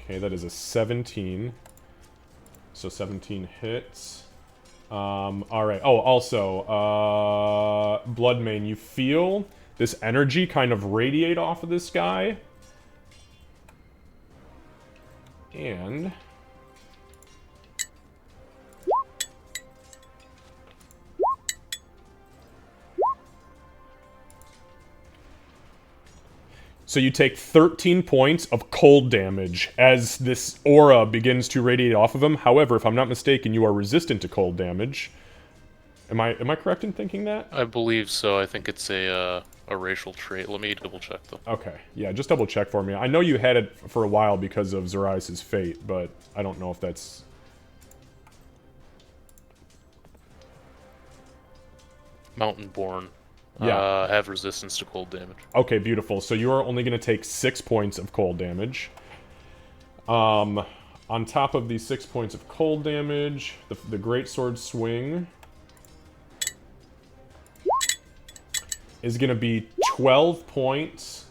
Okay, Okay, that is a 17. So 17 hits. Alright. Oh, also, Bloodmane, you feel this energy kind of radiate off of this guy. And... so you take 13 points of cold damage as this aura begins to radiate off of him. However, if I'm not mistaken, you are resistant to cold damage. Am I correct in thinking that? I believe so. I think it's a racial trait. Let me double check though. Okay, yeah, just double check for me. I know you had it for a while because of Zarias' fate, but I don't know if that's... Mountain-born. Yeah. Have resistance to cold damage. Okay, beautiful. So you are only going to take 6 points of cold damage. On top of these 6 points of cold damage, the greatsword swing is going to be 12 points.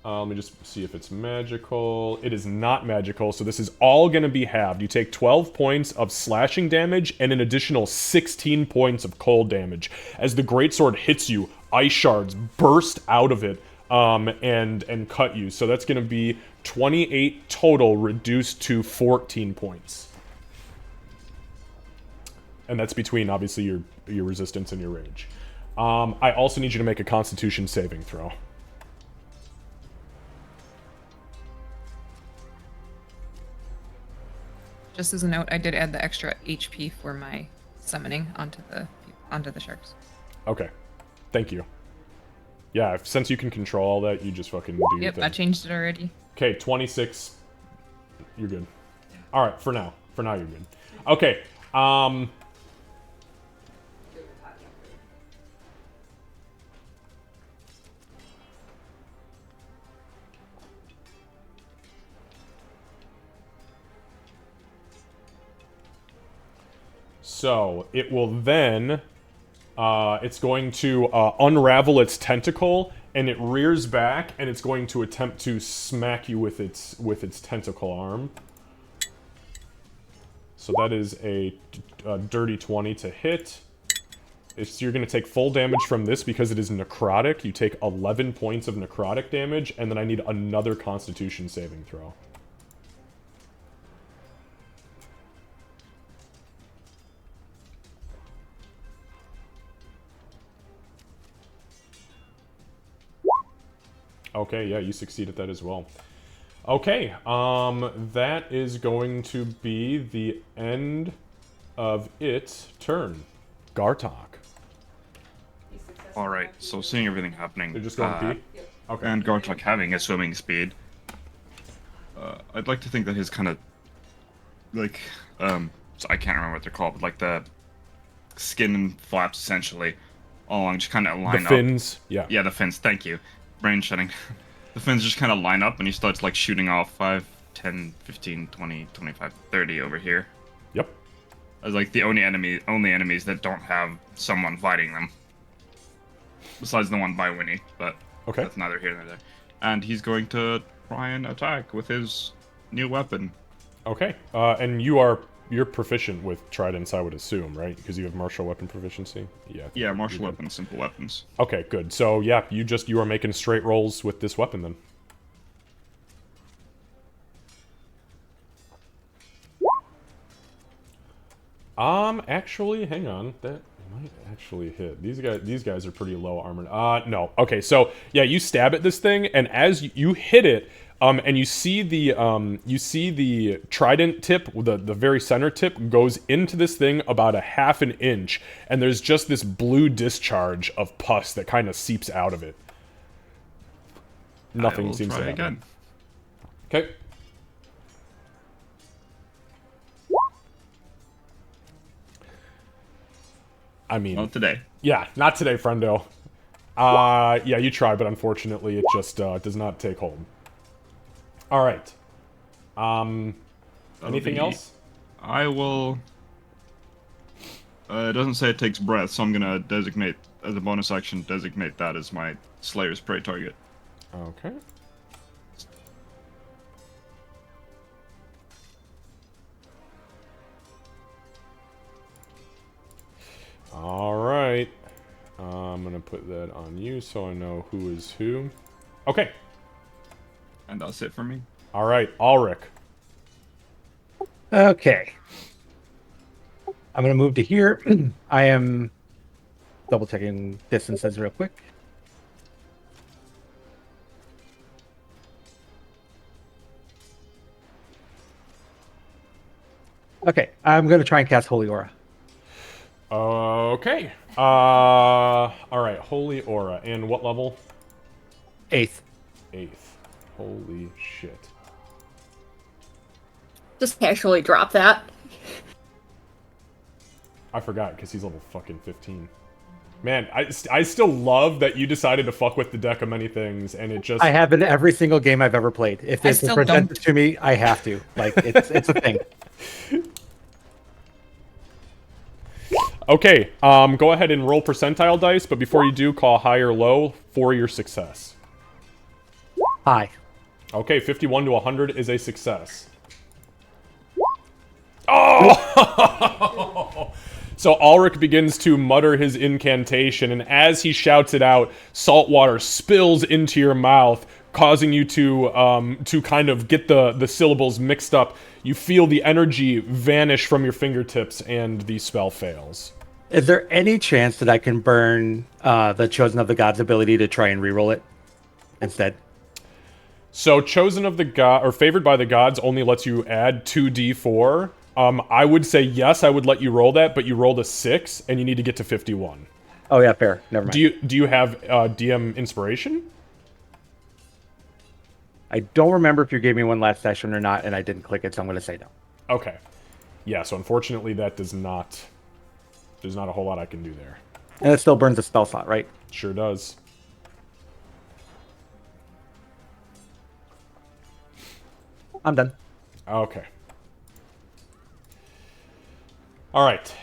Let me just see if it's magical. It is not magical, so this is all going to be halved. You take 12 points of slashing damage and an additional 16 points of cold damage. As the greatsword hits you, ice shards burst out of it and cut you. So that's going to be 28 total, reduced to 14 points. And that's between, obviously, your resistance and your rage. I also need you to make a Constitution saving throw. Just as a note, I did add the extra HP for my summoning onto the sharks. Okay. Thank you. Yeah, since you can control all that, you just fucking do your Yep, thing. I changed it already. Okay, 26. You're good. Alright, for now. For now, you're good. Okay, so, it will then... it's going to unravel its tentacle, and it rears back, and it's going to attempt to smack you with its tentacle arm. So that is a dirty 20 to hit. You're going to take full damage from this because it is necrotic. You take 11 points of necrotic damage, and then I need another Constitution saving throw. Okay, yeah, you succeed at that as well. Okay, that is going to be the end of its turn. Gartok. Alright, so seeing everything happening, They're just going pee? Okay. and Gartok having a swimming speed, I'd like to think that his kind of, like, so I can't remember what they're called, but like the skin and flaps essentially, all along just kind of line The up. fins, yeah. Yeah, the fins, thank you. Brain shutting. The fins just kind of line up and he starts like shooting off 5, 10, 15, 20, 25, 30 over here. Yep. As like the only enemies that don't have someone fighting them. Besides the one by Winnie, but Okay. that's neither here nor there. And he's going to try and attack with his new weapon. Okay, and you're proficient with tridents, I would assume, right? Because you have martial weapon proficiency? Yeah. Yeah, martial you're good. weapons, simple weapons. Okay, good. So, yeah, you are making straight rolls with this weapon, then. Actually, hang on. That might actually hit. These guys are pretty low armored. No. Okay, so, yeah, you stab at this thing, and as you hit it, and you see the trident tip, the very center tip, goes into this thing about a half an inch, and there's just this blue discharge of pus that kind of seeps out of it. Nothing seems to try happen. again. Okay. I mean, Not today. yeah, not today, friendo. Yeah, you try, but unfortunately, it just does not take hold. All right. Anything be- else? I will. It doesn't say it takes breath, so I'm gonna designate as a bonus action. Designate that as my Slayer's prey target. Okay. All right. I'm gonna put that on you so I know who is who. Okay. And that's it for me. All right, Ulrich. Okay. I'm going to move to here. I am double checking distances real quick. Okay, I'm going to try and cast Holy Aura. Okay. All right, Holy Aura. And what level? 8th. 8th. Holy shit. Just casually drop that. I forgot, because he's level fucking 15. Man, I still love that you decided to fuck with the deck of many things, and it just... I have in every single game I've ever played. If I it's still presented don't. to me, I have to. Like, it's a thing. Okay, go ahead and roll percentile dice, but before you do, call high or low for your success. Hi. Okay, 51 to 100 is a success. Oh! So Ulrich begins to mutter his incantation, and as he shouts it out, salt water spills into your mouth, causing you to kind of get the syllables mixed up. You feel the energy vanish from your fingertips, and the spell fails. Is there any chance that I can burn the Chosen of the Gods ability to try and reroll it instead? So Chosen of the God, or Favored by the Gods, only lets you add 2d4. I would say yes, I would let you roll that, but you rolled a 6, and you need to get to 51. Oh yeah, fair. Never mind. Do you have DM Inspiration? I don't remember if you gave me one last session or not, and I didn't click it, so I'm going to say no. Okay. Yeah, so unfortunately that does not... There's not a whole lot I can do there. And it still burns a spell slot, right? Sure does. I'm done. Okay. Alright.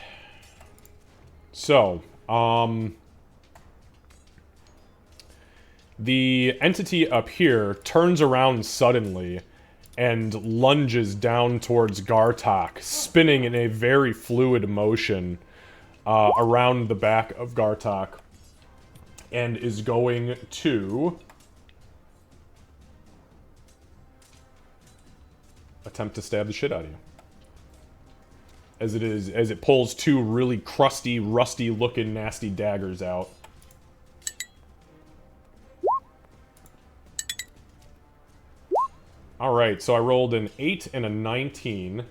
So, the entity up here turns around suddenly and lunges down towards Gartok, spinning in a very fluid motion around the back of Gartok, and is going to attempt to stab the shit out of you. As it pulls two really crusty, rusty-looking, nasty daggers out. Alright, so I rolled an 8 and a 19. I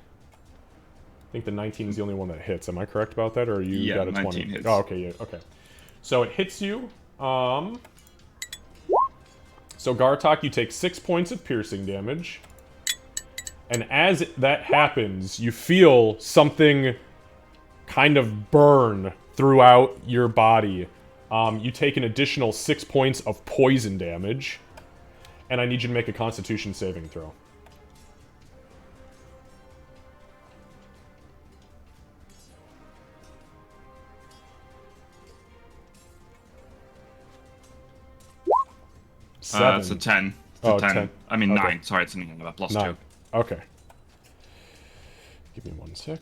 think the 19 is the only one that hits. Am I correct about that, or you got a 20? 19 hits. Oh, okay, yeah, okay. So it hits you. So Gartok, you take 6 points of piercing damage. And as that happens, you feel something kind of burn throughout your body. You take an additional 6 points of poison damage. And I need you to make a Constitution saving throw. Seven. It's a 10. It's Oh, a 10. 10. I mean, Okay. 9. Sorry, it's something about plus 9. 2. Okay. Give me 1 sec.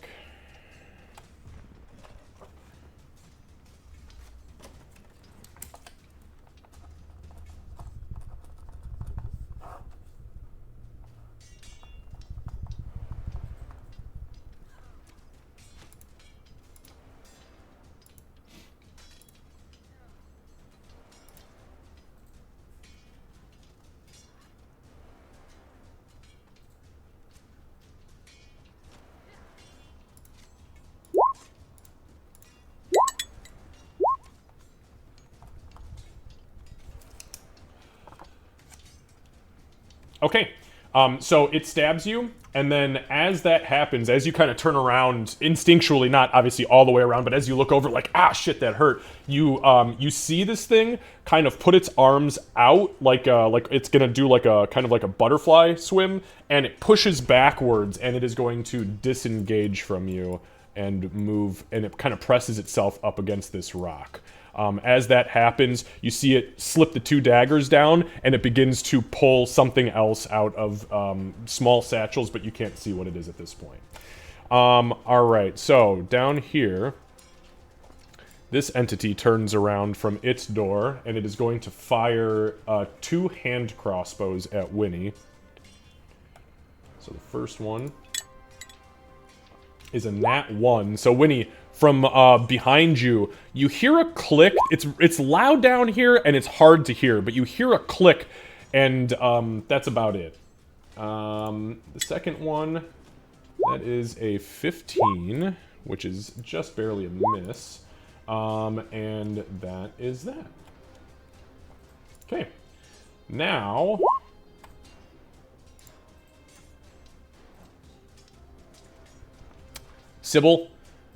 Okay, so it stabs you, and then as that happens, as you kind of turn around instinctually, not obviously all the way around, but as you look over, like, ah, shit, that hurt, you see this thing kind of put its arms out, like it's gonna do like a kind of like a butterfly swim, and it pushes backwards, and it is going to disengage from you and move, and it kind of presses itself up against this rock. As that happens, you see it slip the 2 daggers down, and it begins to pull something else out of small satchels, but you can't see what it is at this point. Alright, so down here, This entity turns around from its door, and it is going to fire 2 hand crossbows at Winnie. So the first one is a nat 1. So Winnie, from behind you, you hear a click. It's loud down here, and it's hard to hear, but you hear a click, and that's about it. The second one, that is a 15, which is just barely a miss. And that is that. Okay. Now... Sybil,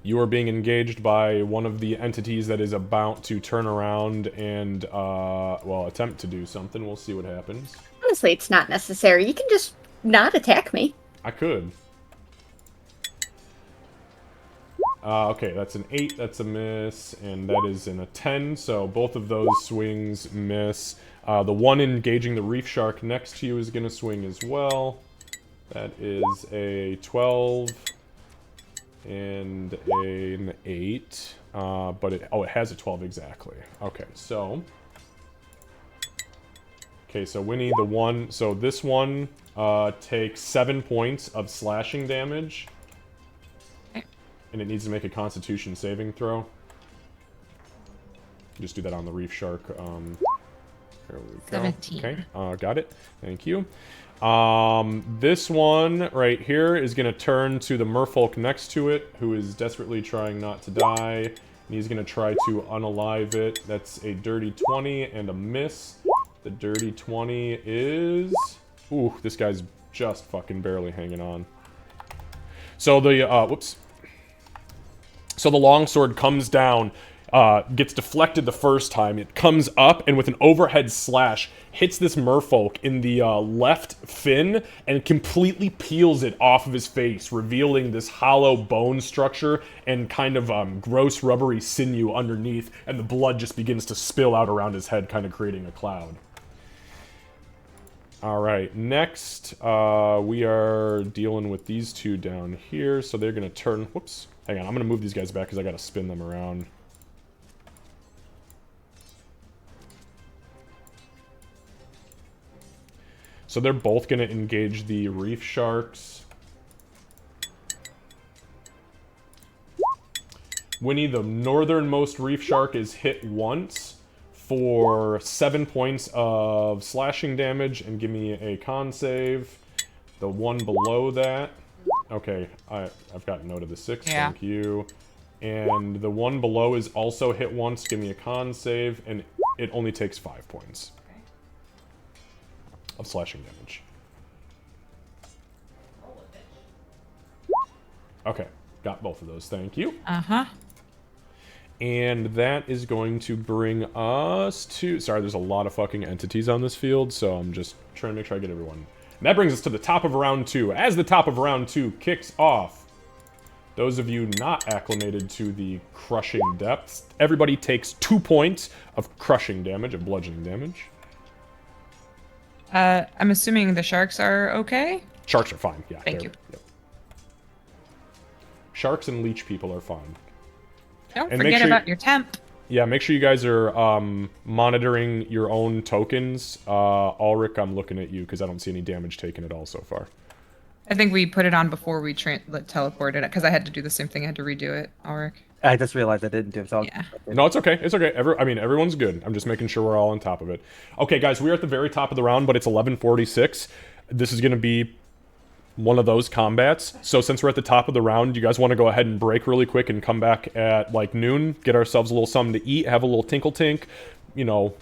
you are being engaged by one of the entities that is about to turn around and, well, attempt to do something. We'll see what happens. Honestly, it's not necessary. You can just not attack me. I could. Okay, that's an 8, that's a miss, and that is a 10, so both of those swings miss. The one engaging the reef shark next to you is going to swing as well. That is a 12 and an 8, but it has a 12 exactly. Okay, so... Okay, so Winnie, the one... So this one takes 7 points of slashing damage. And it needs to make a Constitution saving throw. Just do that on the reef shark. There we go. 17. Okay, got it. Thank you. This one right here is going to turn to the merfolk next to it, who is desperately trying not to die. And he's going to try to unalive it. That's a dirty 20 and a miss. The dirty 20 is... Ooh, this guy's just fucking barely hanging on. So the, whoops. So the longsword comes down, gets deflected the first time. It comes up and with an overhead slash hits this merfolk in the left fin and completely peels it off of his face, revealing this hollow bone structure and kind of gross rubbery sinew underneath, and the blood just begins to spill out around his head, kind of creating a cloud. Alright, next we are dealing with these two down here, so they're going to turn... Whoops. Hang on, I'm going to move these guys back because I got to spin them around. So they're both going to engage the reef sharks. Winnie, the northernmost reef shark, is hit once for 7 points of slashing damage, and give me a con save. The one below that... Okay, I've got note of the 6, Yeah. Thank you. And the one below is also hit once, give me a con save, and it only takes 5 points of slashing damage. Okay, got both of those, thank you. Uh-huh. And that is going to bring us to... Sorry, there's a lot of fucking entities on this field, so I'm just trying to make sure I get everyone... And that brings us to the top of round 2. As the top of round 2 kicks off, those of you not acclimated to the crushing depths, everybody takes 2 points of crushing damage, of bludgeoning damage. I'm assuming the sharks are okay? Sharks are fine, yeah. Thank you. Yep. Sharks and leech people are fine. Don't And make forget sure about your temp. Yeah, make sure you guys are monitoring your own tokens. Ulrich, I'm looking at you because I don't see any damage taken at all so far. I think we put it on before we teleported it, because I had to do the same thing. I had to redo it, Ulrich. I just realized I didn't do it. So Yeah. No, it's okay. It's okay. I mean, everyone's good. I'm just making sure we're all on top of it. Okay, guys, we're at the very top of the round, but it's 11:46. This is going to be one of those combats. So since we're at the top of the round, you guys want to go ahead and break really quick and come back at, like, noon, get ourselves a little something to eat, have a little tinkle tink, you know,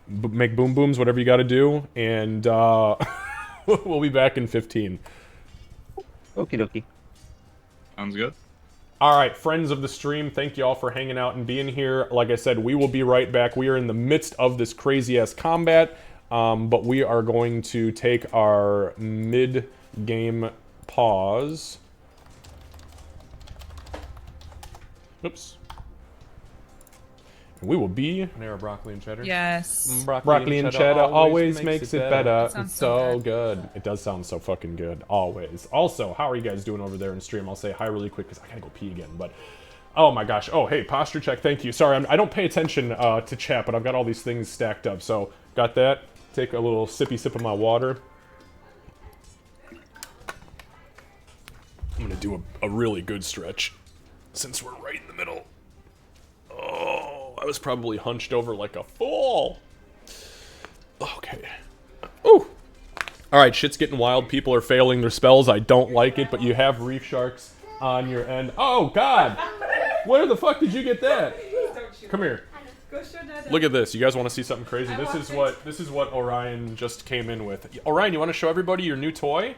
make boom booms, whatever you got to do, and we'll be back in 15. okie dokie. Sounds good. All right, friends of the stream, thank you all for hanging out and being here. Like I said, we will be right back. We are in the midst of this crazy-ass combat, but we are going to take our mid-game pause. Oops. And we will be... Panera broccoli and cheddar. Yes. Broccoli and cheddar always makes it better. Sounds It's so so good. It does sound so fucking good, always. Also, how are you guys doing over there in stream? I'll say hi really quick because I gotta go pee again. But Oh my gosh. Oh, hey, posture check. Thank you. Sorry, I don't pay attention to chat, but I've got all these things stacked up. So, got that. Take a little sippy sip of my water. I'm gonna do a really good stretch since we're right in the middle. Oh, I was probably hunched over like a fool. Okay. Ooh. Alright, shit's getting wild. People are failing their spells. I don't like it, but you have reef sharks on your end. Oh, God! Where the fuck did you get that? Come here. Look at this. You guys want to see something crazy? This is what Orion just came in with. Orion, you want to show everybody your new toy?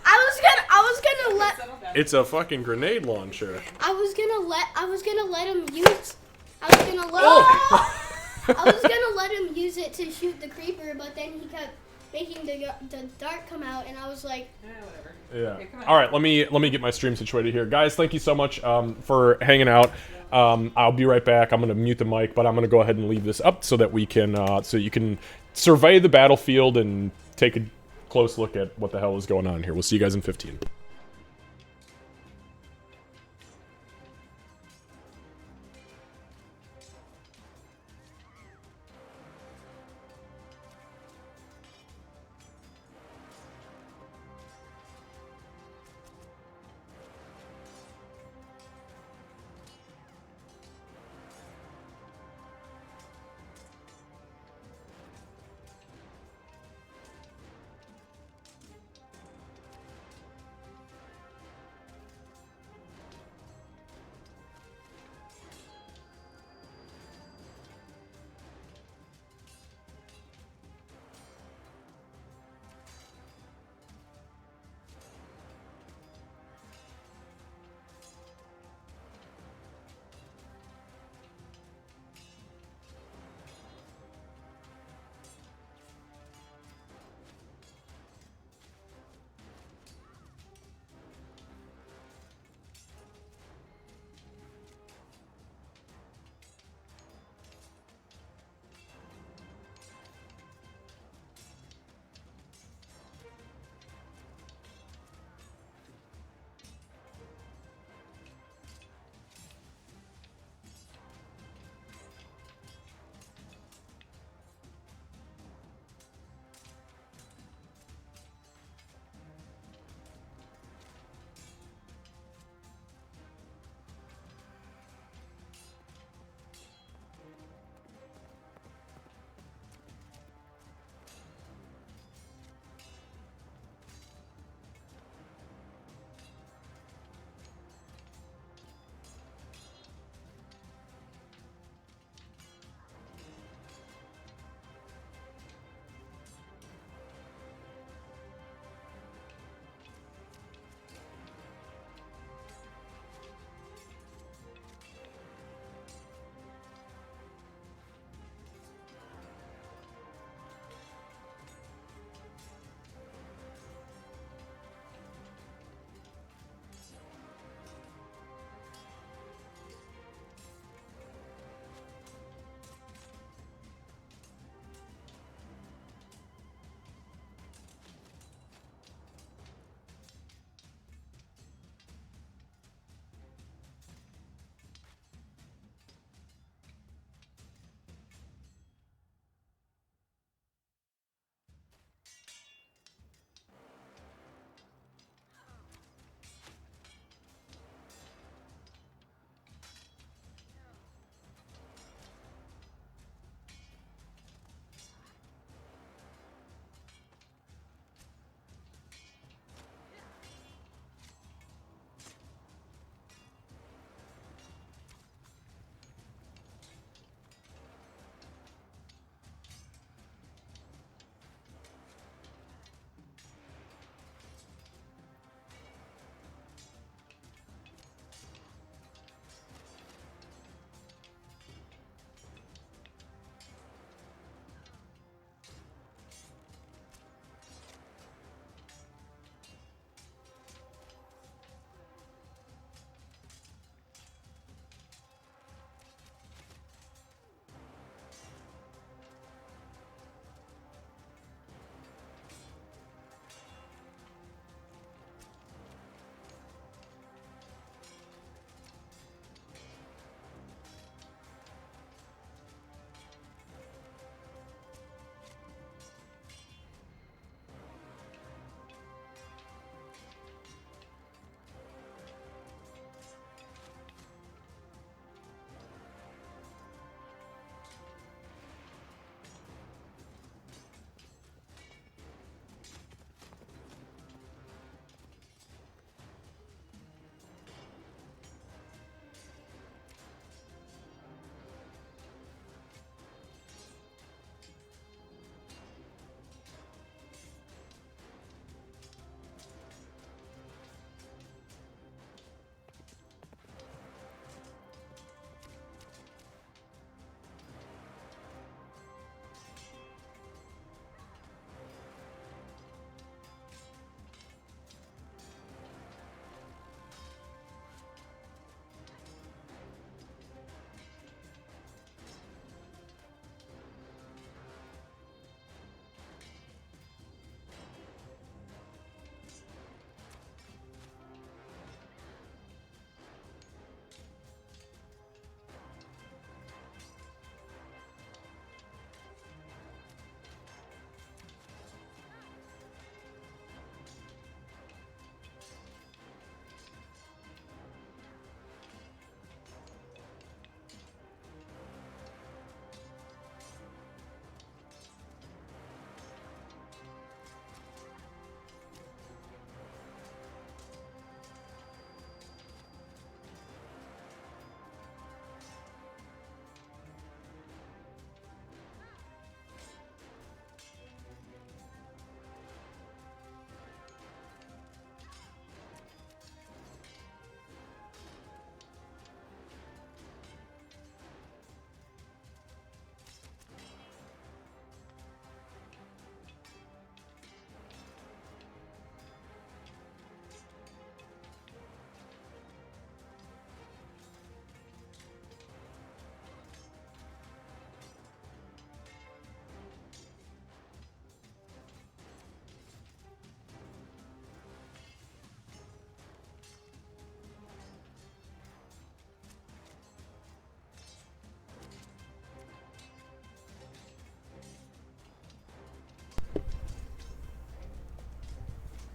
I was gonna let It's a fucking grenade launcher. I was gonna let him use I was gonna let Oh! I was gonna let him use it to shoot the creeper, but then he kept making the dart come out, and I was like, whatever. Yeah. Okay, come on. All right. Let me get my stream situated here, guys. Thank you so much for hanging out. I'll be right back. I'm gonna mute the mic, but I'm gonna go ahead and leave this up so that we can so you can survey the battlefield and take a close look at what the hell is going on here. We'll see you guys in 15.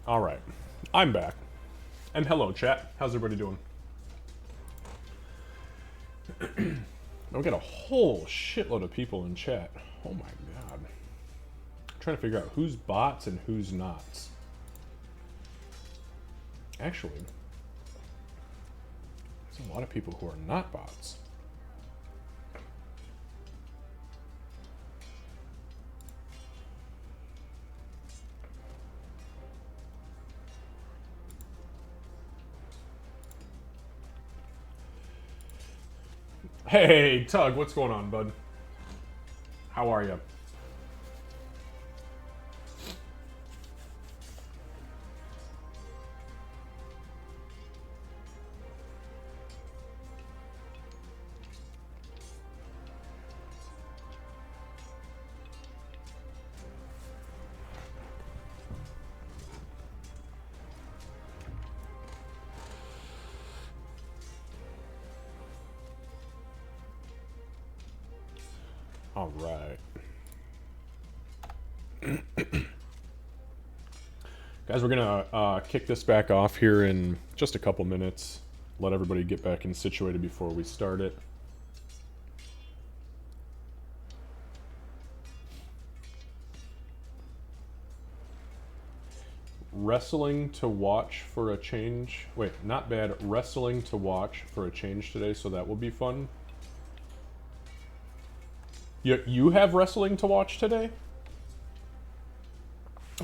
All right, I'm back. And hello, chat. How's everybody doing? We got a whole shitload of people in chat. Oh my god. I'm trying to figure out who's bots and who's not. Actually, there's a lot of people who are not bots. Hey, Tug, what's going on, bud? How are you? All right. Guys, we're gonna kick this back off here in just a couple minutes. Let everybody get back in situated before we start it. Wrestling to watch for a change. Wait, not bad. Wrestling to watch for a change today, so that will be fun. You have wrestling to watch today?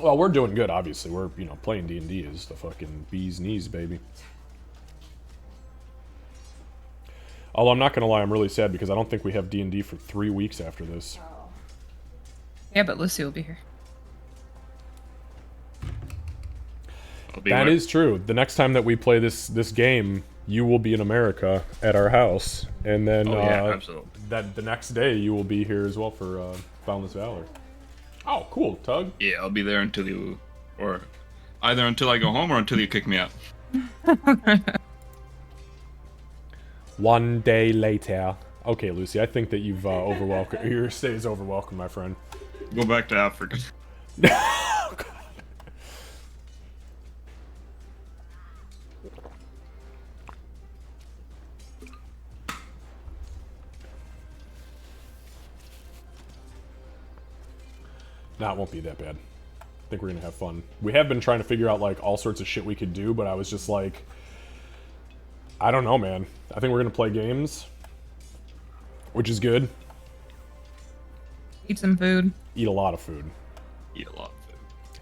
Well, we're doing good, obviously. We're, playing D&D is the fucking bee's knees, baby. Although I'm not gonna lie, I'm really sad because I don't think we have D&D for 3 weeks after this. Yeah, but Lucy will be here. That is true. The next time that we play this game, you will be in America at our house, and then absolutely. the next day you will be here as well for Boundless Valor. Oh, cool, Tug. Yeah, I'll be there until you, or either until I go home or until you kick me out. 1 day later. Okay, Lucy, I think that you've overwhelmed. Your stay is overwhelmed, my friend. Go back to Africa. Nah, it won't be that bad. I think we're gonna have fun. We have been trying to figure out, like, all sorts of shit we could do, but I was just like... I don't know, man. I think we're gonna play games. Which is good. Eat some food. Eat a lot of food. Eat a lot of food.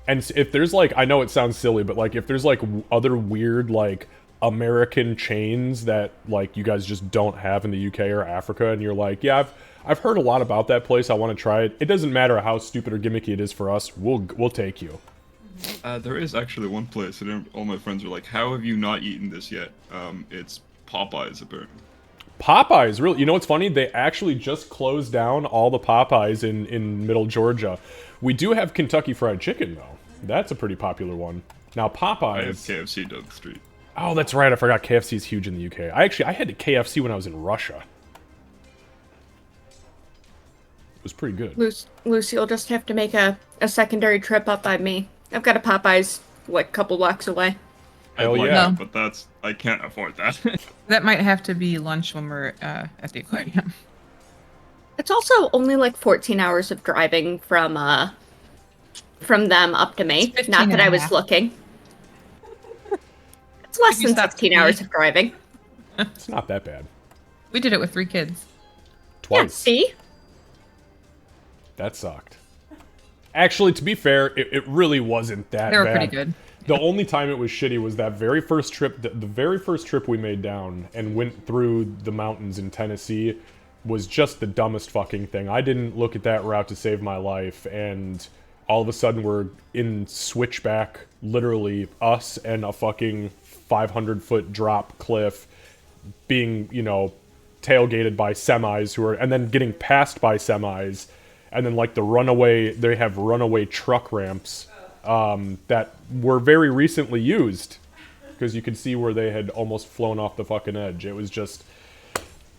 And if there's, like... I know it sounds silly, but, like, if there's, like, other weird, like, American chains that, like, you guys just don't have in the UK or Africa, and you're like, yeah, I've heard a lot about that place. I want to try it. It doesn't matter how stupid or gimmicky it is for us. We'll take you. There is actually one place, and all my friends are like, "How have you not eaten this yet?" It's Popeyes, apparently. Popeyes, really? You know what's funny? They actually just closed down all the Popeyes in Middle Georgia. We do have Kentucky Fried Chicken though. That's a pretty popular one. Now Popeyes. I have KFC down the street. Oh, that's right. I forgot KFC is huge in the UK. I had a KFC when I was in Russia. Was pretty good. Lucy will just have to make a secondary trip up by me. I've got a Popeyes, like, a couple blocks away. Hell I'd like yeah. that, but I can't afford that. That might have to be lunch when we're at the aquarium. It's also only like 14 hours of driving from them up to me. It's 15 Not that and a I was half. looking. It's less Did you than stop 16 to hours pee? of driving. It's not that bad. We did it with 3 kids. Yeah, Twice. see? That sucked. Actually, to be fair, it really wasn't that bad. They were pretty good. The only time it was shitty was that very first trip. The very first trip we made down and went through the mountains in Tennessee was just the dumbest fucking thing. I didn't look at that route to save my life, and all of a sudden we're in switchback, literally us and a fucking 500-foot drop cliff, being, tailgated by semis and then getting passed by semis. And then, like, they have runaway truck ramps that were very recently used. Because you could see where they had almost flown off the fucking edge. It was just,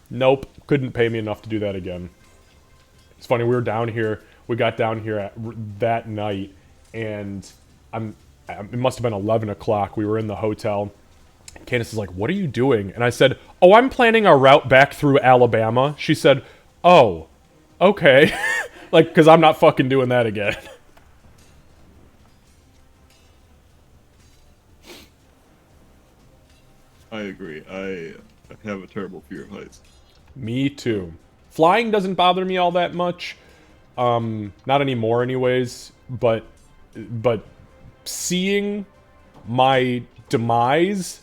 nope, couldn't pay me enough to do that again. It's funny, we got down here that night, and it must have been 11 o'clock. We were in the hotel. Candace is like, "What are you doing?" And I said, "Oh, I'm planning a route back through Alabama." She said, "Oh, okay." Like, because I'm not fucking doing that again. I agree. I have a terrible fear of heights. Me too. Flying doesn't bother me all that much. Not anymore anyways, but seeing my demise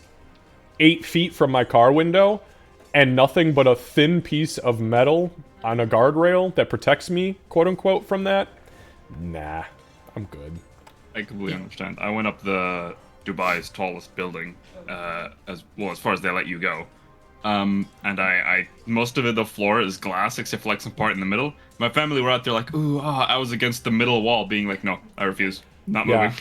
8 feet from my car window and nothing but a thin piece of metal on a guardrail that protects me, quote unquote, from that, nah, I'm good. I completely understand. I went up the Dubai's tallest building, as far as they let you go. And I most of it, the floor is glass except for like some part in the middle. My family were out there like, ooh, I was against the middle wall, being like, no, I refuse, not moving. Yeah.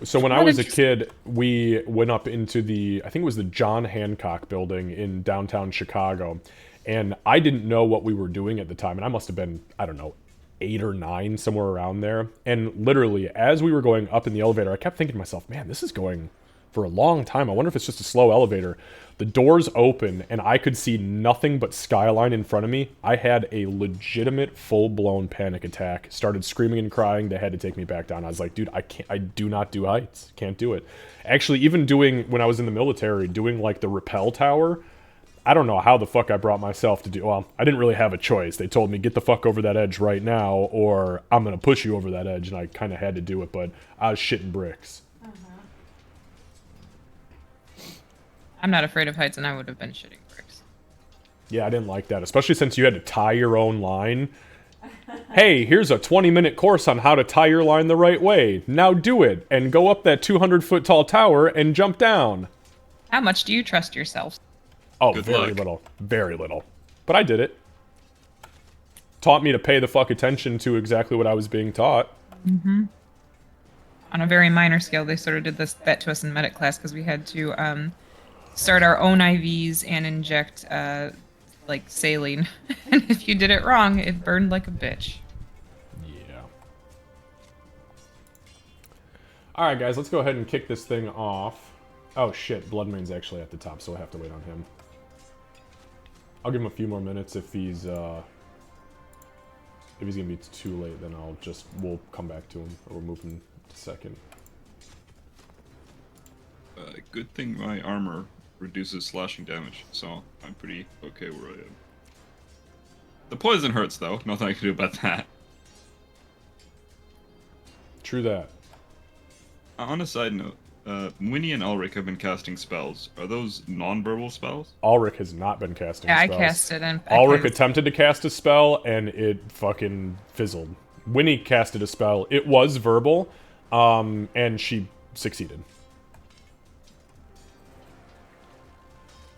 So when I was a kid, we went up into I think it was the John Hancock building in downtown Chicago, and I didn't know what we were doing at the time, and I must have been, I don't know, 8 or 9, somewhere around there. And literally, as we were going up in the elevator, I kept thinking to myself, man, this is going for a long time. I wonder if it's just a slow elevator. The doors open, and I could see nothing but skyline in front of me. I had a legitimate, full-blown panic attack. Started screaming and crying. They had to take me back down. I was like, dude, I do not do heights. Can't do it. Actually, even when I was in the military, doing like the rappel tower, I don't know how the fuck I brought myself to do. Well, I didn't really have a choice. They told me, get the fuck over that edge right now, or I'm gonna push you over that edge, and I kind of had to do it, but I was shitting bricks. I'm not afraid of heights, and I would have been shitting bricks. Yeah, I didn't like that, especially since you had to tie your own line. Hey, here's a 20-minute course on how to tie your line the right way. Now do it, and go up that 200-foot tall tower and jump down. How much do you trust yourself? Oh, Good very luck. little. Very little. But I did it. Taught me to pay the fuck attention to exactly what I was being taught. On a very minor scale, they sort of did that to us in medic class because we had to start our own IVs and inject like saline. And if you did it wrong, it burned like a bitch. Yeah. Alright, guys, let's go ahead and kick this thing off. Oh, shit. Bloodmane's actually at the top, so we'll have to wait on him. I'll give him a few more minutes. If he's gonna be too late, then we'll come back to him, or we'll move him to second. Good thing my armor reduces slashing damage, so I'm pretty okay where I am. The poison hurts, though. Nothing I can do about that. True that. On a side note, Winnie and Elric have been casting spells. Are those non-verbal spells? Ulrich has not been casting Yeah, spells. I cast it, and Ulrich attempted to cast a spell, and it fucking fizzled. Winnie casted a spell. It was verbal, and she succeeded.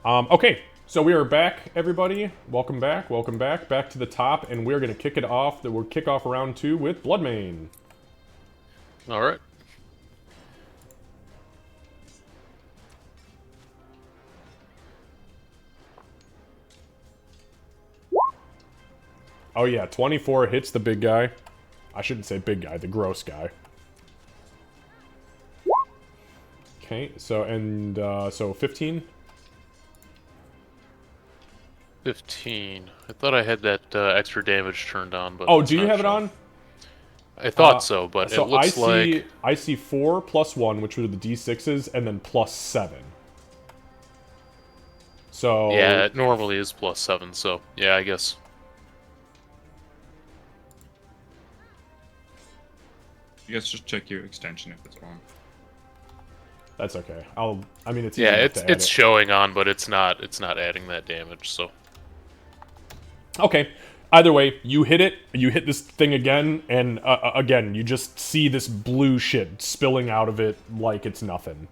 Okay, so we are back, everybody. Welcome back, welcome back. Back to the top, and we're going to kick it off. We'll kick off round 2 with Bloodmane. All right. Oh yeah, 24 hits the big guy. I shouldn't say big guy, the gross guy. Okay, so 15? 15. I thought I had that extra damage turned on, but Oh, it's do you not have it showing. on? I thought so, but So it looks I see 4 plus 1, which would be the d6s, and then plus 7. So yeah, it normally is plus 7. So yeah, I guess. You guys just check your extension if it's on. that's okay. I mean, it's easy Yeah, enough to add it's it. showing on, but it's not adding that damage. So Okay. Either way, you hit it. You hit this thing again, and again, you just see this blue shit spilling out of it like it's nothing.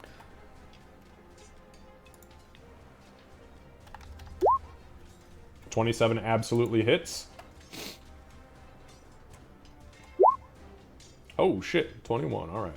$27 absolutely hits. Oh shit, 21. All right.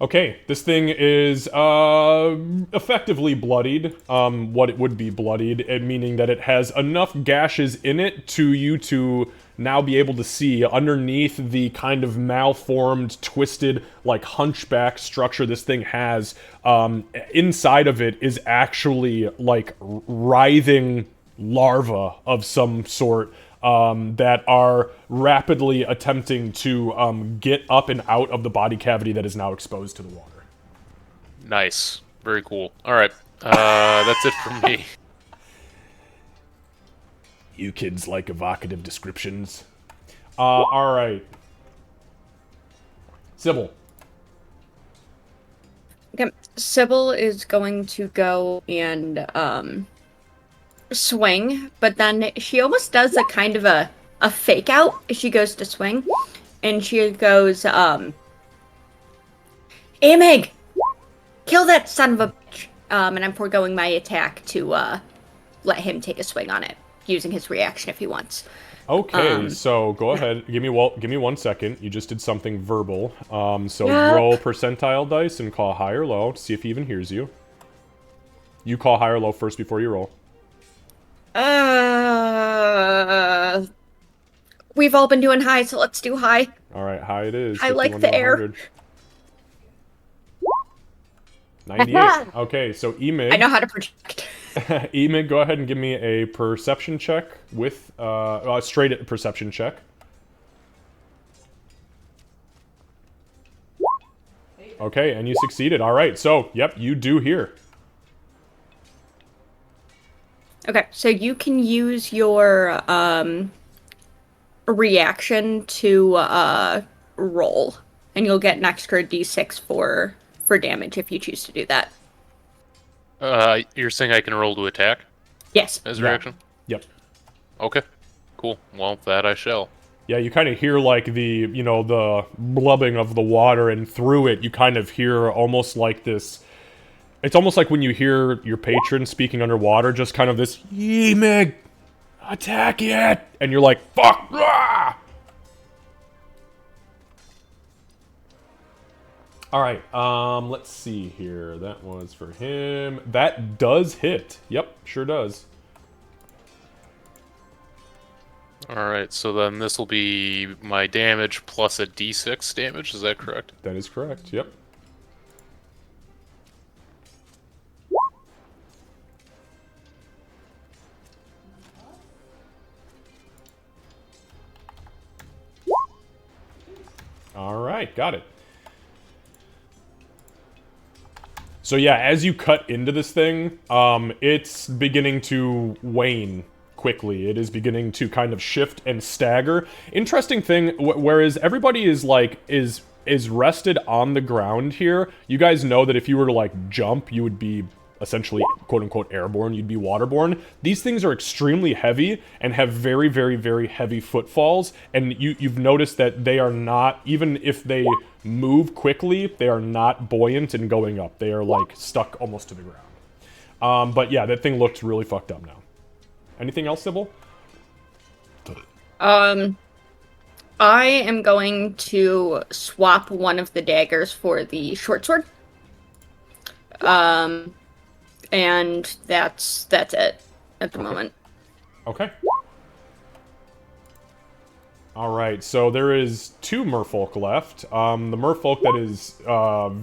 Okay, this thing is effectively bloodied. What it would be bloodied, meaning that it has enough gashes in it to you to now be able to see underneath the kind of malformed, twisted, like hunchback structure this thing has. Inside of it is actually like writhing larvae of some sort. That are rapidly attempting to get up and out of the body cavity that is now exposed to the water. Nice. Very cool. All right. That's it from me. You kids like evocative descriptions. All right. Sybil. Okay. Sybil is going to go and swing, but then she almost does a kind of a fake out as she goes to swing, and she goes, Amig, kill that son of a bitch. And I'm foregoing my attack to let him take a swing on it, using his reaction if he wants. Okay, so go ahead. Give me 1 second. You just did something verbal. So Yep. roll percentile dice and call high or low to see if he even hears you. You call high or low first before you roll. We've all been doing high, so let's do high. All right, high it is. I like 51 the to air. 100. 98. Okay, so Emig. I know how to project. Emig, go ahead and give me a perception check with straight perception check. Okay, and you succeeded. All right, so yep, you do hear. Okay, so you can use your reaction to roll, and you'll get an extra d6 for damage if you choose to do that. You're saying I can roll to attack Yes. as a Yeah. reaction? Yep. Okay. Cool. Well, that I shall. Yeah, you kind of hear like the blubbing of the water, and through it you kind of hear almost like this. It's almost like when you hear your patron speaking underwater, just kind of this, Emig, attack it! And you're like, fuck! Rah! Alright, let's see here. That was for him. That does hit. Yep, sure does. Alright, so then this will be my damage plus a d6 damage, is that correct? That is correct, yep. Alright, got it. So yeah, as you cut into this thing, it's beginning to wane quickly. It is beginning to kind of shift and stagger. Interesting thing, whereas everybody is like, is rested on the ground here, you guys know that if you were to like jump, you would be essentially quote-unquote airborne, you'd be waterborne. These things are extremely heavy and have very, very, very heavy footfalls, and you've noticed that they are not, even if they move quickly, they are not buoyant and going up. They are like stuck almost to the ground. But yeah, that thing looks really fucked up now. Anything else, Sybil? I am going to swap one of the daggers for the short sword. And that's it at the moment. Okay. Alright, so there is 2 Merfolk left. The Merfolk that is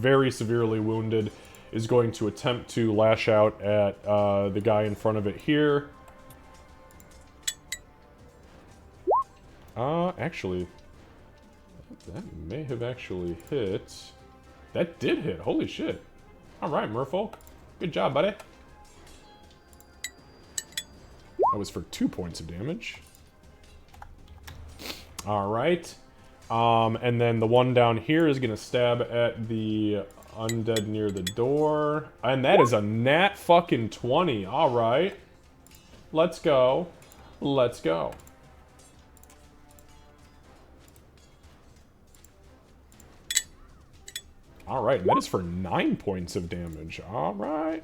very severely wounded is going to attempt to lash out at the guy in front of it here. Actually, that may have actually hit. That did hit, holy shit. Alright, Merfolk. Good job, buddy. That was for 2 points of damage. Alright. And then the one down here is going to stab at the undead near the door. And that is a nat fucking 20. Alright. Let's go. Let's go. Alright, and that is for 9 points of damage. Alright.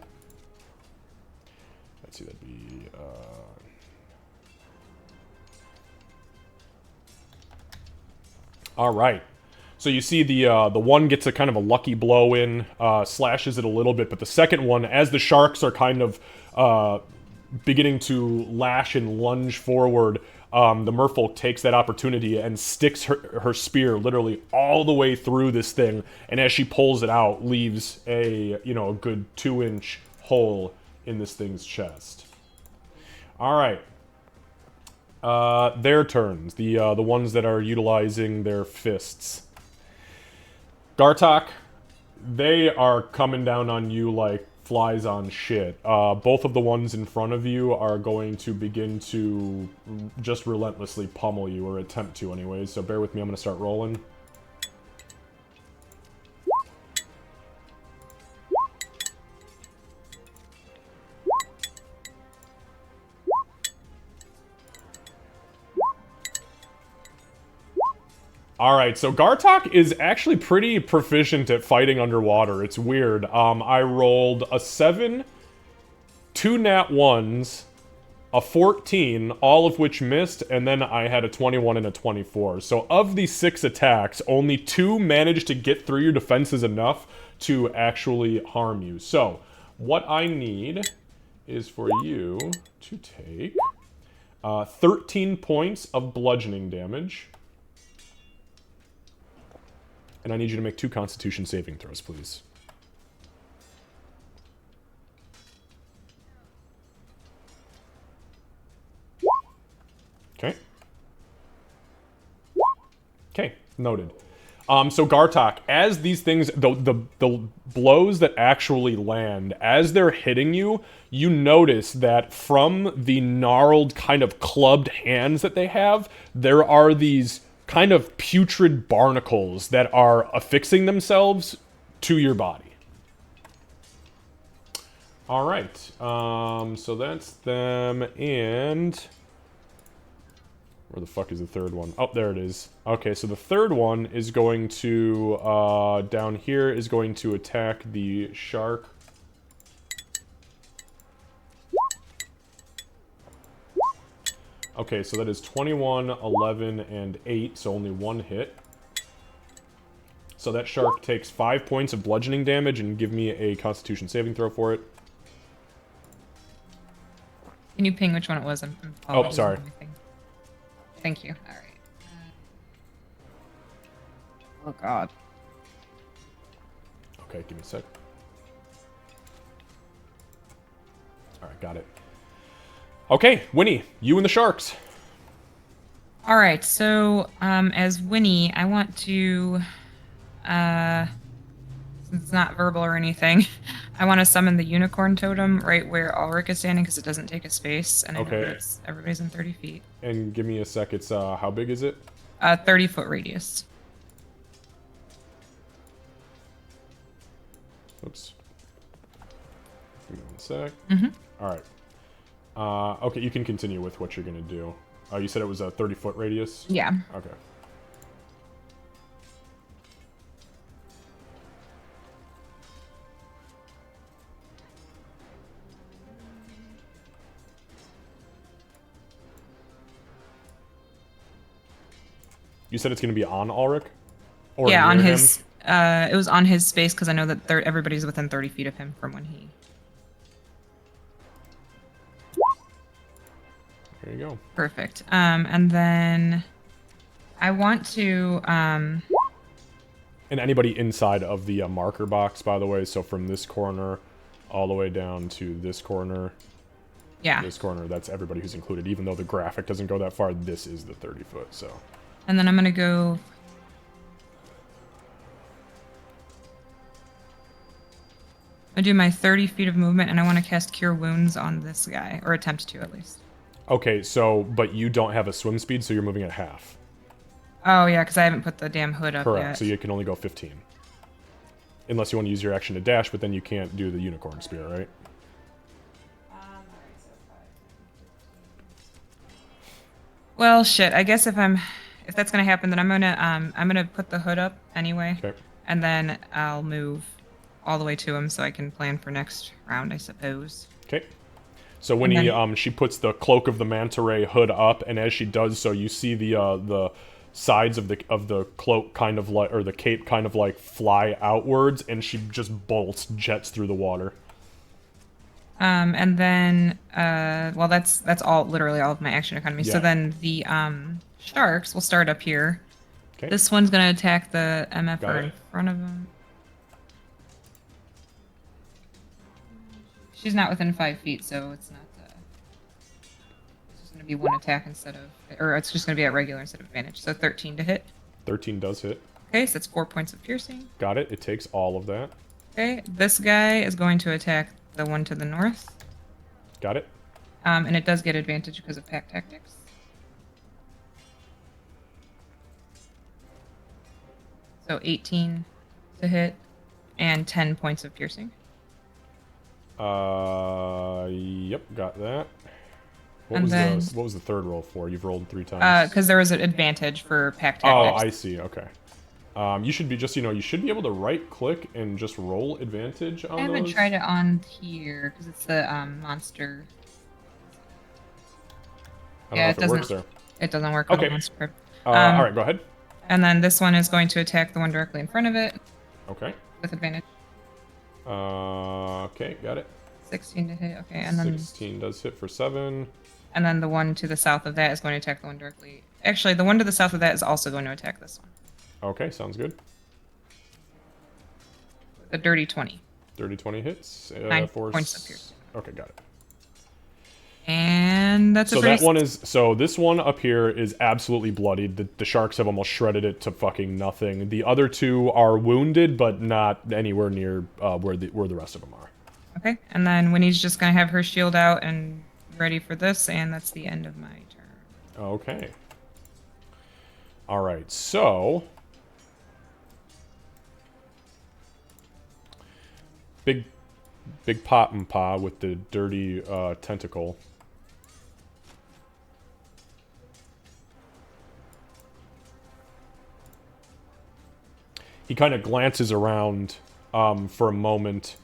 Let's see, that'd be... Alright. So you see the one gets a kind of a lucky blow in, slashes it a little bit, but the second one, as the sharks are kind of beginning to lash and lunge forward, the Merfolk takes that opportunity and sticks her spear literally all the way through this thing, and as she pulls it out, leaves a a good 2-inch hole in this thing's chest. All right. Their turns. The ones that are utilizing their fists. Gartok, they are coming down on you like flies on shit. Both of the ones in front of you are going to begin to just relentlessly pummel you, or attempt to anyways, so bear with me, I'm going to start rolling. Alright, so Gartok is actually pretty proficient at fighting underwater. It's weird. I rolled a 7, 2 nat 1s, a 14, all of which missed, and then I had a 21 and a 24. So of these 6 attacks, only 2 managed to get through your defenses enough to actually harm you. So, what I need is for you to take 13 points of bludgeoning damage. And I need you to make 2 Constitution saving throws, please. Okay. Okay, noted. So Gartok, as these things, the blows that actually land, as they're hitting you, you notice that from the gnarled kind of clubbed hands that they have, there are these kind of putrid barnacles that are affixing themselves to your body. Alright, so that's them, and... where the fuck is the third one? Oh, there it is. Okay, so the third one is going to, down here, is going to attack the shark. Okay, so that is 21, 11, and 8, so only 1 hit. So that shark takes 5 points of bludgeoning damage, and give me a Constitution saving throw for it. Can you ping which one it was? I'm Oh, sorry. Thank you. All right. Oh, God. Okay, give me a sec. Alright, got it. Okay, Winnie, you and the sharks. All right, so as Winnie, I want to, since it's not verbal or anything, I want to summon the unicorn totem right where Ulrich is standing because it doesn't take a space, and I know that everybody's in 30 feet. And give me a sec, it's, how big is it? 30-foot radius. Oops. Give me 1 sec. Mm-hmm. Alright. Okay, you can continue with what you're gonna do. You said it was a 30-foot radius? Yeah. Okay. You said it's gonna be on Ulrich? Or Yeah, on near his, him? it was on his space because I know that everybody's within 30 feet of him from when he... There you go. Perfect. And then I want to... And anybody inside of the marker box, by the way, so from this corner all the way down to this corner. Yeah. This corner, that's everybody who's included. Even though the graphic doesn't go that far, this is the 30-foot, so... And then I'm going to go... I do my 30 feet of movement, and I want to cast Cure Wounds on this guy, or attempt to at least. Okay, so, but you don't have a swim speed, so you're moving at half. Oh, yeah, because I haven't put the damn hood up Correct, yet. so you can only go 15. Unless you want to use your action to dash, but then you can't do the unicorn spear, right? Well, shit, I guess if that's going to happen, then I'm going to put the hood up anyway. Okay. And then I'll move all the way to him so I can plan for next round, I suppose. Okay. So when she puts the cloak of the manta ray hood up, and as she does so, you see the sides of the cloak kind of like, or the cape kind of like fly outwards, and she just jets through the water. And then, well, that's all, literally all of my action economy. So Yeah. then the sharks will start up here. Okay. This one's gonna attack the Got MFR it. in front of him. She's not within 5 feet, so it's not. It's just gonna be one attack instead of, or it's just gonna be at regular instead of advantage. So 13 to hit. 13 does hit. Okay, so that's 4 points of piercing. Got it. It takes all of that. Okay, this guy is going to attack the one to the north. Got it. And it does get advantage because of pack tactics. So 18 to hit and 10 points of piercing. Yep, got that. What And was then- what was the third roll for? You've rolled 3 times. Because there was an advantage for pack Oh, tactics. I see. Okay. You should be just, you should be able to right click and just roll advantage on I haven't those. tried it on here because it's the monster. I don't Yeah, know it if it works doesn't- there. It doesn't work on Okay. the monster card. All right, go ahead. And then this one is going to attack the one directly in front of it Okay. with advantage. Okay, got it. 16 to hit. Okay, and then 16 does hit for 7. the one to the south of that is going to attack the one directly. Actually, the one to the south of that is also going to attack this one. Okay, sounds good. The dirty 20. 30-20 hits. 9 for points of piercing. Okay, got it. And that's So a pretty that one is, this one up here is absolutely bloodied. The sharks have almost shredded it to fucking nothing. The other two are wounded, but not anywhere near where the rest of them are. Okay, and then Winnie's just gonna have her shield out and ready for this, and that's the end of my turn. Okay. All right, so big Pop and Pa with the dirty tentacle. He kind of glances around for a moment,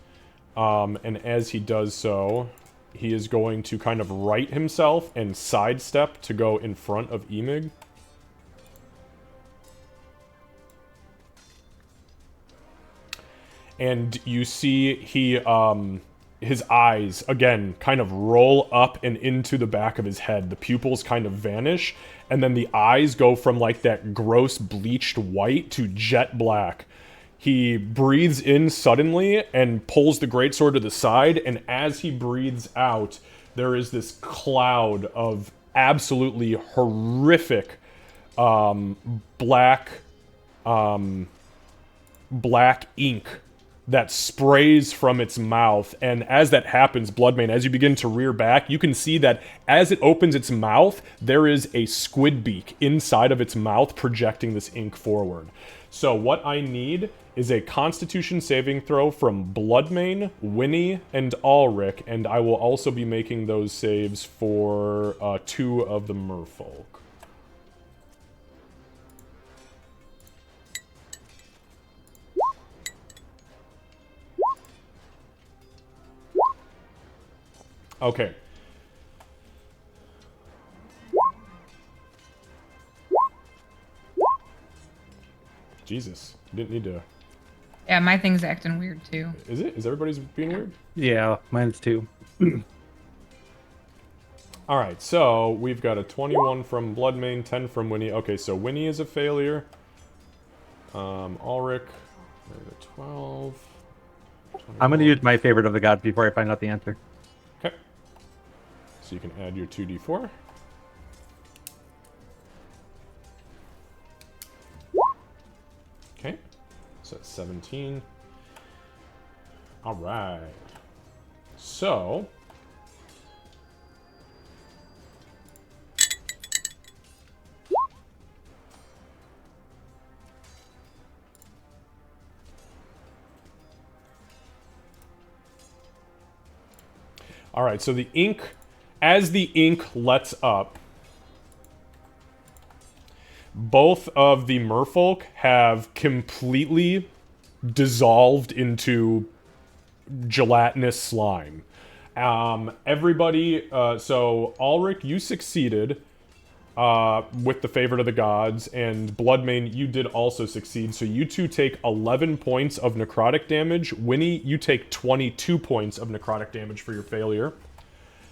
and as he does so, he is going to kind of right himself and sidestep to go in front of Emig. And you see he, his eyes, again, kind of roll up and into the back of his head. The pupils kind of vanish, and then the eyes go from like that gross bleached white to jet black. He breathes in suddenly and pulls the greatsword to the side, and as he breathes out, there is this cloud of absolutely horrific black ink that sprays from its mouth. And as that happens, Bloodmane, as you begin to rear back, you can see that as it opens its mouth, there is a squid beak inside of its mouth projecting this ink forward. So what I need is a Constitution saving throw from Bloodmane, Winnie, and Ulrich, and I will also be making those saves for 2 of the Merfolk. Okay. Jesus. You didn't need to... Yeah, my thing's acting weird too. Is it? Is everybody's being weird? Yeah, mine's 2. Alright, so we've got a 21 from Bloodmane, 10 from Winnie. Okay, so Winnie is a failure. Ulrich, 12. I'm going to use my favorite of the gods before I find out the answer. Okay. So you can add your 2d4. Okay. So that's 17. Alright. So... Alright, so the ink, as the ink lets up, both of the Merfolk have completely dissolved into gelatinous slime. Everybody, so Ulrich, you succeeded. with the favorite of the gods, and Bloodmane, you did also succeed, so you two take 11 points of necrotic damage. Winnie, you take 22 points of necrotic damage for your failure.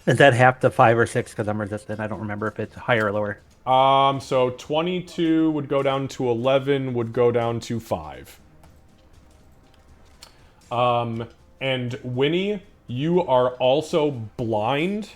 Is that half the 5 or 6? Because I'm resistant. I don't remember if it's higher or lower. So 22 would go down to 11, would go down to 5. And Winnie, you are also blind.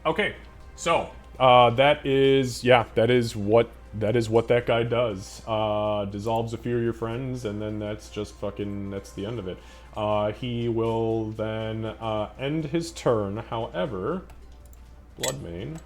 Okay, so that is what that guy does. Dissolves a few of your friends, and then that's the end of it. He will then end his turn. However, Bloodmane.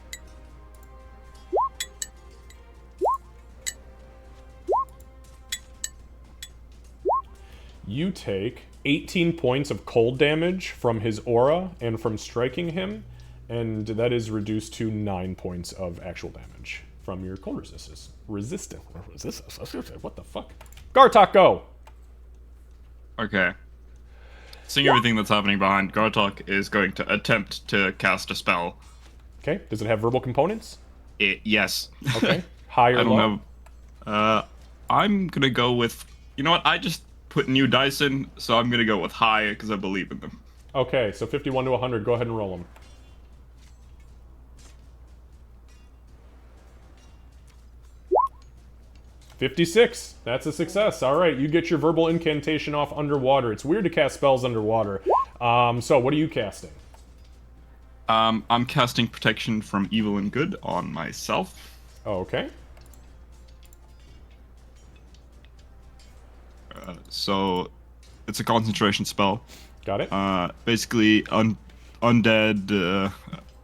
You take 18 points of cold damage from his aura and from striking him, and that is reduced to 9 points of actual damage from your cold resistance. Resistance. What the fuck? Gartok, go! Okay. Seeing everything that's happening behind, Gartok is going to attempt to cast a spell. Okay, does it have verbal components? Yes. Okay, high or I low? don't know. I'm gonna go with... You know what? I just put new dice in, so I'm gonna go with high, because I believe in them. Okay, so 51 to 100. Go ahead and roll them. 56. That's a success. All right, you get your verbal incantation off underwater. It's weird to cast spells underwater. So what are you casting? I'm casting Protection from Evil and Good on myself. Okay. So it's a concentration spell. Got it. Basically, undead,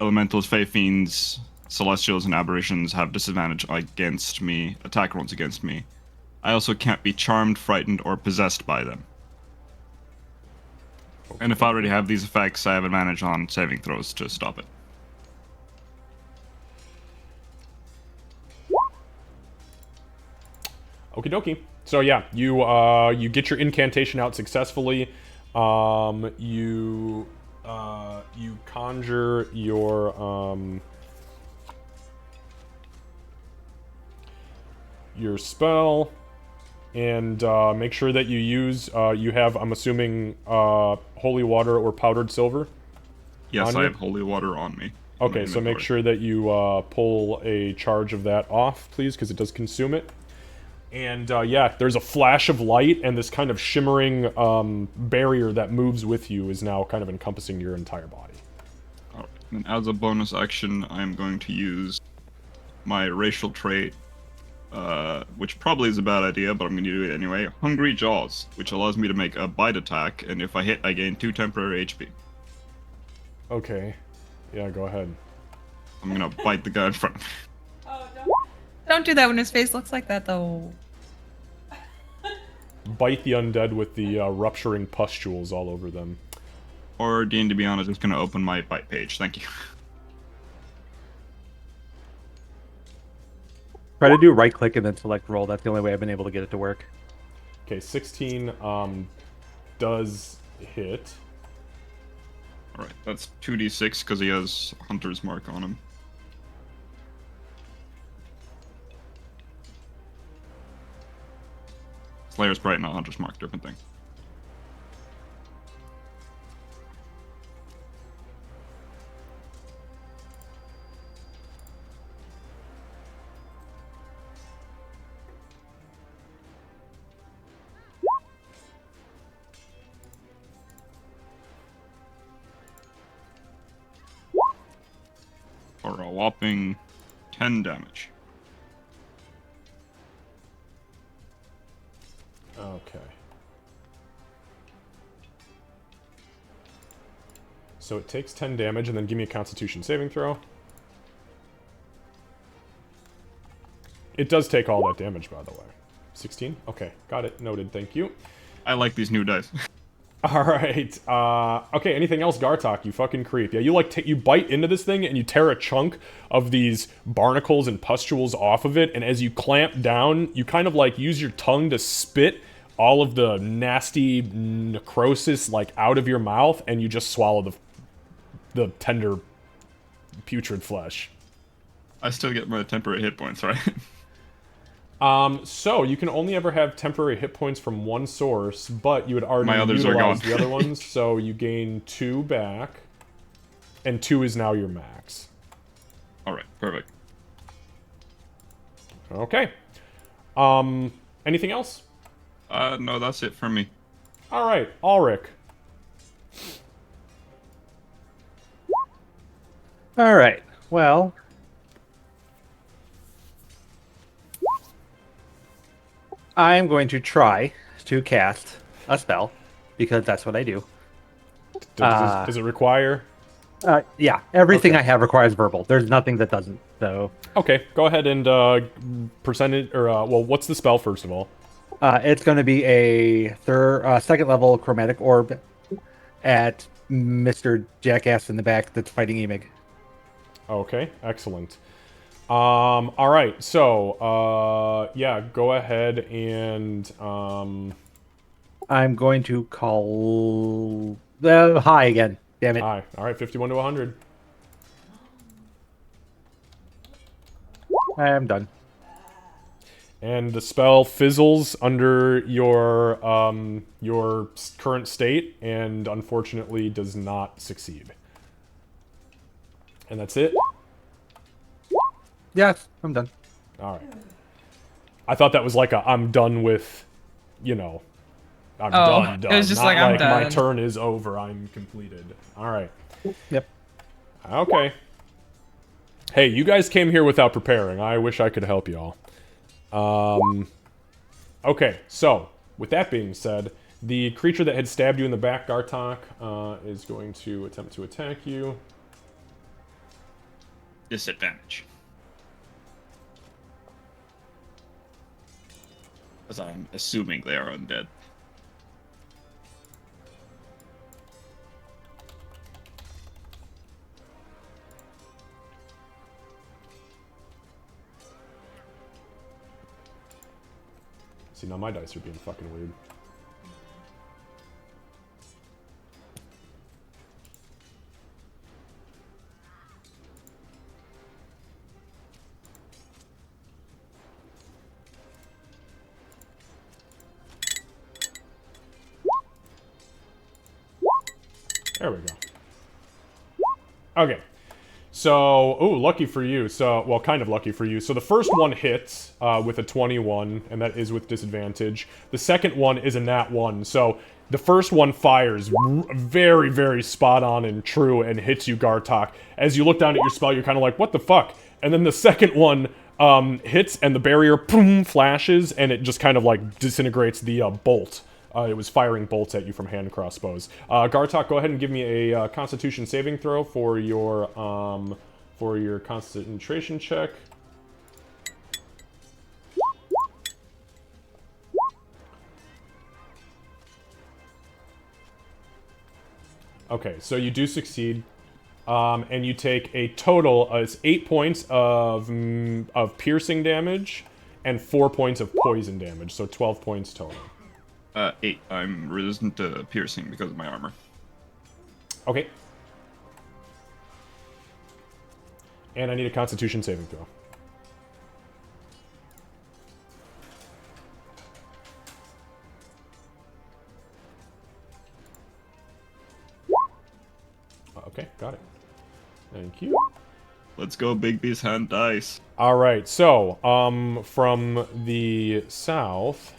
elementals, fey fiends, celestials, and aberrations have disadvantage against me, attack rolls against me. I also can't be charmed, frightened, or possessed by them. Okay. And if I already have these effects, I have advantage on saving throws to stop it. Okie dokie. So yeah, you get your incantation out successfully. You conjure your spell, and make sure that you use you have, I'm assuming, holy water or powdered silver. Yes, I have holy water on me. Okay, so make sure that you pull a charge of that off, please, because it does consume it. And yeah, there's a flash of light, and this kind of shimmering barrier that moves with you is now kind of encompassing your entire body. Alright, and as a bonus action, I'm going to use my racial trait, which probably is a bad idea, but I'm going to do it anyway. Hungry Jaws, which allows me to make a bite attack, and if I hit, I gain 2 temporary HP. Okay. Yeah, go ahead. I'm going to bite the guy in front of me. Don't do that when his face looks like that, though. Bite the undead with the rupturing pustules all over them. Or, Dean, to be honest, I'm just going to open my bite page. Thank you. Try to do right click and then select roll. That's the only way I've been able to get it to work. Okay, 16 does hit. Alright, that's 2d6 because he has Hunter's Mark on him. Slayer's Bright, not Hunter's Mark, different thing. For a whopping 10 damage. Okay. So it takes 10 damage, and then give me a Constitution saving throw. It does take all that damage, by the way. 16? Okay, got it. Noted, thank you. I like these new dice. Alright, okay, anything else, Gartok, you fucking creep. Yeah, you like, you bite into this thing and you tear a chunk of these barnacles and pustules off of it, and as you clamp down, you kind of like use your tongue to spit all of the nasty necrosis like out of your mouth, and you just swallow the tender, putrid flesh. I still get my temporary hit points, right? So you can only ever have temporary hit points from one source, but you had already My others are utilized gone. the other ones, so you gain 2 back, and 2 is now your max. Alright, perfect. Okay. Anything else? No, that's it for me. Alright, Ulrich. All right. Well, I'm going to try to cast a spell because that's what I do. Does it require? Yeah, everything Okay. I have requires verbal. There's nothing that doesn't. So Okay, go ahead and percentage, or well, what's the spell first of all? it's going to be a second level chromatic orb at Mr. Jackass in the back that's fighting Emig. Okay, excellent. All right, so yeah, go ahead and I'm going to call the high again. Damn it. hi. All right, 51 to 100. I'm done. And the spell fizzles under your current state, and unfortunately does not succeed. And that's it. Yes, I'm done. All right. I thought that was like a I'm done with, you know, I'm Oh, done. it was just Not like, I'm my done. turn is over. I'm completed. All right. Yep. Okay. Hey, you guys came here without preparing. I wish I could help y'all. Okay, so, with that being said, the creature that had stabbed you in the back, Gartok, is going to attempt to attack you. Disadvantage. As I'm assuming they are undead. See, now my dice are being fucking weird. There we go. Okay. So, ooh, lucky for you. So, well, kind of lucky for you. So the first one hits with a 21, and that is with disadvantage. The second one is a nat 1. So the first one fires very, very spot on and true and hits you, Gartok. As you look down at your spell, you're kind of like, what the fuck? And then the second one hits, and the barrier boom flashes, and it just kind of like disintegrates the bolt. It was firing bolts at you from hand crossbows. Gartok, go ahead and give me a Constitution saving throw for your concentration check. Okay, so you do succeed, and you take a total of 8 points of piercing damage and 4 points of poison damage, so 12 points total. 8. I'm resistant to piercing because of my armor. Okay. And I need a Constitution saving throw. Okay, got it. Thank you. Let's go, Bigby's hand dice. All right, so from the south.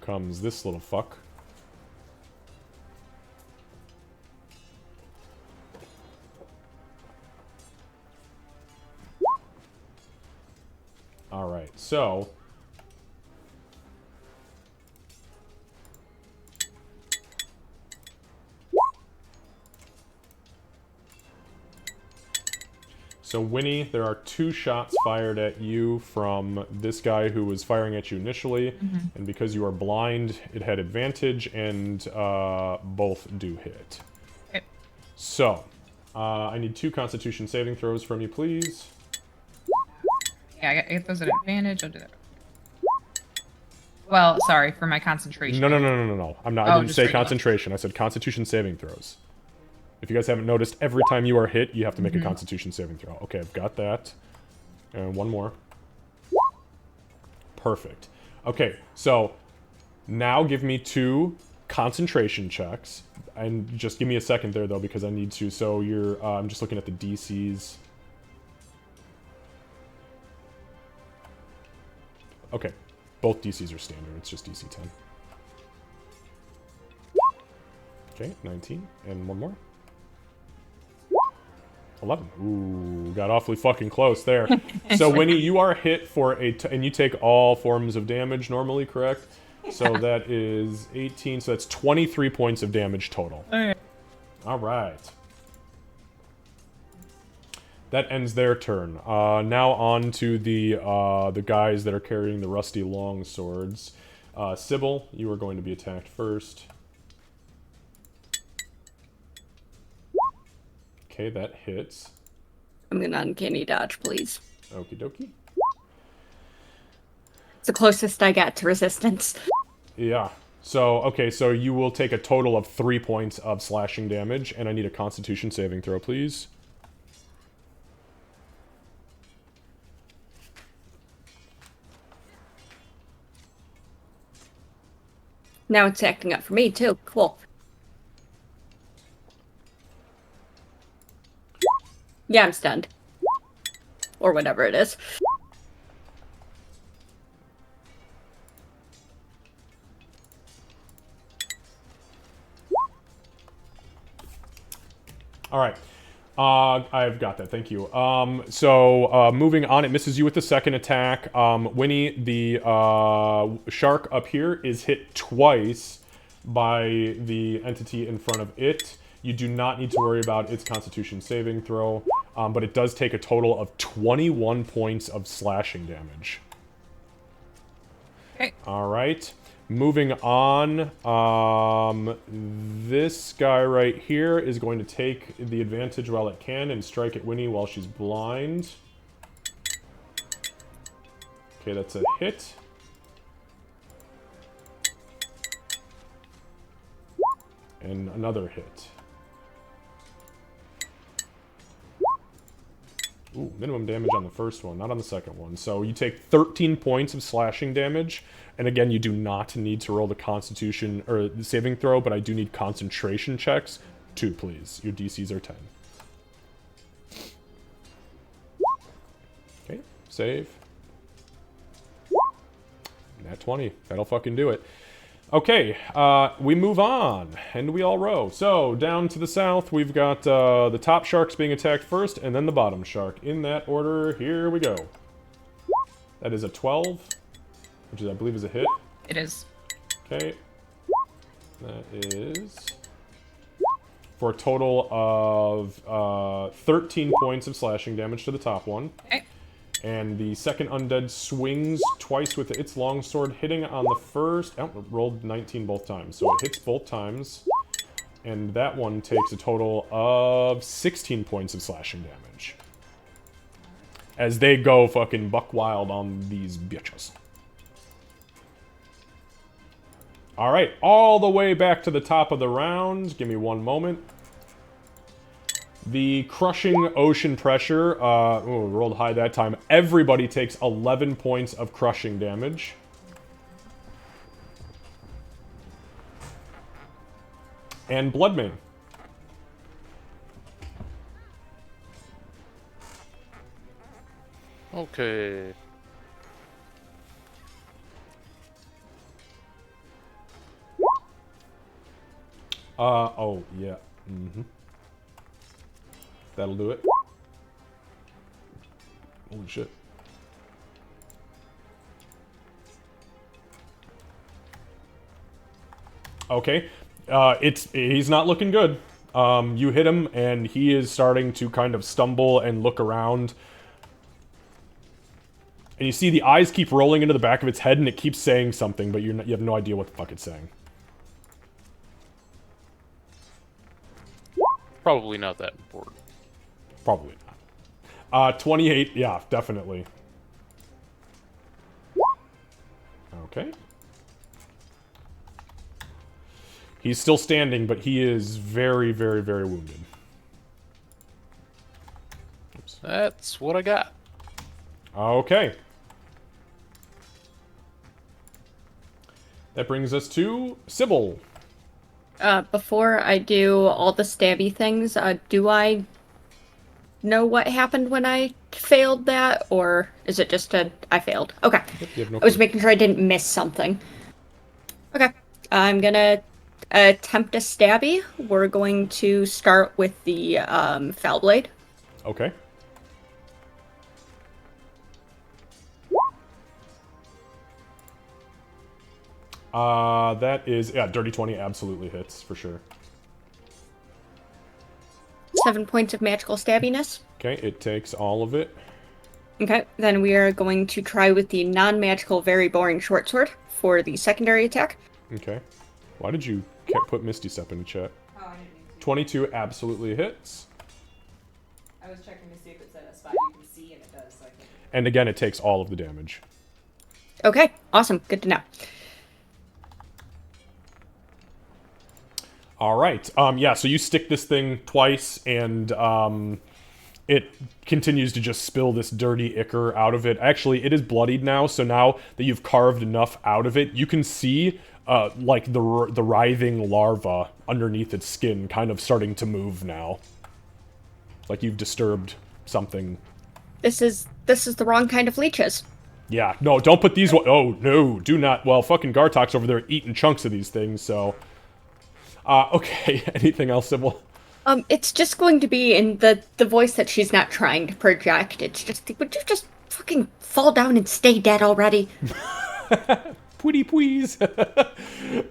Comes this little fuck. Alright, so So, Winnie, there are 2 shots fired at you from this guy who was firing at you initially, and because you are blind, it had advantage, and both do hit. Okay. So, I need 2 Constitution saving throws from you, please. Yeah, I get those at advantage. I'll do that. Well, sorry for my concentration. No. I'm not. Oh, I didn't just say regular. concentration. I said Constitution saving throws. If you guys haven't noticed, every time you are hit, you have to make a Constitution saving throw. Okay, I've got that. And one more. Perfect. Okay, so now give me 2 concentration checks. And just give me a second there, though, because I need to. So you're... I'm just looking at the DCs. Okay, both DCs are standard. It's just DC 10. Okay, 19. And one more. 11. Ooh, got awfully fucking close there. So, Winnie, you are hit for and you take all forms of damage normally, correct? So that is 18, so that's 23 points of damage total. Okay. All right. That ends their turn. Now on to the guys that are carrying the rusty long swords. Sybil, you are going to be attacked first. Okay, that hits. I'm gonna uncanny dodge, please. Okie dokie. It's the closest I got to resistance. Yeah. So, okay, so you will take a total of 3 points of slashing damage, and I need a Constitution saving throw, please. Now it's acting up for me, too. Cool. Yeah, I'm stunned. Or whatever it is. All right. I've got that. Thank you. So moving on, it misses you with the second attack. Winnie, the shark up here, is hit twice by the entity in front of it. You do not need to worry about its Constitution saving throw, but it does take a total of 21 points of slashing damage. Okay. All right. Moving on, this guy right here is going to take the advantage while it can and strike at Winnie while she's blind. Okay, that's a hit. And another hit. Ooh, minimum damage on the first one, not on the second one. So you take 13 points of slashing damage. And again, you do not need to roll the Constitution or the saving throw, but I do need concentration checks. 2, please. Your DCs are 10. Okay, save. Nat 20. That'll fucking do it. Okay, we move on, and we all row. So, down to the south, we've got the top sharks being attacked first, and then the bottom shark. In that order, here we go. That is a 12, which is, I believe is a hit. It is. Okay. That is... for a total of 13 points of slashing damage to the top one. Okay. And the second undead swings twice with its longsword, hitting on the first... Oh, it rolled 19 both times. So it hits both times. And that one takes a total of 16 points of slashing damage. As they go fucking buck wild on these bitches. Alright, all the way back to the top of the round. Give me one moment. The crushing ocean pressure, rolled high that time. Everybody takes 11 points of crushing damage. And Bloodmane. Okay. Oh, yeah. Mm-hmm. That'll do it. Holy shit. Okay. He's not looking good. You hit him, and he is starting to kind of stumble and look around. And you see the eyes keep rolling into the back of its head, and it keeps saying something, but you have no idea what the fuck it's saying. Probably not that important. Probably not. 28, yeah, definitely. Okay. He's still standing, but he is very, very, very wounded. Oops. That's what I got. Okay. That brings us to Sybil. Before I do all the stabby things, do I know what happened when I failed that, or is it just I failed? Okay. You have no I was clue. making sure I didn't miss something. Okay. I'm gonna attempt a stabby. We're going to start with the foul blade. Okay. That is, yeah, dirty 20 absolutely hits, for sure. 7 points of magical stabbiness. Okay, it takes all of it. Okay, then we are going to try with the non-magical, very boring short sword for the secondary attack. Okay. Why did you put Misty Step in the chat? Oh, I didn't mean to. 22 absolutely hits. I was checking to see if it said a spot you can see, and it does. So I can... And again, it takes all of the damage. Okay, awesome. Good to know. All right. Yeah, so you stick this thing twice, and it continues to just spill this dirty ichor out of it. Actually, it is bloodied now, so now that you've carved enough out of it, you can see like the writhing larva underneath its skin kind of starting to move now. Like you've disturbed something. This is the wrong kind of leeches. Yeah, no, don't put these... Oh, no, do not... Well, fucking Gartok's over there eating chunks of these things, so... Okay, anything else, Sybil? It's just going to be in the voice that she's not trying to project. It's just, would you just fucking fall down and stay dead already? Pwitty please.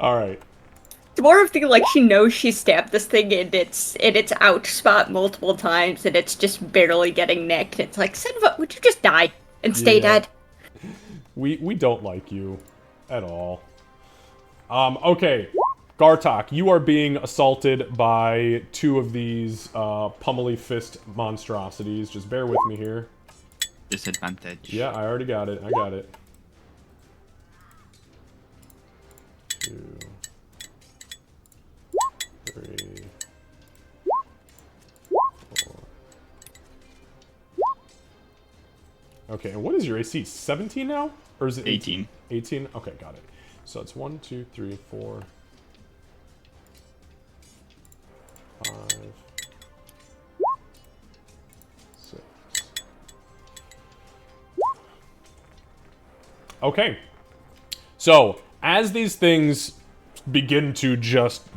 Alright. It's more of the, like, she knows she stabbed this thing in its ouch spot multiple times, and it's just barely getting nicked. It's like, son of a, would you just die and stay Yeah. dead? We don't like you at all. Okay. Gartok, you are being assaulted by two of these pummely fist monstrosities. Just bear with me here. Disadvantage. Yeah, I already got it. I got it. 2, 3, 4. Okay, and what is your AC? 17 now? Or is it 18? 18? Okay, got it. So it's 1, 2, 3, 4, 5, 6. Okay. So, as these things begin to just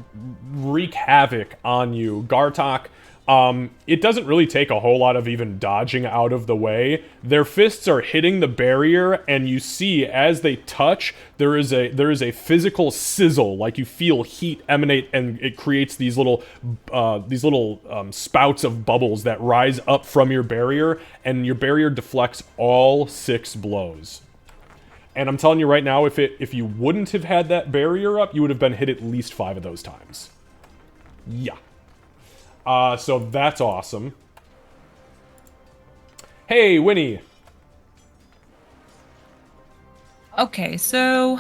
wreak havoc on you, Gartok, it doesn't really take a whole lot of even dodging out of the way. Their fists are hitting the barrier, and you see as they touch, there is a physical sizzle, like you feel heat emanate, and it creates these little spouts of bubbles that rise up from your barrier, and your barrier deflects all 6 blows. And I'm telling you right now, if you wouldn't have had that barrier up, you would have been hit at least 5 of those times. Yeah. So that's awesome. Hey, Winnie. Okay, so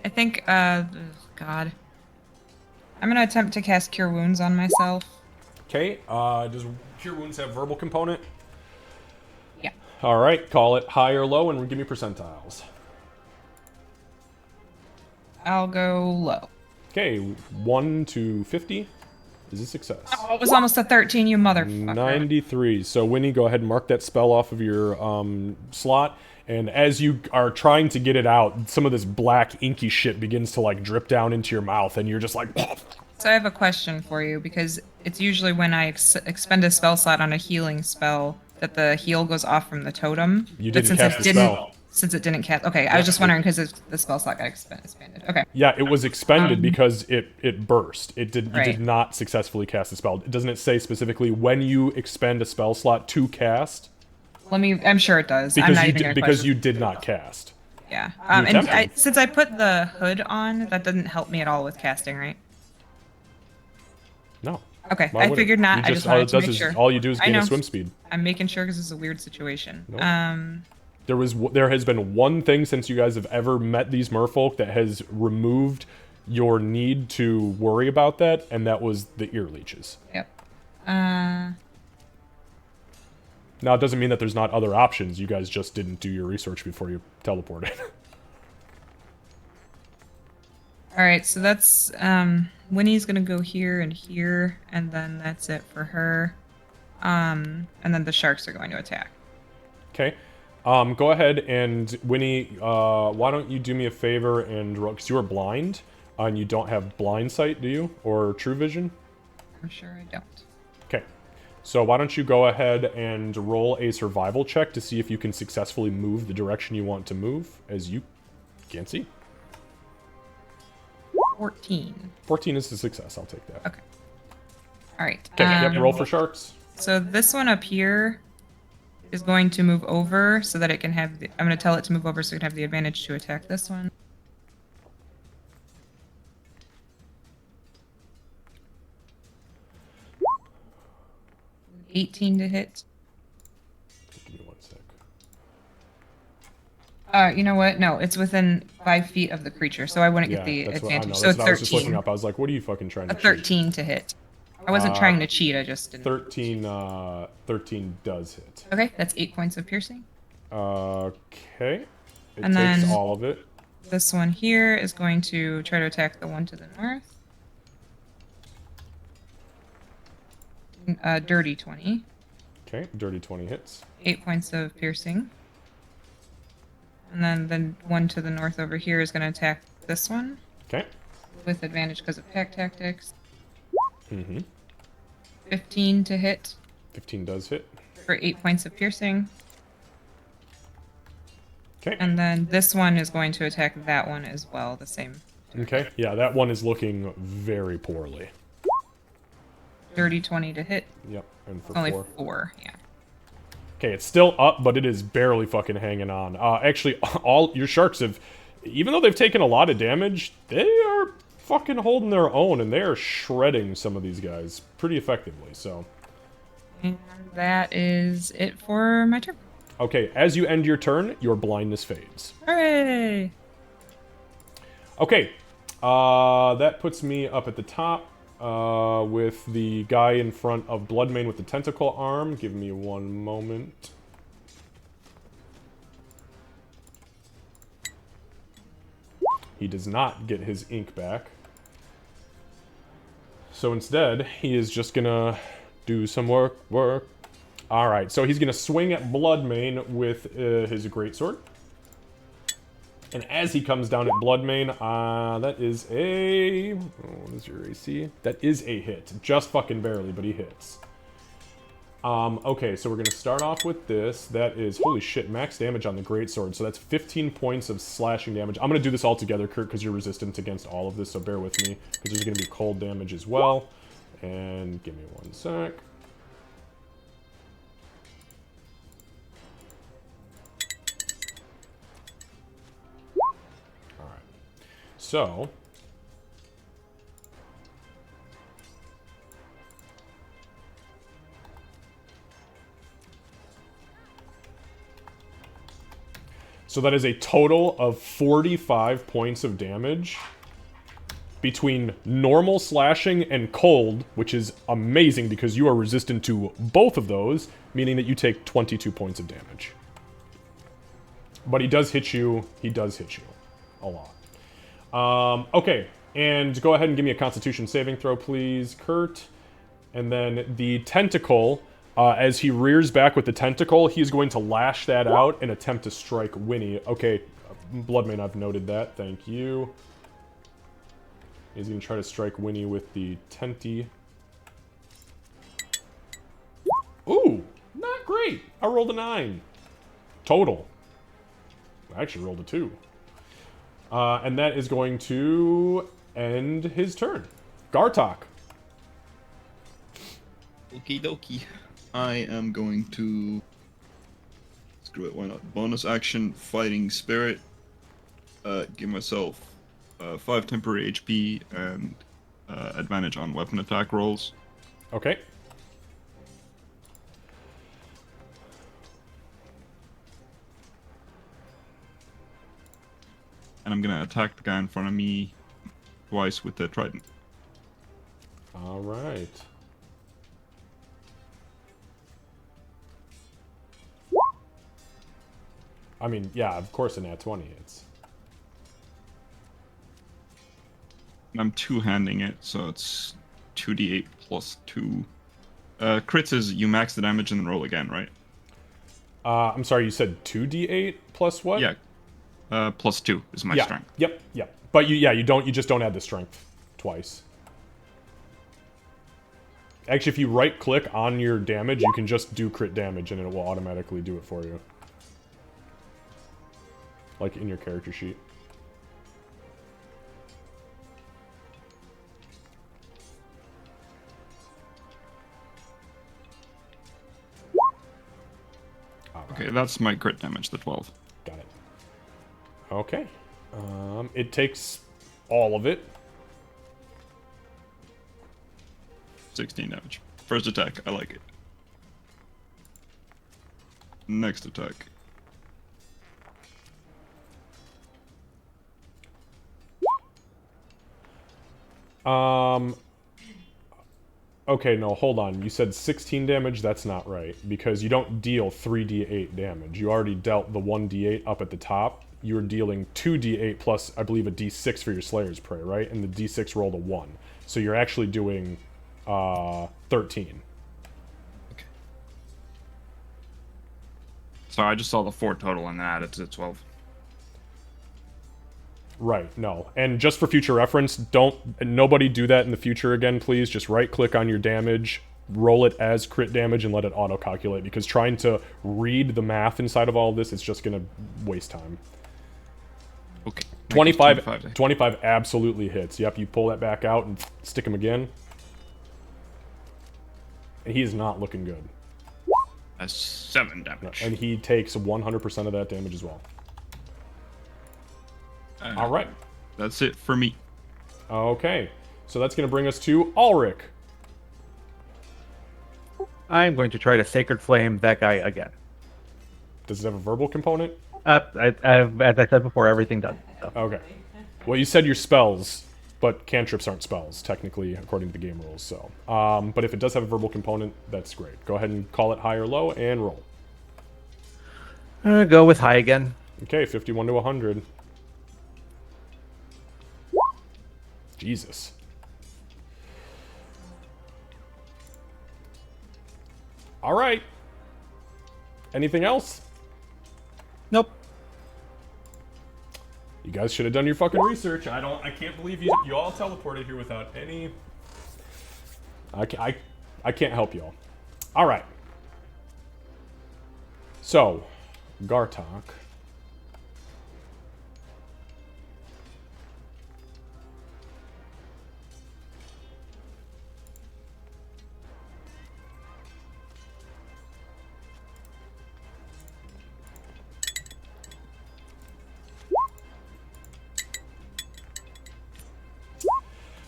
I think, God. I'm gonna attempt to cast Cure Wounds on myself. Okay, does Cure Wounds have verbal component? Yeah. Alright, call it high or low and give me percentiles. I'll go low. Okay, 1 to 50 is a success. Oh, it was almost a 13, you motherfucker. 93. So, Winnie, go ahead and mark that spell off of your slot. And as you are trying to get it out, some of this black inky shit begins to like drip down into your mouth, and you're just like. So I have a question for you, because it's usually when I expend a spell slot on a healing spell that the heal goes off from the totem. You But didn't since I cast the spell. since it didn't cast. Okay, I was just wondering because the spell slot got expanded. Okay. Yeah, it was expended because it burst. It did. You Right. did not successfully cast a spell. Doesn't it say specifically when you expend a spell slot to cast? I'm sure it does. I'm Because not you even did, gonna because question. you did not cast. Yeah. You And attempted. since I put the hood on, that doesn't help me at all with casting, right? No. Okay, Why I would it? figured not. You I just all wanted it to does make is sure. all you do is I gain a know. swim speed. I'm making sure because this is a weird situation. Nope. There has been one thing since you guys have ever met these merfolk that has removed your need to worry about that, and that was the ear leeches. Yep. Now, it doesn't mean that there's not other options. You guys just didn't do your research before you teleported. All right, so that's Winnie's gonna go here, and then that's it for her. And then the sharks are going to attack. Okay. Go ahead and Winnie, why don't you do me a favor and roll, because you are blind, and you don't have blind sight, do you? Or true vision? I'm sure I don't. Okay. So why don't you go ahead and roll a survival check to see if you can successfully move the direction you want to move, as you can't see. 14. 14 is a success, I'll take that. Okay. All right. Okay, yep, roll for sharks. So this one up here is going to move over so that it can have. I'm going to tell it to move over so it can have the advantage to attack this one. $18 to hit. Give me 1 sec. You know what? No, it's within 5 feet of the creature, so I wouldn't get the that's what I know. advantage. That's So what I was just looking 13. up. I was like, what are you fucking trying to A 13 to hit. I wasn't trying to cheat. I just didn't. 13 does hit. Okay, that's 8 points of piercing. Okay. It And takes then- all of it. This one here is going to try to attack the one to the north. Dirty 20. Okay, dirty 20 hits. 8 points of piercing. And then the one to the north over here is going to attack this one Okay. with advantage because of pack tactics. Mm-hmm. 15 to hit 15 does hit. for 8 points of piercing. Okay. And then this one is going to attack that one as well, the same. Okay. Yeah, that one is looking very poorly. Dirty 20 to hit. Yep, and for Only 4. 4, yeah. Okay, it's still up, but it is barely fucking hanging on. Actually, all your sharks have, even though they've taken a lot of damage, they are fucking holding their own, and they are shredding some of these guys pretty effectively, so. And that is it for my turn. Okay, as you end your turn, your blindness fades. Hooray! Okay, that puts me up at the top with the guy in front of Bloodmane with the tentacle arm. Give me 1 moment. He does not get his ink back. So instead, he is just gonna do some work. Alright, so he's gonna swing at Bloodmane with his greatsword. And as he comes down at Bloodmane, that is a... what is your AC? That is a hit. Just fucking barely, but he hits. Okay, so we're going to start off with this. That is, holy shit, max damage on the greatsword. So that's 15 points of slashing damage. I'm going to do this all together, Kurt, because you're resistant against all of this, so bear with me. Because there's going to be cold damage as well. And give me 1 sec. So, that is a total of 45 points of damage between normal slashing and cold, which is amazing because you are resistant to both of those, meaning that you take 22 points of damage. But he does hit you a lot. Okay, and go ahead and give me a Constitution saving throw, please, Kurt. And then the tentacle, as he rears back with the tentacle, he's going to lash that out and attempt to strike Winnie. Okay, Bloodmane, I've noted that. Thank you. He's going to try to strike Winnie with the tenty. Ooh, not great. I rolled a 9. Total. I actually rolled a 2. And that is going to end his turn. Gartok. Okie dokie. I am going to... Screw it, why not? Bonus action, Fighting Spirit. Give myself 5 temporary HP and advantage on weapon attack rolls. Okay. And I'm gonna attack the guy in front of me twice with the trident. All right. I mean, yeah, of course a nat 20 hits. And I'm two-handing it, so it's 2d8 plus 2. Crits is you max the damage and then roll again, right? I'm sorry, you said 2d8 plus what? Yeah. Plus 2 is my Yeah. strength. Yep. But you just don't add the strength twice. Actually, if you right click on your damage, you can just do crit damage and it will automatically do it for you. Like in your character sheet. Okay, that's my crit damage, the 12. Got it. Okay. It takes all of it. 16 damage. First attack, I like it. Next attack. Okay, no, hold on. You said 16 damage? That's not right. Because you don't deal 3d8 damage. You already dealt the 1d8 up at the top. You were dealing 2d8 plus, I believe, a d6 for your Slayer's Prey, right? And the d6 rolled a 1. So you're actually doing 13. Okay. So I just saw the 4 total and then added to the 12. Right, no. And just for future reference, nobody do that in the future again, please. Just right-click on your damage, roll it as crit damage, and let it auto-calculate, because trying to read the math inside of all of this is just going to waste time. Okay. 25 absolutely hits. Yep, you pull that back out and stick him again. And he is not looking good. That's 7 damage. And he takes 100% of that damage as well. All right. That's it for me. Okay. So that's going to bring us to Ulrich. I'm going to try to Sacred Flame that guy again. Does it have a verbal component? As I said before, everything does. So. Okay. Well, you said your spells, but cantrips aren't spells, technically, according to the game rules. So, but if it does have a verbal component, that's great. Go ahead and call it high or low and roll. I'm going to go with high again. Okay, 51 to 100. Jesus. All right. Anything else? Nope. You guys should have done your fucking research. I can't believe you all teleported here without any... I can't help y'all. All right. So, Gartok.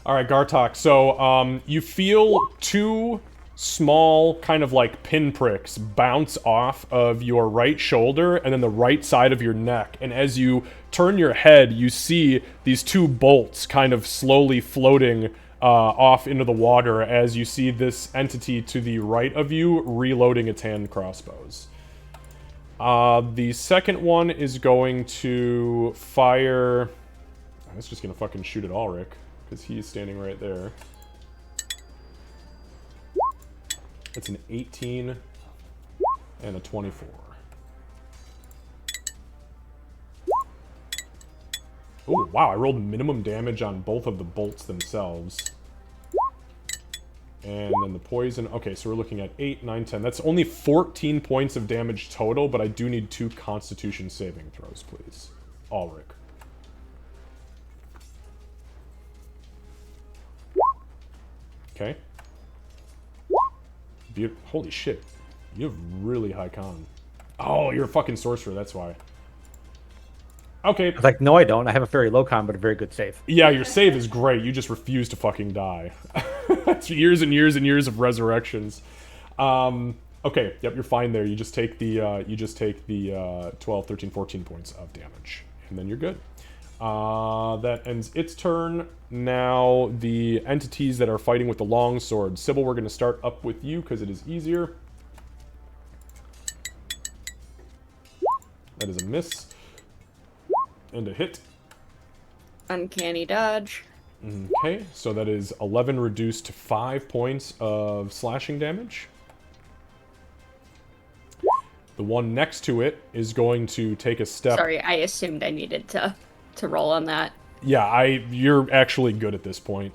All right, Gartok. So you feel 2 small kind of like pinpricks bounce off of your right shoulder and then the right side of your neck. And as you turn your head, you see these 2 bolts kind of slowly floating off into the water as you see this entity to the right of you reloading its hand crossbows. The second one is going to fire... It's just going to fucking shoot at Ulrich, because he's standing right there. It's an 18 and a 24. Oh, wow, I rolled minimum damage on both of the bolts themselves. And then the poison. Okay, so we're looking at 8, 9, 10. That's only 14 points of damage total, but I do need 2 Constitution saving throws, please. Ulrich. Okay. Holy shit. You have really high con. Oh, you're a fucking sorcerer, that's why. Okay. I was like, no, I don't. I have a very low con, but a very good save. Yeah, your save is great. You just refuse to fucking die. It's years and years and years of resurrections. Okay, yep, you're fine there. You just take the 12, 13, 14 points of damage, and then you're good. That ends its turn. Now the entities that are fighting with the long sword. Sybil, we're going to start up with you because it is easier. That is a miss. And a hit. Uncanny dodge. Okay, so that is 11 reduced to 5 points of slashing damage. The one next to it is going to take a step. Sorry, I assumed I needed to roll on that. Yeah, you're actually good at this point.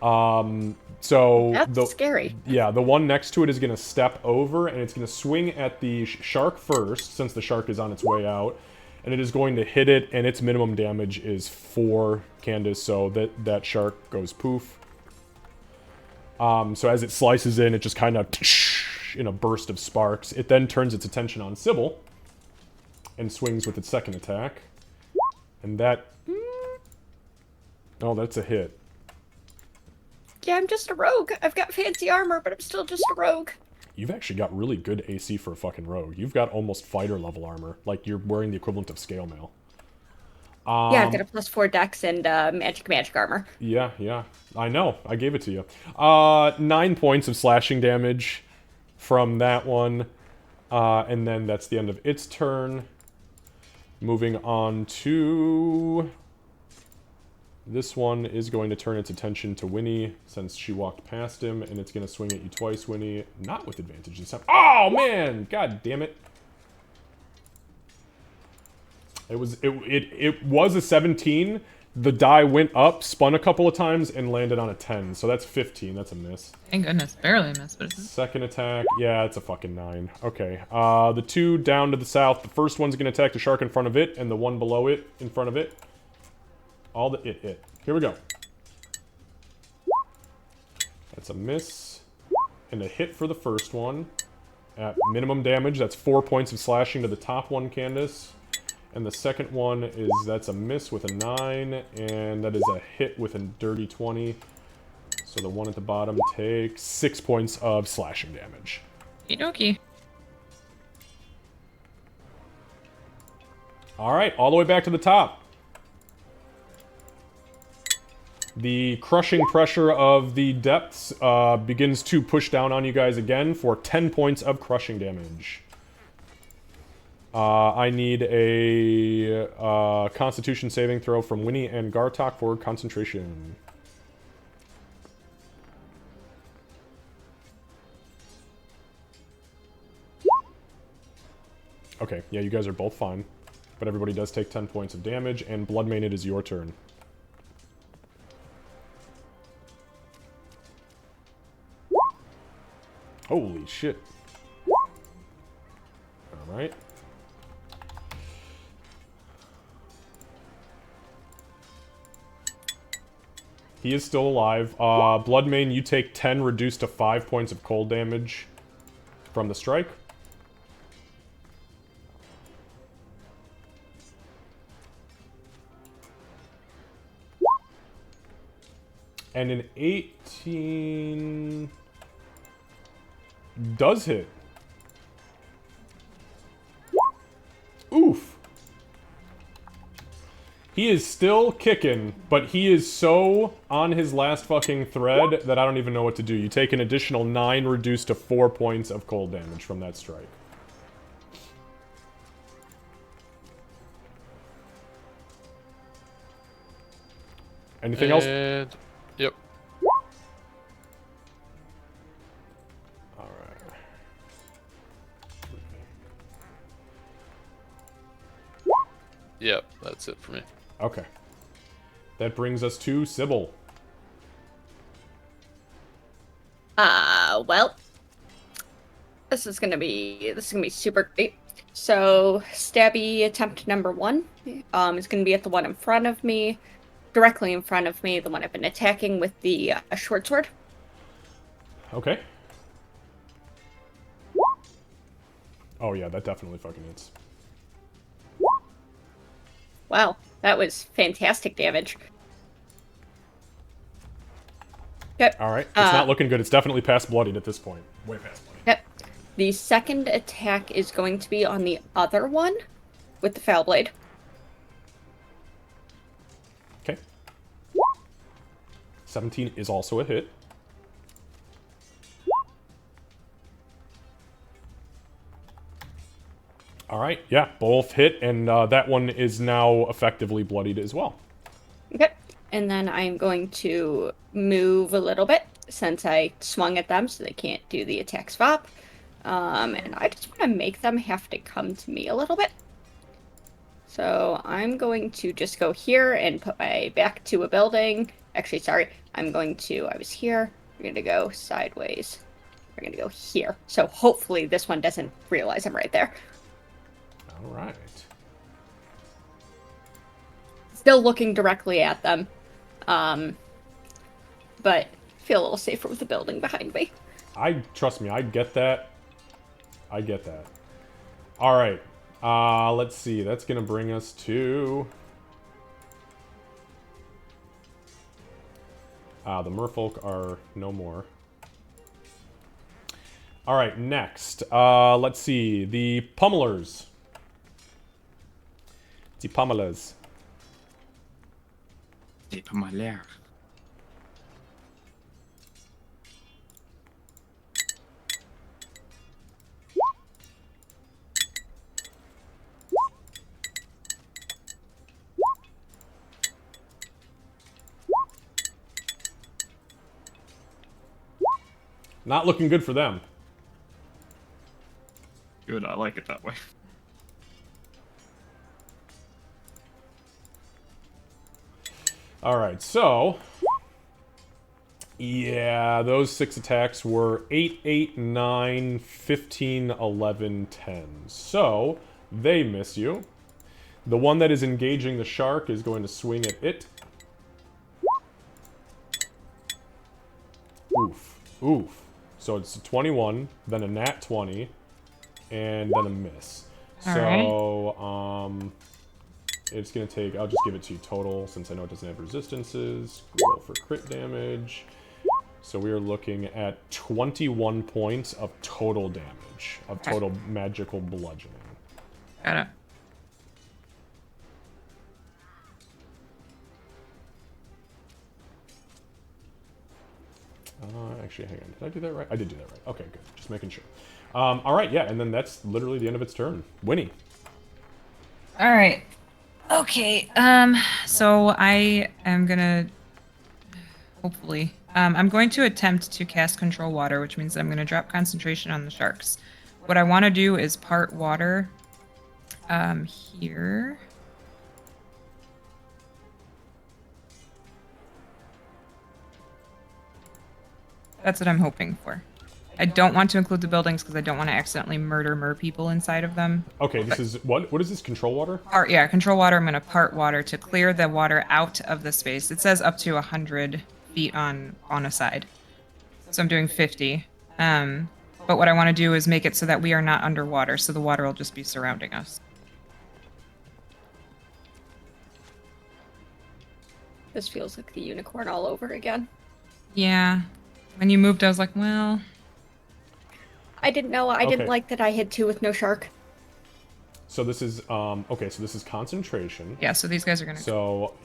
So That's scary. Yeah, the one next to it is going to step over, and it's going to swing at the shark first, since the shark is on its way out. And it is going to hit it, and its minimum damage is 4, Candace, so that shark goes poof. So as it slices in, it just kind of in a burst of sparks. It then turns its attention on Sybil and swings with its second attack. And that... Oh, that's a hit. Yeah, I'm just a rogue. I've got fancy armor, but I'm still just a rogue. You've actually got really good AC for a fucking rogue. You've got almost fighter level armor. Like, you're wearing the equivalent of scale mail. Yeah, I've got a +4 dex and magic armor. Yeah. I know. I gave it to you. 9 points of slashing damage from that one. And then that's the end of its turn. Moving on to... This one is going to turn its attention to Winnie, since she walked past him, and it's going to swing at you twice, Winnie. Not with advantage this time. Oh, man! God damn it. It was a 17. The die went up, spun a couple of times, and landed on a 10. So that's 15. That's a miss. Thank goodness. Barely missed, but it's... Second attack. Yeah, it's a fucking 9. Okay. The 2 down to the south. The first one's going to attack the shark in front of it, and the one below it in front of it. All the it hit. Here we go. That's a miss. And a hit for the first one. At minimum damage, that's 4 points of slashing to the top one, Candace. And the second one that's a miss with a 9, and that is a hit with a dirty 20. So the one at the bottom takes 6 points of slashing damage. Okie Alright, all the way back to the top. The crushing pressure of the depths begins to push down on you guys again for 10 points of crushing damage. I need a Constitution saving throw from Winnie and Gartok for concentration. Okay, yeah, you guys are both fine. But everybody does take 10 points of damage, and Bloodmane, it is your turn. Holy shit. Alright. He is still alive. Bloodmane, you take 10 reduced to 5 points of cold damage from the strike. And an 18 does hit. Oof. He is still kicking, but he is so on his last fucking thread that I don't even know what to do. You take an additional 9 reduced to 4 points of cold damage from that strike. Anything else? Yep. Alright. Yep, that's it for me. Okay. That brings us to Sybil. Well, this is gonna be super great. So stabby attempt number 1 is gonna be at the one in front of me, directly in front of me, the one I've been attacking with the short sword. Okay. Oh yeah, that definitely fucking hits. Wow, that was fantastic damage. Yep. All right, it's not looking good. It's definitely past bloodied at this point. Way past bloodied. Yep. The second attack is going to be on the other one with the foul blade. Okay. 17 is also a hit. All right, yeah, both hit, and that one is now effectively bloodied as well. Okay. And then I'm going to move a little bit since I swung at them so they can't do the attack swap. And I just want to make them have to come to me a little bit. So I'm going to just go here and put my back to a building. Actually, sorry, I was here. We're going to go sideways. We're going to go here. So hopefully this one doesn't realize I'm right there. All right. Still looking directly at them. But feel a little safer with the building behind me. Trust me, I get that. I get that. All right. Let's see. That's gonna bring us to the Merfolk are no more. All right. Next, let's see the Pummelers. The Pummelers. C'est pas mal l'air. Not looking good for them. Good, I like it that way. All right, so yeah, those 6 attacks were 8, 8, 9, 15, 11, 10. So they miss you. The one that is engaging the shark is going to swing at it. Oof. Oof. So it's a 21, then a nat 20, and then a miss. It's going to take... I'll just give it to you total, since I know it doesn't have resistances. Roll for crit damage. So we are looking at 21 points of total damage, of total magical bludgeoning. Got it. Actually, hang on. Did I do that right? I did do that right. Okay, good. Just making sure. All right, yeah, and then that's literally the end of its turn. Winnie. All right. Okay. So I am gonna hopefully. I'm going to attempt to cast control water, which means I'm going to drop concentration on the sharks. What I want to do is part water here. That's what I'm hoping for. I don't want to include the buildings because I don't want to accidentally murder mer people inside of them. Okay, this is what? What is this? Control water? Yeah, control water. I'm going to part water to clear the water out of the space. It says up to 100 feet on a side. So I'm doing 50. But what I want to do is make it so that we are not underwater, so the water will just be surrounding us. This feels like the unicorn all over again. Yeah. When you moved, I was like, well... I didn't know. I didn't like that I had 2 with no shark. So this is, okay, so this is concentration. Yeah, so these guys are going to... So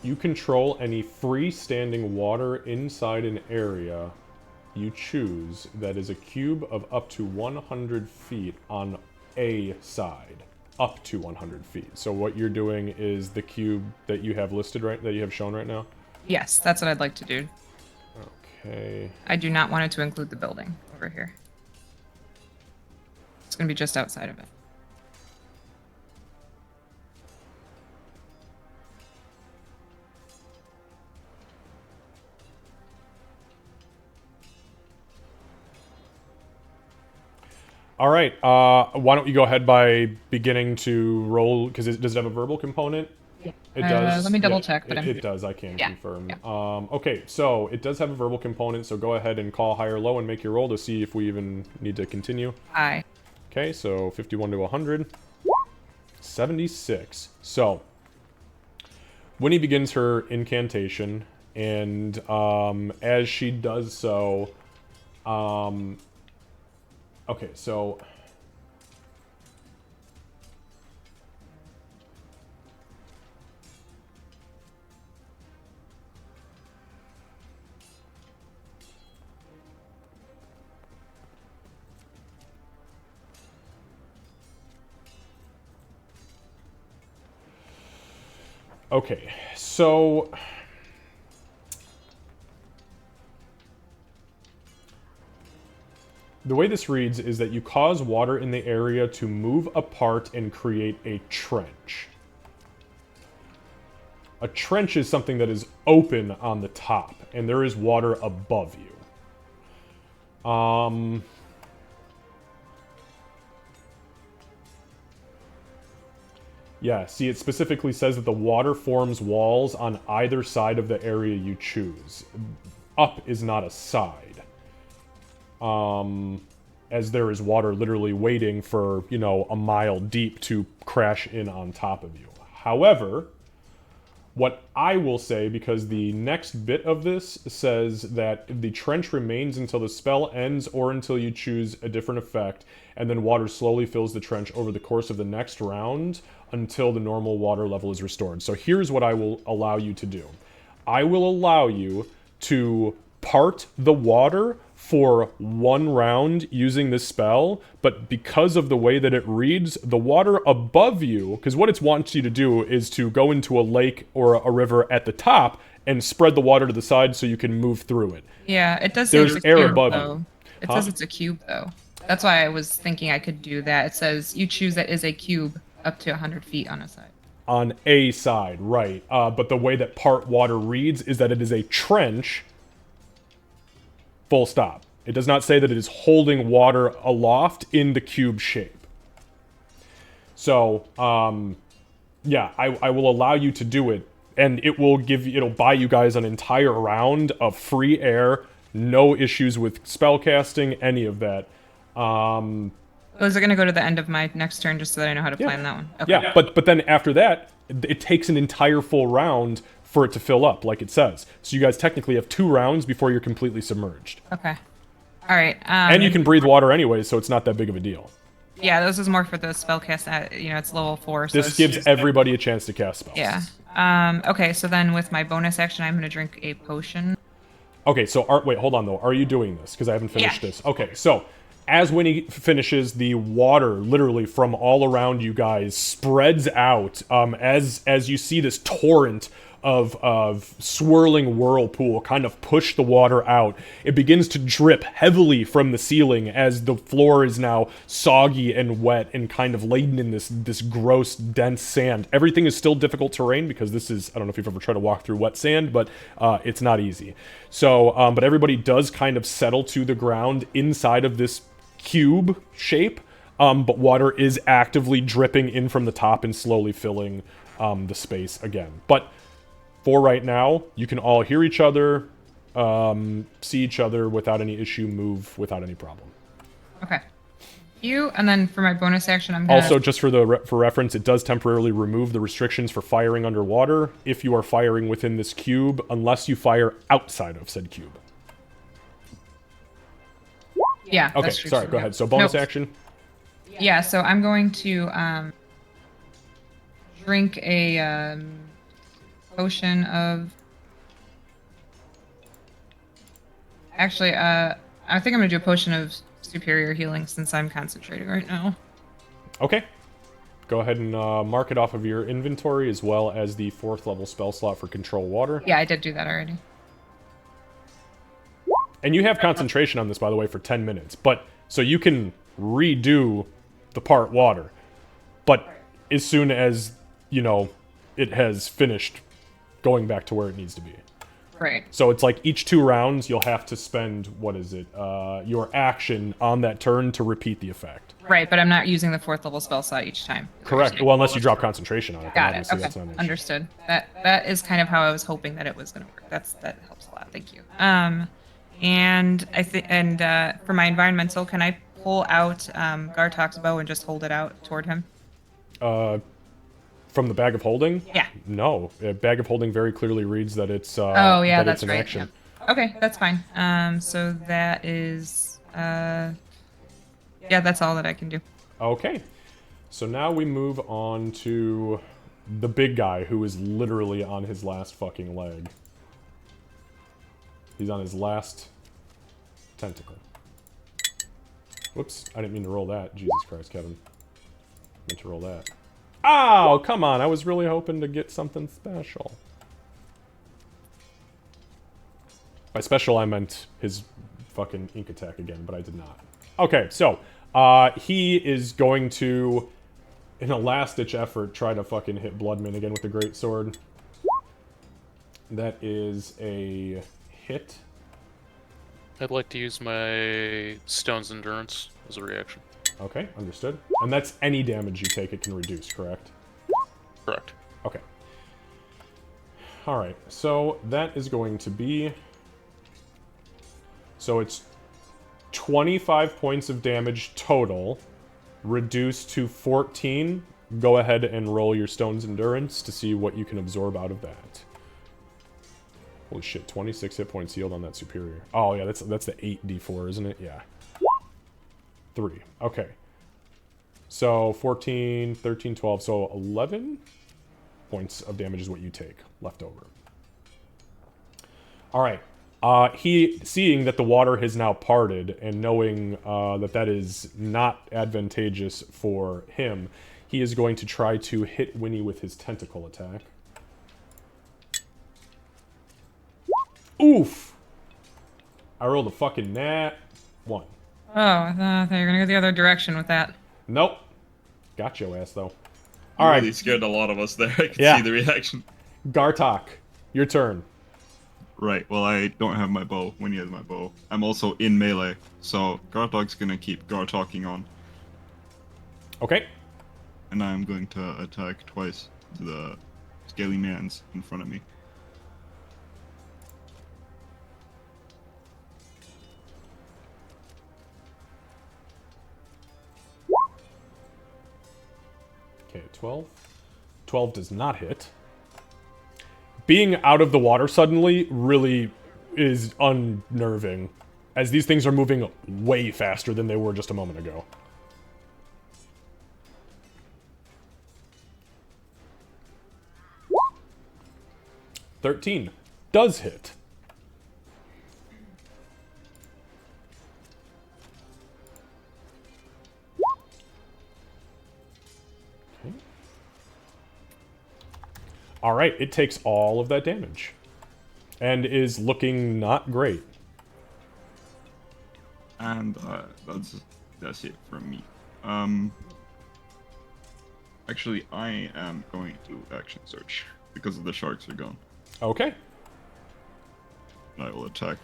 you control any freestanding water inside an area you choose that is a cube of up to 100 feet on a side. Up to 100 feet. So what you're doing is the cube that you have listed that you have shown right now? Yes, that's what I'd like to do. Okay. I do not want it to include the building over here. It's going to be just outside of it. All right. Why don't you go ahead by beginning to roll? Because does it have a verbal component? Yeah. It does. Let me double check, but it does. I can Yeah. confirm. Yeah. Okay, so it does have a verbal component. So go ahead and call high or low and make your roll to see if we even need to continue. Hi. Okay, so 51 to 100. 76. So Winnie begins her incantation, and as she does so, okay, so okay, so the way this reads is that you cause water in the area to move apart and create a trench. A trench is something that is open on the top, and there is water above you. Yeah, see, it specifically says that the water forms walls on either side of the area you choose. Up is not a side. As there is water literally waiting for, you know, a mile deep to crash in on top of you. However, what I will say, because the next bit of this says that the trench remains until the spell ends or until you choose a different effect, and then water slowly fills the trench over the course of the next round until the normal water level is restored. So here's what I will allow you to do. I will allow you to part the water for one round using this spell, but because of the way that it reads, the water above you, because what it wants you to do is to go into a lake or a river at the top and spread the water to the side so you can move through it. Yeah, it does say There's it's a air cube, above though. you. It Huh? says it's a cube, though. That's why I was thinking I could do that. It says you choose that is a cube up to 100 feet on a side. On a side, right. But the way that part water reads is that it is a trench, full stop. It does not say that it is holding water aloft in the cube shape. So, yeah, I will allow you to do it, and it'll buy you guys an entire round of free air, no issues with spellcasting, any of that. Is it going to go to the end of my next turn just so that I know how to plan that one? Okay. Yeah, but then after that, it takes an entire full round for it to fill up, like it says. So you guys technically have 2 rounds before you're completely submerged. Okay. All right. And you can breathe water anyway, so it's not that big of a deal. Yeah, this is more for the spellcast. You know, it's level 4. So This it's gives just- everybody a chance to cast spells. Yeah. Okay, so then with my bonus action, I'm going to drink a potion. Okay, so wait, hold on though. Are you doing this? Because I haven't finished Yeah. this. Okay, so as Winnie finishes, the water literally from all around you guys spreads out as you see this torrent of swirling whirlpool kind of push the water out. It begins to drip heavily from the ceiling as the floor is now soggy and wet and kind of laden in this gross, dense sand. Everything is still difficult terrain because this is, I don't know if you've ever tried to walk through wet sand, but it's not easy. So, but everybody does kind of settle to the ground inside of this cube shape, but water is actively dripping in from the top and slowly filling the space again. But for right now, you can all hear each other, see each other without any issue, move without any problem. Okay. And then for my bonus action, I'm going to... Also, just for reference, it does temporarily remove the restrictions for firing underwater if you are firing within this cube, unless you fire outside of said cube. Yeah, Okay, that's true. sorry, go ahead. So bonus Nope. action? Yeah, so I'm going to drink a potion of... Actually, I think I'm going to do a potion of superior healing since I'm concentrating right now. Okay. Go ahead and mark it off of your inventory, as well as the 4th level spell slot for control water. Yeah, I did do that already. And you have concentration on this, by the way, for 10 minutes. But so you can redo the part water. But as soon as, you know, it has finished going back to where it needs to be. Right. So it's like each 2 rounds you'll have to spend, what is it, your action on that turn to repeat the effect. Right, but I'm not using the 4th level spell slot each time. Correct. Well, unless you drop concentration on it, then Got it. obviously Okay. that's not an issue. Understood. That is kind of how I was hoping that it was going to work. That helps a lot. Thank you. And I think for my environmental, can I pull out Gartok's bow and just hold it out toward him? From the bag of holding? Yeah. No. Bag of holding very clearly reads that it's Oh yeah, that that's it's an right. action. Yep. Okay, that's fine. So that is yeah, that's all that I can do. Okay. So now we move on to the big guy who is literally on his last fucking leg. He's on his last tentacle. Whoops, I didn't mean to roll that. Jesus Christ, Kevin. Meant to roll that. Oh, come on. I was really hoping to get something special. By special, I meant his fucking ink attack again, but I did not. Okay, so he is going to, in a last-ditch effort, try to fucking hit Bloodman again with the great sword. That is a hit. I'd like to use my Stone's Endurance as a reaction. Okay, understood. And that's any damage you take it can reduce, correct? Correct. Okay. Alright, so that is going to be... So it's 25 points of damage total, reduced to 14. Go ahead and roll your Stone's Endurance to see what you can absorb out of that. Holy shit, 26 hit points healed on that superior. Oh yeah, that's the 8d4, isn't it? Yeah. 3. Okay. So 14, 13, 12, so 11 points of damage is what you take left over. Alright. He, seeing that the water has now parted and knowing that is not advantageous for him, he is going to try to hit Winnie with his tentacle attack. Oof! I rolled a fucking nat 1. Oh, I thought you were gonna go the other direction with that. Nope. Got your ass, though. You Alright, really scared a lot of us there. I could Yeah. see the reaction. Gartok, your turn. Right, well, I don't have my bow. Winnie has my bow. I'm also in melee, so Gartok's gonna keep Gartoking on. Okay. And I'm going to attack twice to the scaly mans in front of me. Okay, 12. 12 does not hit. Being out of the water suddenly really is unnerving, as these things are moving way faster than they were just a moment ago. $13 does hit. Alright, it takes all of that damage. And is looking not great. And that's it from me. Actually, I am going to action search because the sharks are gone. Okay. I will attack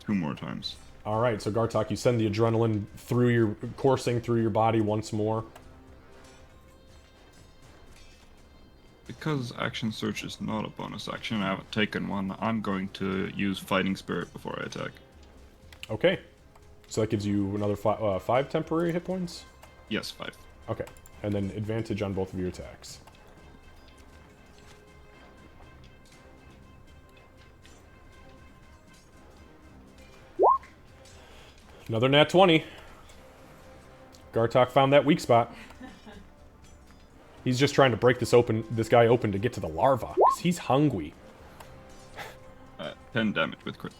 2 more times. Alright, so Gartok, you send the adrenaline coursing through your body once more. Because action search is not a bonus action, I haven't taken one, I'm going to use fighting spirit before I attack. Okay. So that gives you another 5 temporary hit points? Yes, 5. Okay. And then advantage on both of your attacks. Another nat 20. Gartok found that weak spot. He's just trying to break this guy open to get to the larva, because he's hungry. 10 damage with crit.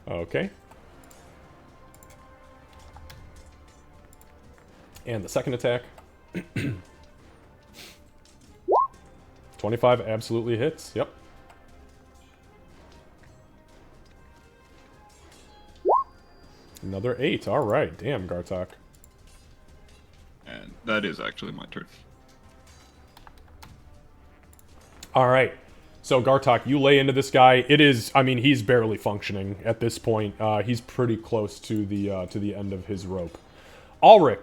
Okay. And the second attack. 25 absolutely hits. Yep. Another 8. All right. Damn, Gartok. And that is actually my turn. All right. So Gartok, you lay into this guy. It is, I mean, he's barely functioning at this point. He's pretty close to the end of his rope. Ulrich,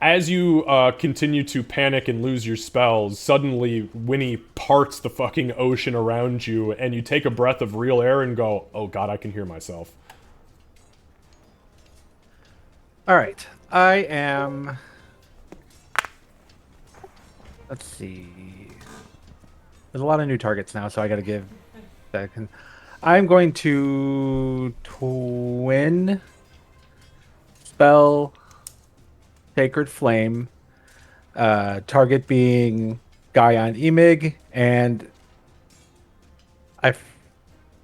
as you continue to panic and lose your spells, suddenly Winnie parts the fucking ocean around you, and you take a breath of real air and go, "Oh God, I can hear myself." All right. I am. Let's see. There's a lot of new targets now, so I got to give. I'm going to twin spell Sacred Flame. Target being guy on Emig and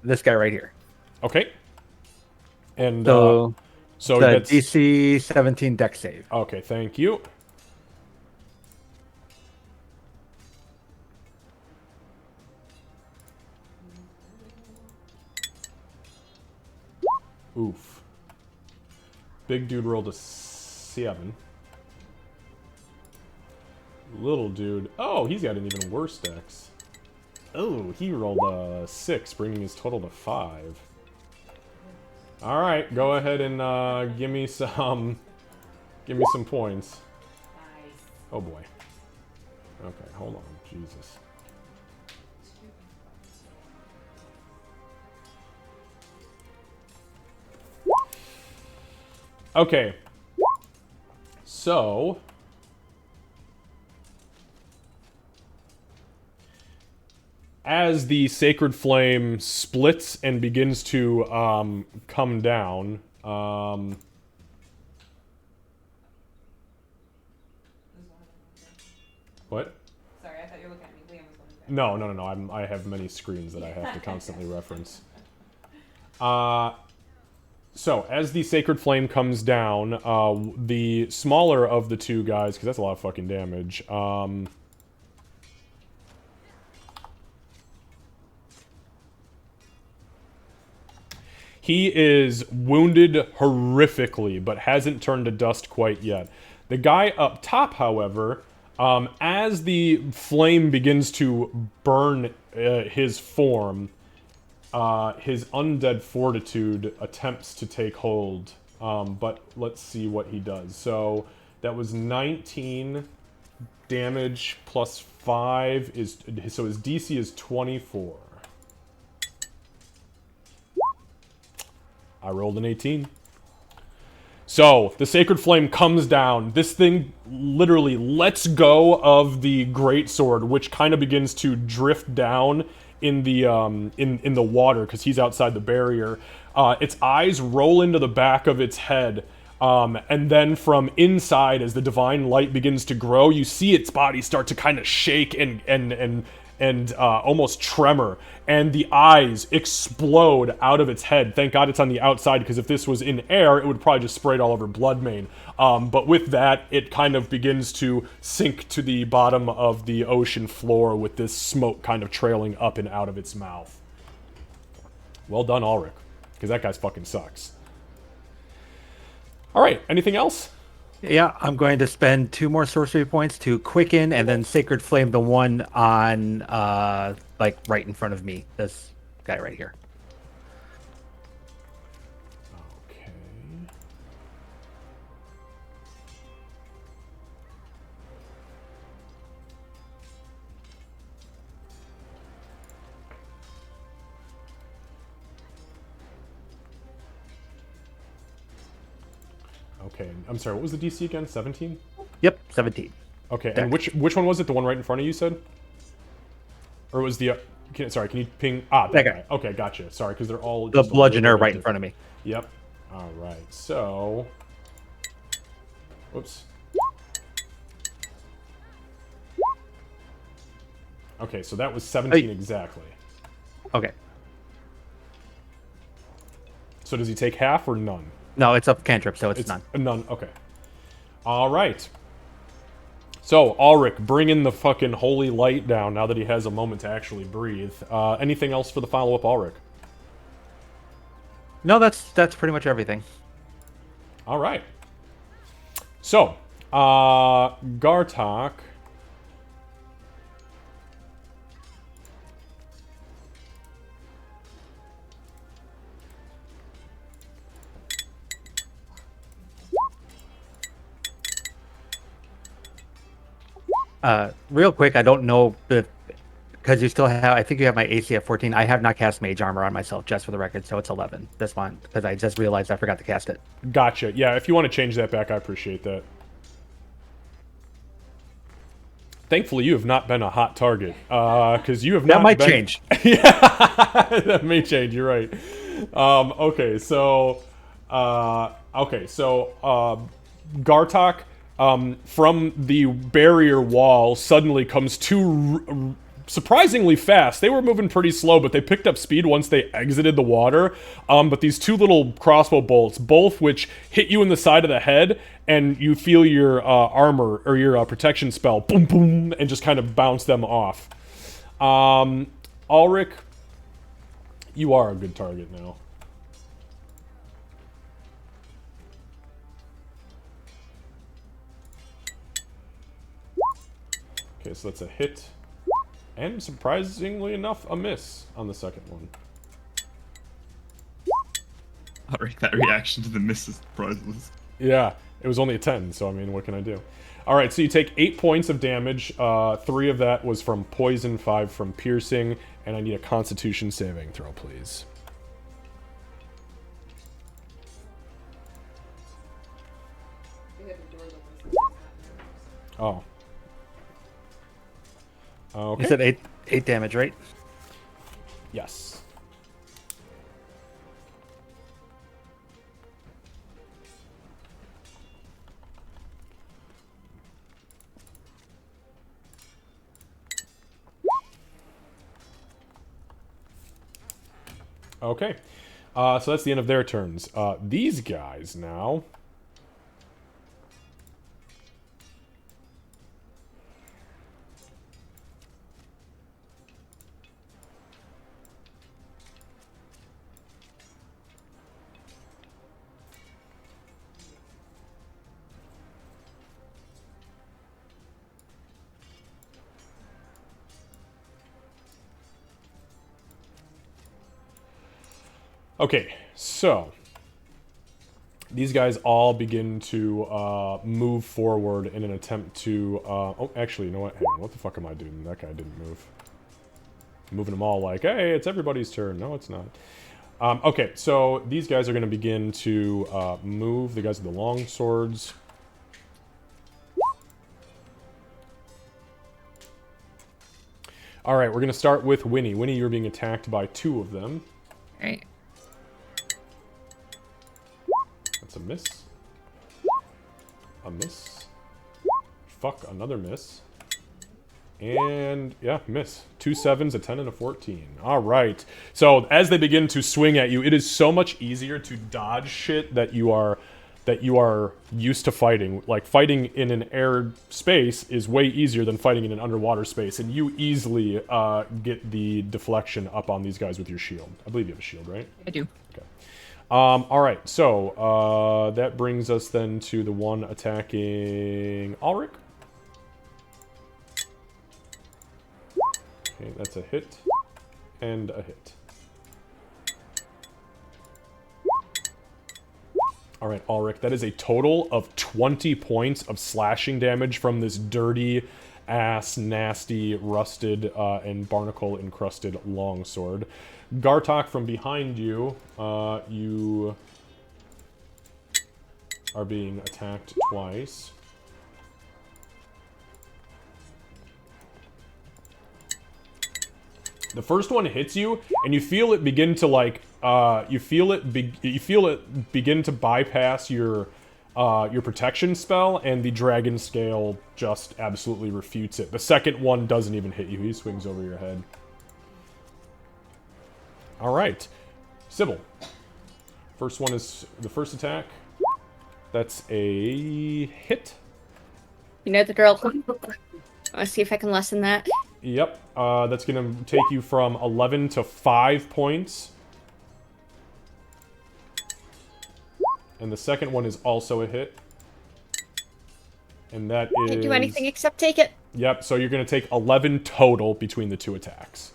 this guy right here. Okay. And So so the that's DC 17 deck save. okay. Thank you. Oof. Big dude rolled a 7. Little dude. Oh, he's got an even worse dex. Oh, he rolled a 6, bringing his total to 5. Alright, go ahead and give me some points. Oh boy. Okay, hold on. Jesus. Okay. So as the sacred flame splits and begins to come down, what? Sorry, I thought you were looking at me. Liam was going back. No. I have many screens that I have to constantly reference. So, as the Sacred Flame comes down, the smaller of the two guys, because that's a lot of fucking damage, he is wounded horrifically, but hasn't turned to dust quite yet. The guy up top, however, as the flame begins to burn his form, his undead fortitude attempts to take hold, but let's see what he does. So that was 19 damage plus 5 is so his DC is 24. I rolled an 18. So the sacred flame comes down. This thing literally lets go of the greatsword, which kind of begins to drift down in the in the water because he's outside the barrier. Its eyes roll into the back of its head, and then from inside, as the divine light begins to grow, you see its body start to kind of shake and almost tremor, and the eyes explode out of its head. Thank God it's on the outside, because if this was in air, it would probably just spray it all over Bloodmane. But with that, it kind of begins to sink to the bottom of the ocean floor with this smoke kind of trailing up and out of its mouth. Well done, Ulrich, because that guy's fucking sucks. All right, anything else? Yeah, I'm going to spend 2 more sorcery points to quicken and then sacred flame the one on like right in front of me. This guy right here. Okay. Okay, I'm sorry, what was the DC again? 17? Yep, 17. Okay, and which one was it? The one right in front of you said? Or was the... sorry, can you ping... that guy. Okay, gotcha. Sorry, because they're all... The bludgeoner right in front of me. Yep. Alright, so... Whoops. Okay, so that was 17 exactly. Okay. So does he take half or none? No, it's a cantrip, so it's none. None, okay. Alright. So, Ulrich, bring in the fucking holy light down now that he has a moment to actually breathe. Anything else for the follow-up, Ulrich? No, that's pretty much everything. Alright. So, Gartok... Real quick, I don't know if because you still have. I think you have my AC at 14. I have not cast Mage Armor on myself, just for the record, so it's 11 this one because I just realized I forgot to cast it. Gotcha. Yeah, if you want to change that back, I appreciate that. Thankfully, you have not been a hot target, because you have not. That might been... change. Yeah, that may change. You're right. Okay, so, Gartok, from the barrier wall, suddenly comes surprisingly fast. They were moving pretty slow, but they picked up speed once they exited the water. But these two little crossbow bolts, both which hit you in the side of the head, and you feel your armor or your protection spell, boom, boom, and just kind of bounce them off. Ulrich, you are a good target now. Okay, so that's a hit. And surprisingly enough, a miss on the second one. Alright, that reaction to the miss is priceless. Yeah, it was only a 10, so I mean, what can I do? Alright, so you take 8 points of damage. 3 of that was from poison, 5 from piercing, and I need a constitution saving throw, please. Oh. Okay. You said 8 damage, right? Yes. Okay. So that's the end of their turns. These guys now... Okay, so these guys all begin to move forward in an attempt to... oh, actually, you know what? Hang on, what the fuck am I doing? That guy didn't move. I'm moving them all like, hey, it's everybody's turn. No, it's not. Okay, so these guys are going to begin to move. The guys with the long swords. All right, we're going to start with Winnie. Winnie, you're being attacked by 2 of them. All right. That's a miss. A miss. Fuck, another miss. And, yeah, miss. 2 7s, a 10, and a 14. Alright. So, as they begin to swing at you, it is so much easier to dodge shit that you are used to fighting. Like, fighting in an air space is way easier than fighting in an underwater space, and you easily get the deflection up on these guys with your shield. I believe you have a shield, right? I do. Okay. Alright, so, that brings us then to the one attacking Ulrich. Okay, that's a hit. And a hit. Alright, Ulrich, that is a total of 20 points of slashing damage from this dirty ass, nasty, rusted, and barnacle-encrusted longsword. Gartok, from behind you, you are being attacked twice. The first one hits you, and you feel it begin to like, you feel it begin to bypass your protection spell, and the dragon scale just absolutely refutes it. The second one doesn't even hit you; he swings over your head. All right, Sybil. First one is the first attack. That's a hit. You know the drill. Let's see if I can lessen that. Yep, that's going to take you from 11 to 5 points. And the second one is also a hit. And that is... Can't do anything except take it. Yep, so you're going to take 11 total between the 2 attacks.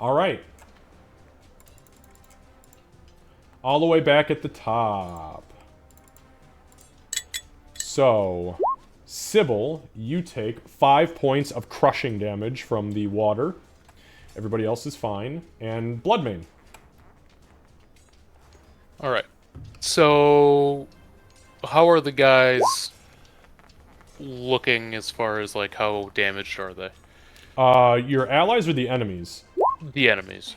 Alright. All the way back at the top. So... Sybil, you take 5 points of crushing damage from the water. Everybody else is fine. And Bloodmane. Alright. So, how are the guys looking as far as, like, how damaged are they? Your allies or the enemies? The enemies.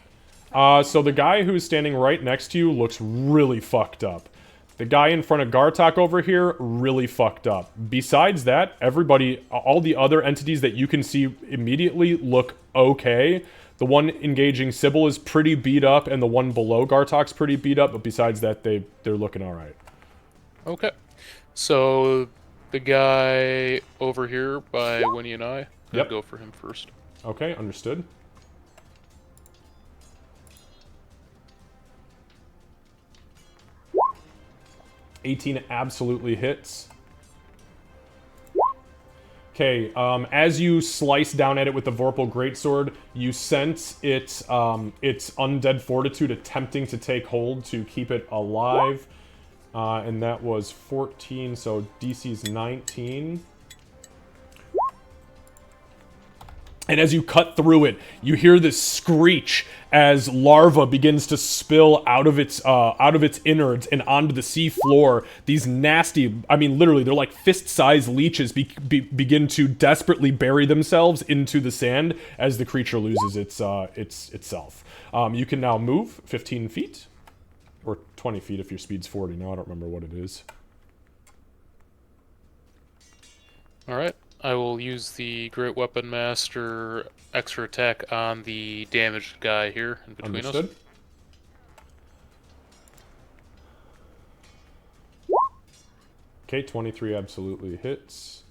So the guy who's standing right next to you looks really fucked up. The guy in front of Gartok over here, really fucked up. Besides that, everybody, all the other entities that you can see immediately look okay. The one engaging Sybil is pretty beat up, and the one below Gartok's pretty beat up, but besides that, they're looking alright. Okay. So, the guy over here by Winnie and I, Yep. go for him first. Okay, understood. $18 absolutely hits. Okay, as you slice down at it with the Vorpal Greatsword, you sense its undead fortitude attempting to take hold to keep it alive. And that was 14, so DC's 19. And as you cut through it, you hear this screech as larva begins to spill out of its innards and onto the sea floor. These nasty, I mean, literally, they're like fist-sized leeches begin to desperately bury themselves into the sand as the creature loses itself. You can now move 15 feet, or 20 feet if your speed's 40. Now I don't remember what it is. All right. I will use the Great Weapon Master extra attack on the damaged guy here in between Understood. us. Okay, 23 absolutely hits.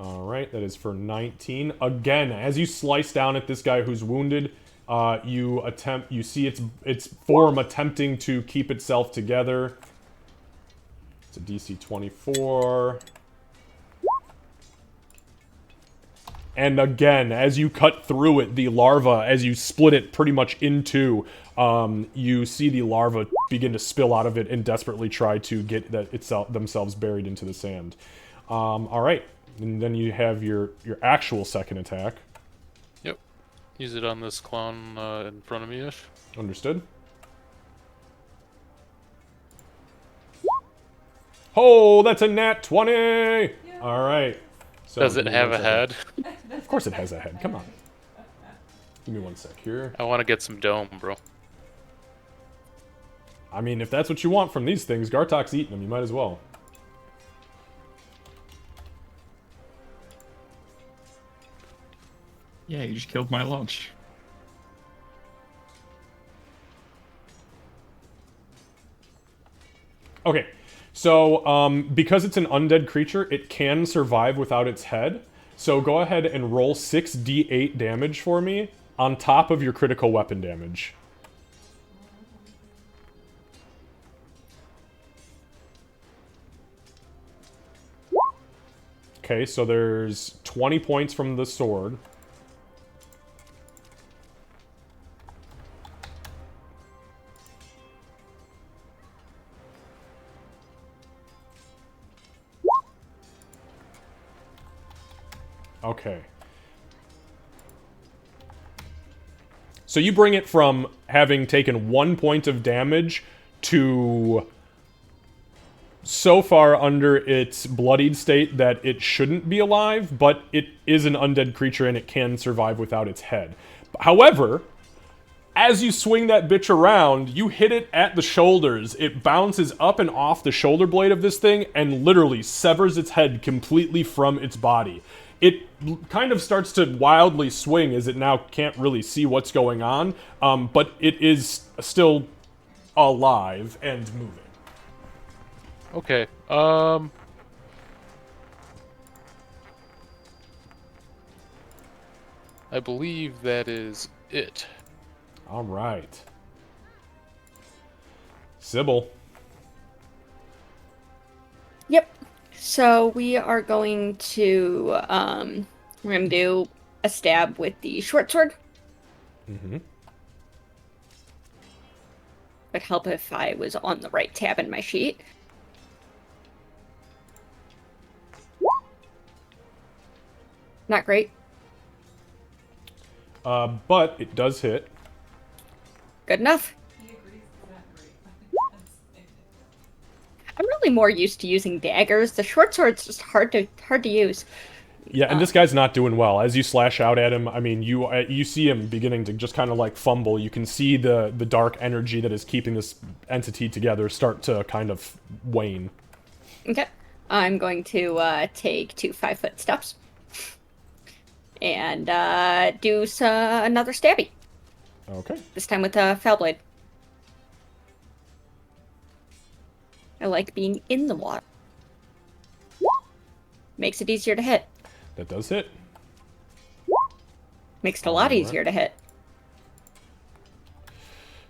Alright, that is for 19. Again, as you slice down at this guy who's wounded, you see its form attempting to keep itself together. It's a DC 24. And again, as you cut through it, the larva, as you split it pretty much in two, you see the larva begin to spill out of it and desperately try to get themselves buried into the sand. Alright, and then you have your actual second attack. Yep. Use it on this clown in front of me-ish. Understood. Oh, that's a nat 20! Alright. So Does it give me have one a second. head? Of course it has a head. Come on. Give me 1 sec here. I want to get some dome, bro. I mean, if that's what you want from these things, Gartok's eating them. You might as well. Yeah, you just killed my lunch. Okay. So, because it's an undead creature, it can survive without its head. So go ahead and roll 6d8 damage for me on top of your critical weapon damage. Okay, so there's 20 points from the sword. Okay. So you bring it from having taken 1 point of damage to so far under its bloodied state that it shouldn't be alive, but it is an undead creature and it can survive without its head. However, as you swing that bitch around, you hit it at the shoulders. It bounces up and off the shoulder blade of this thing and literally severs its head completely from its body. It kind of starts to wildly swing as it now can't really see what's going on, but it is still alive and moving. Okay. I believe that is it. All right. Sybil. Yep. So we are going to we're gonna do a stab with the short sword. Mm-hmm. Would help if I was on the right tab in my sheet. Not great. But it does hit. Good enough. I'm really more used to using daggers. The short sword's just hard to use. Yeah, and this guy's not doing well. As you slash out at him, I mean, you see him beginning to just kind of like fumble. You can see the dark energy that is keeping this entity together start to kind of wane. Okay. I'm going to take 2 5-foot steps and do another stabby. Okay. This time with a foul blade. I like being in the water. Makes it easier to hit. That does hit. Makes it a lot easier to hit.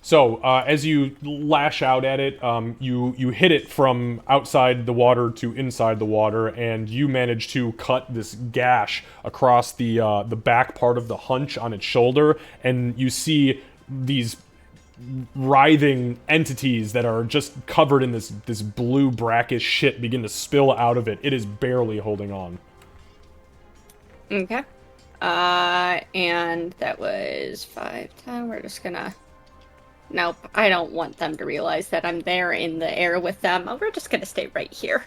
So, as you lash out at it, you hit it from outside the water to inside the water, and you manage to cut this gash across the back part of the hunch on its shoulder, and you see these writhing entities that are just covered in this blue brackish shit begin to spill out of it. It is barely holding on. Okay. And that was 5, 10. We're just gonna... Nope, I don't want them to realize that I'm there in the air with them. We're just gonna stay right here.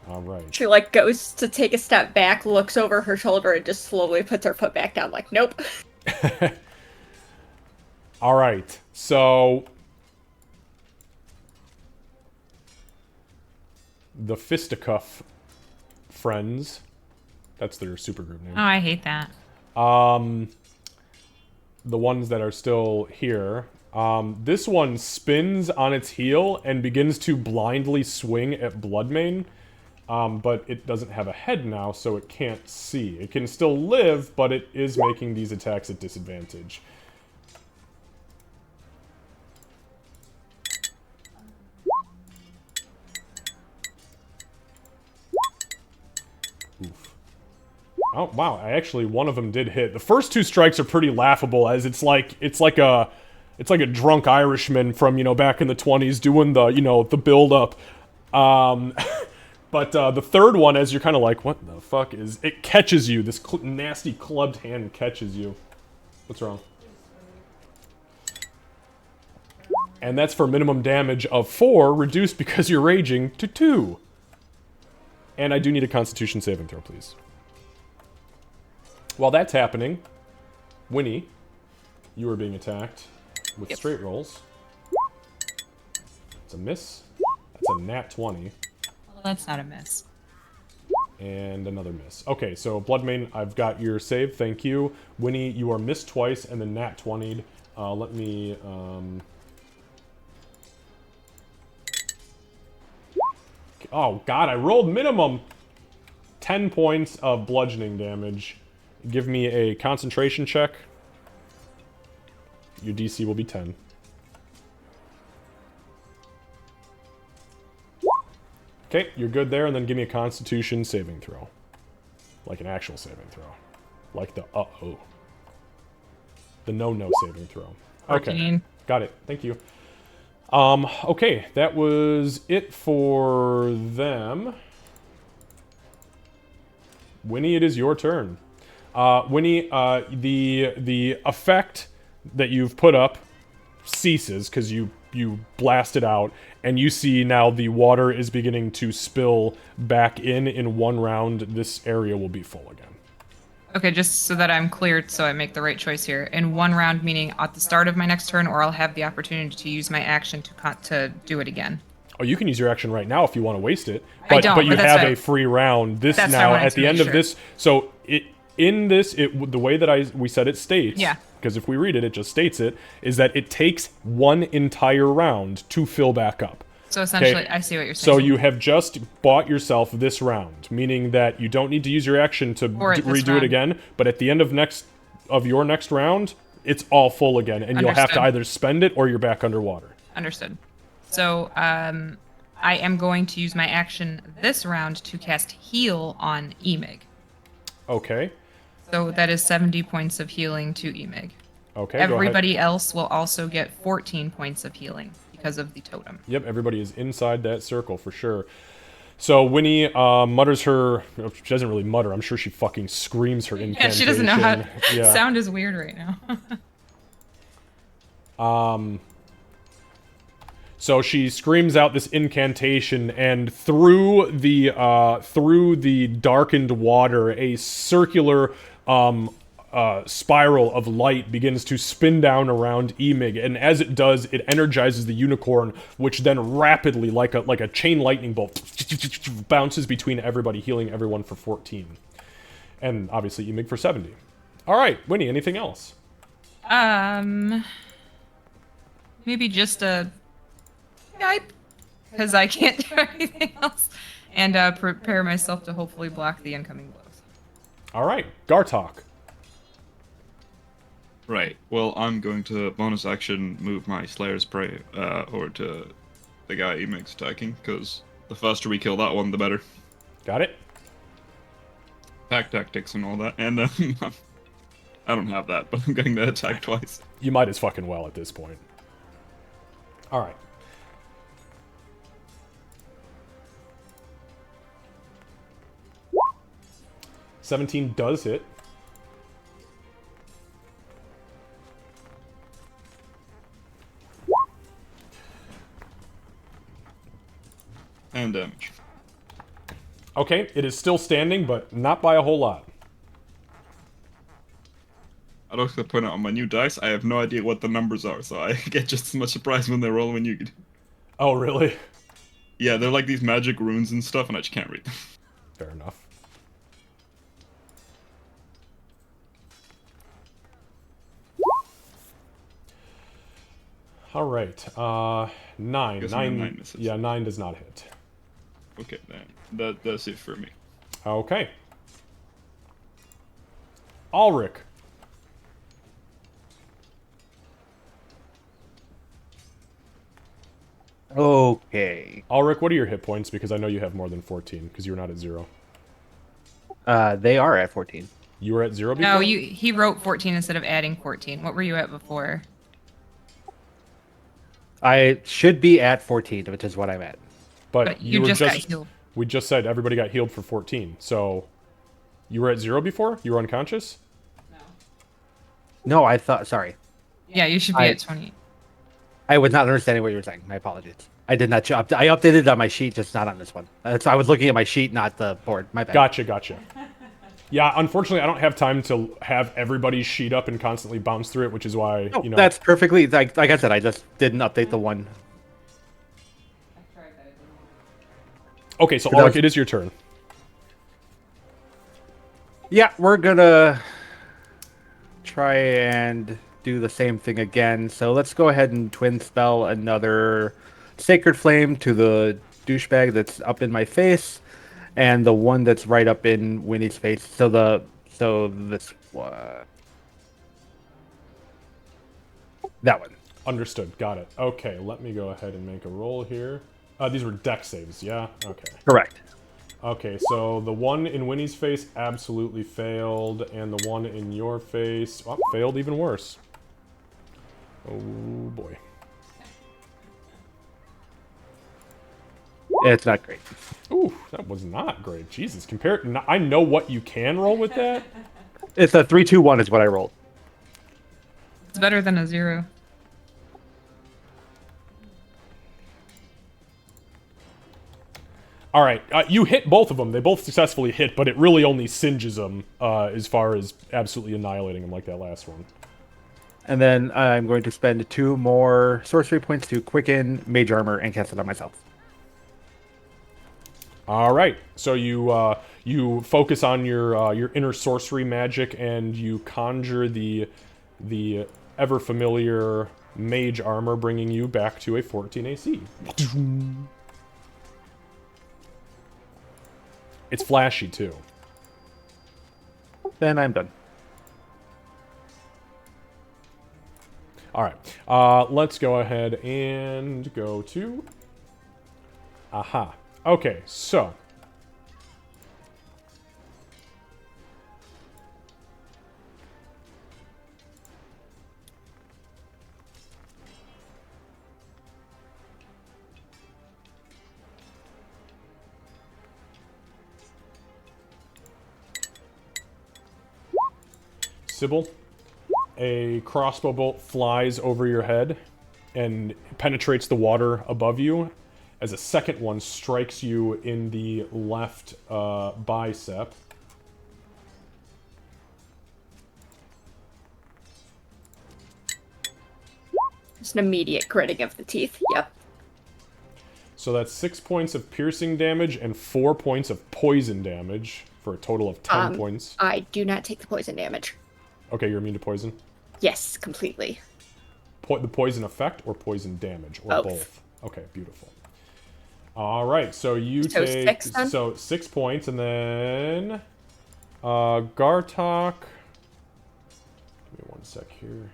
All right. She, like, goes to take a step back, looks over her shoulder, and just slowly puts her foot back down, like, nope. All right. So the Fisticuff friends, that's their supergroup name. Oh, I hate that. The ones that are still here. This one spins on its heel and begins to blindly swing at Bloodmane, but it doesn't have a head now, so it can't see. It can still live, but it is making these attacks at disadvantage. Oof. Oh wow! One of them did hit. The first 2 strikes are pretty laughable, as it's like a drunk Irishman from back in the 20s doing the build up. But the third one, as you're kind of like, what the fuck is? It catches you. This nasty clubbed hand catches you. What's wrong? And that's for minimum damage of 4, reduced because you're raging to 2. And I do need a Constitution saving throw, please. While that's happening, Winnie, you are being attacked with straight rolls. It's a miss. That's a nat 20. Well, that's not a miss. And another miss. Okay, so Bloodmane, I've got your save. Thank you. Winnie, you are missed twice and then nat 20'd. Let me... Oh, God, I rolled minimum 10 points of bludgeoning damage. Give me a concentration check. Your DC will be 10. Okay, you're good there, and then give me a Constitution saving throw. Like an actual saving throw. Like the uh-oh. The no-no saving throw. Okay, 14. got it. Thank you. Okay, that was it for them. Winnie, it is your turn. Winnie, the effect that you've put up ceases because you blast it out, and you see now the water is beginning to spill back in 1 round. This area will be full again. Okay, just so that I'm clear, so I make the right choice here. In 1 round, meaning at the start of my next turn, or I'll have the opportunity to use my action to do it again. Oh, you can use your action right now if you want to waste it. I don't, but you but that's have what a free round. This that's what I now wanted at to the make end of sure. this. So the way that we said it states. Yeah. Because if we read it, it just states it is that it takes 1 entire round to fill back up. So essentially, Okay. I see what you're saying. So you have just bought yourself this round, meaning that you don't need to use your action to Or at this redo it round. again. But at the end of your next round, it's all full again, and you'll have to Understood. either spend it or you're back underwater. Understood. So I am going to use my action this round to cast Heal on Emig. Okay. So that is 70 points of healing to Emig. Okay. go ahead. Everybody else will also get 14 points of healing because of the totem. Yep, everybody is inside that circle for sure. So Winnie mutters her. She doesn't really mutter. I'm sure she fucking screams her Yeah, incantation. she doesn't know how. Yeah. Sound is weird right now. So she screams out this incantation, and through the darkened water, a circular spiral of light begins to spin down around Emig, and as it does, it energizes the unicorn, which then rapidly, like a chain lightning bolt, bounces between everybody, healing everyone for 14, and obviously Emig for 70. All right, Winnie, anything else? Maybe just a Skype, because I can't do anything else, and prepare myself to hopefully block the incoming blows. All right, Gartok. Right. Well, I'm going to bonus action move my Slayer's Prey over to the guy Emig's attacking, because the faster we kill that one, the better. Got it? Pack tactics and all that, and I don't have that, but I'm getting that attack twice. You might as fucking well at this point. All right. $17 does hit. And damage. Okay, it is still standing, but not by a whole lot. I'd also point out on my new dice, I have no idea what the numbers are, so I get just as much surprise when they roll when you get... Oh, really? Yeah, they're like these magic runes and stuff, and I just can't read them. Fair enough. All right, 9. Guess 9 misses. yeah, 9 does not hit. Okay, then. That's it for me. Okay. Ulrich. Okay. Ulrich, what are your hit points? Because I know you have more than 14, because you're not at 0. They are at 14. You were at 0 before? No, he wrote 14 instead of adding 14. What were you at before? I should be at 14, which is what I'm at. But you were just got healed. We just said everybody got healed for 14. So you were at 0 before? You were unconscious? No, I thought. Sorry. Yeah, you should be at 20. I was not understanding what you were saying. My apologies. I did not. I updated it on my sheet, just not on this one. I was looking at my sheet, not the board. My bad. Gotcha. Yeah, unfortunately, I don't have time to have everybody's sheet up and constantly bounce through it, which is why, No, you know... that's perfectly... Like I said, I just didn't update the one. Okay, so Ulrich, it is your turn. Yeah, we're gonna try and do the same thing again. So let's go ahead and twin spell another Sacred Flame to the douchebag that's up in my face, and the one that's right up in Winnie's face. So this that one. Understood. Got it. Okay, let me go ahead and make a roll here. These were dex saves, yeah? Okay. Correct. Okay, so the one in Winnie's face absolutely failed, and the one in your face failed even worse. Oh boy. It's not great. Ooh, that was not great. Jesus, I know what you can roll with that. It's a 3-2-1 is what I rolled. It's better than a 0. All right, you hit both of them. They both successfully hit, but it really only singes them as far as absolutely annihilating them like that last one. And then I'm going to spend 2 more sorcery points to quicken Mage Armor and cast it on myself. All right, so you focus on your inner sorcery magic, and you conjure the ever familiar Mage Armor, bringing you back to a 14 AC. It's flashy too. Then I'm done. All right, let's go ahead and go to... Aha. Okay, so... Sybil, a crossbow bolt flies over your head and penetrates the water above you, as a second one strikes you in the left bicep. It's an immediate gritting of the teeth. Yep. So that's 6 points of piercing damage and 4 points of poison damage for a total of 10 points. I do not take the poison damage. Okay, you're immune to poison? Yes, completely. The poison effect or poison damage? Or Both. Okay, beautiful. All right, so you So take 6 then? 6 points, and then Gartok. Give me 1 sec here.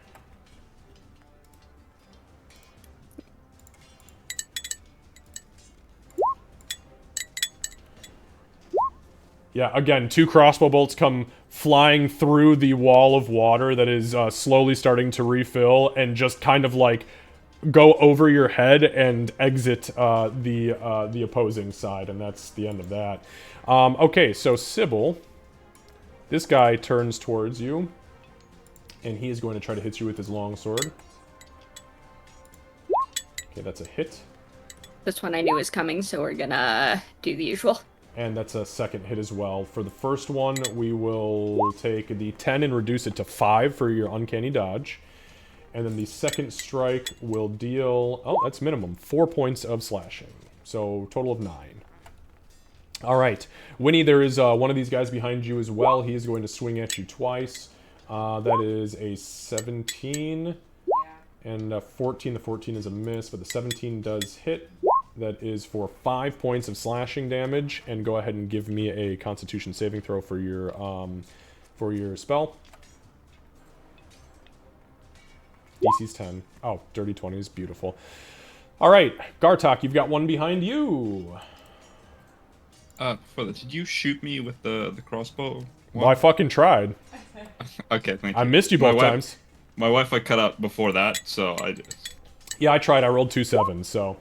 Yeah, again, 2 crossbow bolts come flying through the wall of water that is slowly starting to refill, and just kind of like go over your head and exit the opposing side, and that's the end of that. Okay, so Sybil, this guy turns towards you, and he is going to try to hit you with his longsword. Okay, that's a hit. This one I knew was coming, so we're gonna do the usual. And that's a second hit as well. For the first one, we will take the 10 and reduce it to 5 for your uncanny dodge. And then the second strike will deal... Oh, that's minimum. 4 points of slashing. So, total of 9. Alright. Winnie, there is one of these guys behind you as well. He is going to swing at you twice. That is a 17. And a 14. The 14 is a miss, but the 17 does hit. That is for 5 points of slashing damage. And go ahead and give me a Constitution saving throw for your spell. DC's 10. Oh, dirty 20 is beautiful. All right, Gartok, you've got one behind you. Brother, did you shoot me with the crossbow? Well, I fucking tried. Okay, thank you. I missed you both times. My Wi-Fi cut out before that, so I... Yeah, I tried. I rolled 2 7s, so...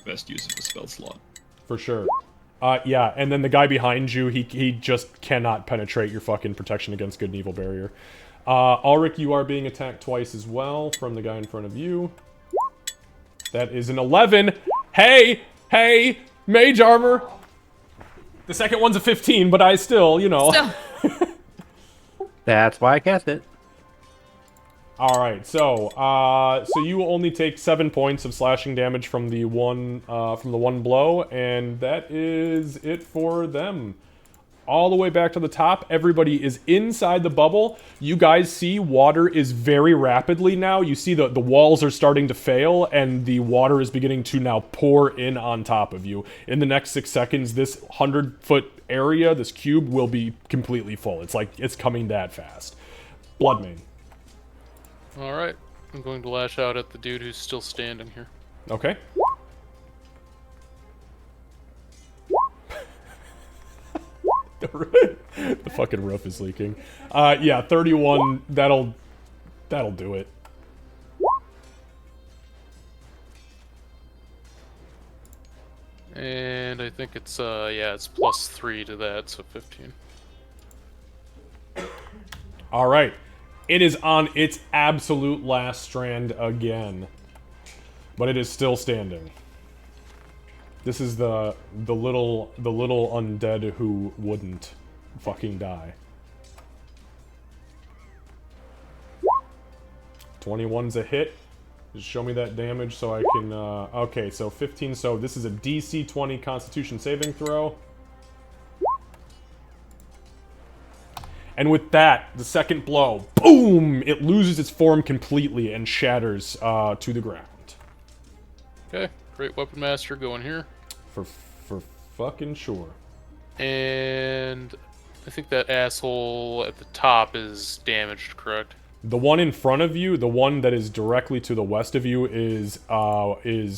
Best use of the spell slot. For sure. Yeah, and then the guy behind you, he just cannot penetrate your fucking protection against good and evil barrier. Ulrich, you are being attacked twice as well from the guy in front of you. That is an 11. Hey! Hey! Mage armor! The second one's a 15, but I still, you know... That's why I cast it. Alright, so you will only take 7 points of slashing damage from the one blow, and that is it for them. All the way back to the top, everybody is inside the bubble. You guys see water is very rapidly now. You see the walls are starting to fail, and the water is beginning to now pour in on top of you. In the next 6 seconds, this 100-foot area, this cube, will be completely full. It's like, it's coming that fast. Bloodmane. Alright, I'm going to lash out at the dude who's still standing here. Okay. The fucking roof is leaking. Yeah, 31, that'll do it. And I think it's, yeah, it's +3 to that, so 15. Alright. It is on its absolute last strand again. But it is still standing. This is the little undead who wouldn't fucking die. 21's a hit. Just show me that damage so I can, okay, so 15, so this is a DC 20 Constitution saving throw. And with that, the second blow, boom! It loses its form completely and shatters to the ground. Okay, Great Weapon Master going here. For fucking sure. And I think that asshole at the top is damaged, correct? The one in front of you, the one that is directly to the west of you, is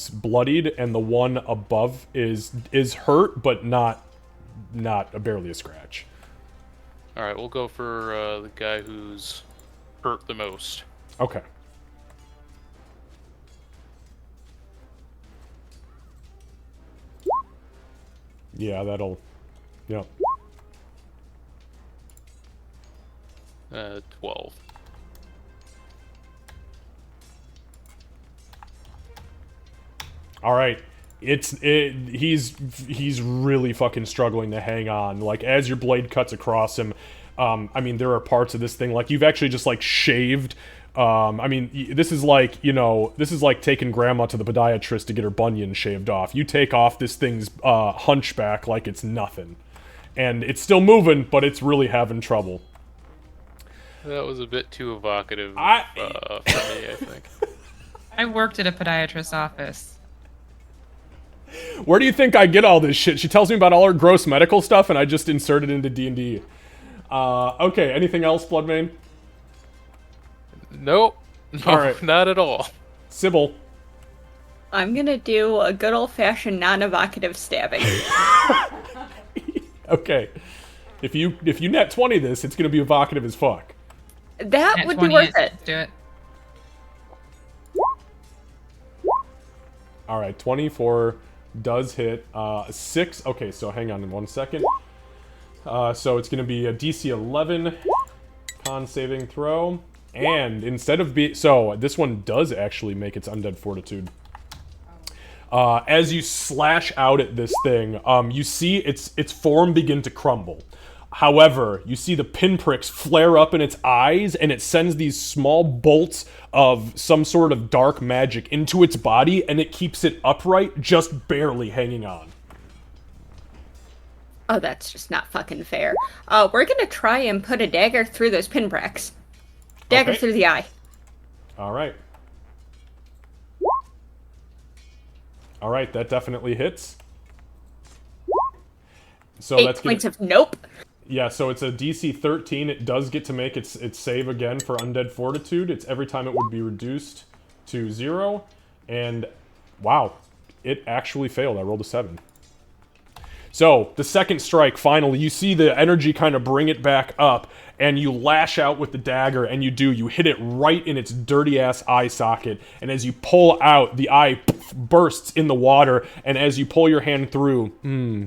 bloodied, and the one above is hurt, but not barely a scratch. All right, we'll go for the guy who's hurt the most. Okay. Yeah, that'll... Yep. 12. All right. He's really fucking struggling to hang on. Like, as your blade cuts across him, I mean, there are parts of this thing, like, you've actually just, like, shaved. I mean, this is like, you know, this is like taking grandma to the podiatrist to get her bunion shaved off. You take off this thing's hunchback like it's nothing. And it's still moving, but it's really having trouble. That was a bit too evocative for me, I think. I worked at a podiatrist's office. Where do you think I get all this shit? She tells me about all her gross medical stuff, and I just insert it into D&D. Okay, anything else, Bloodmane? Nope. No, All right. not at all. Sybil. I'm gonna do a good old-fashioned non-evocative stabbing. Okay. If you net 20 this, it's gonna be evocative as fuck. That Nat would be 20 worth it. Do it. All right, 24 does hit. 6. Okay, so hang on 1 second. So it's gonna be a DC 11 con saving throw, and instead of so this one does actually make its undead fortitude. As you slash out at this thing, you see its form begin to crumble. However, you see the pinpricks flare up in its eyes, and it sends these small bolts of some sort of dark magic into its body, and it keeps it upright, just barely hanging on. Oh, that's just not fucking fair. We're gonna try and put a dagger through those pinpricks. Dagger Okay. through the eye. All right. All right, that definitely hits. So 8 that's points of nope. Yeah, so it's a DC 13. It does get to make its save again for Undead Fortitude. It's every time it would be reduced to 0. And, wow, it actually failed. I rolled a 7. So, the second strike, finally, you see the energy kind of bring it back up, and you lash out with the dagger, and you hit it right in its dirty-ass eye socket, and as you pull out, the eye bursts in the water, and as you pull your hand through,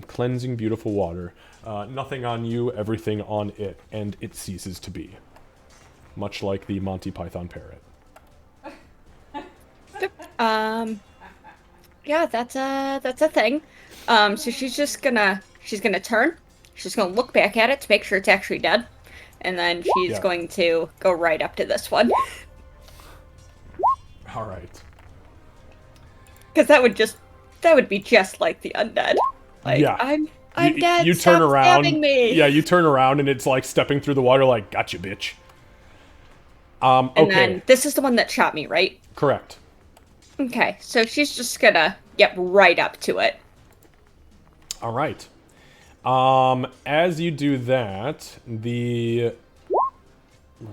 cleansing, beautiful water. Nothing on you, everything on it, and it ceases to be. Much like the Monty Python parrot. Yeah, that's a thing. So she's gonna turn. She's gonna look back at it to make sure it's actually dead, and then she's going to go right up to this one. All right. Because that would be just like the undead. Like, Yeah. I'm dead. You Stop turn around. stabbing me. Yeah, you turn around and it's like stepping through the water like, gotcha, bitch. And okay. then this is the one that shot me, right? Correct. Okay, so she's just gonna get right up to it. All right. As you do that, let's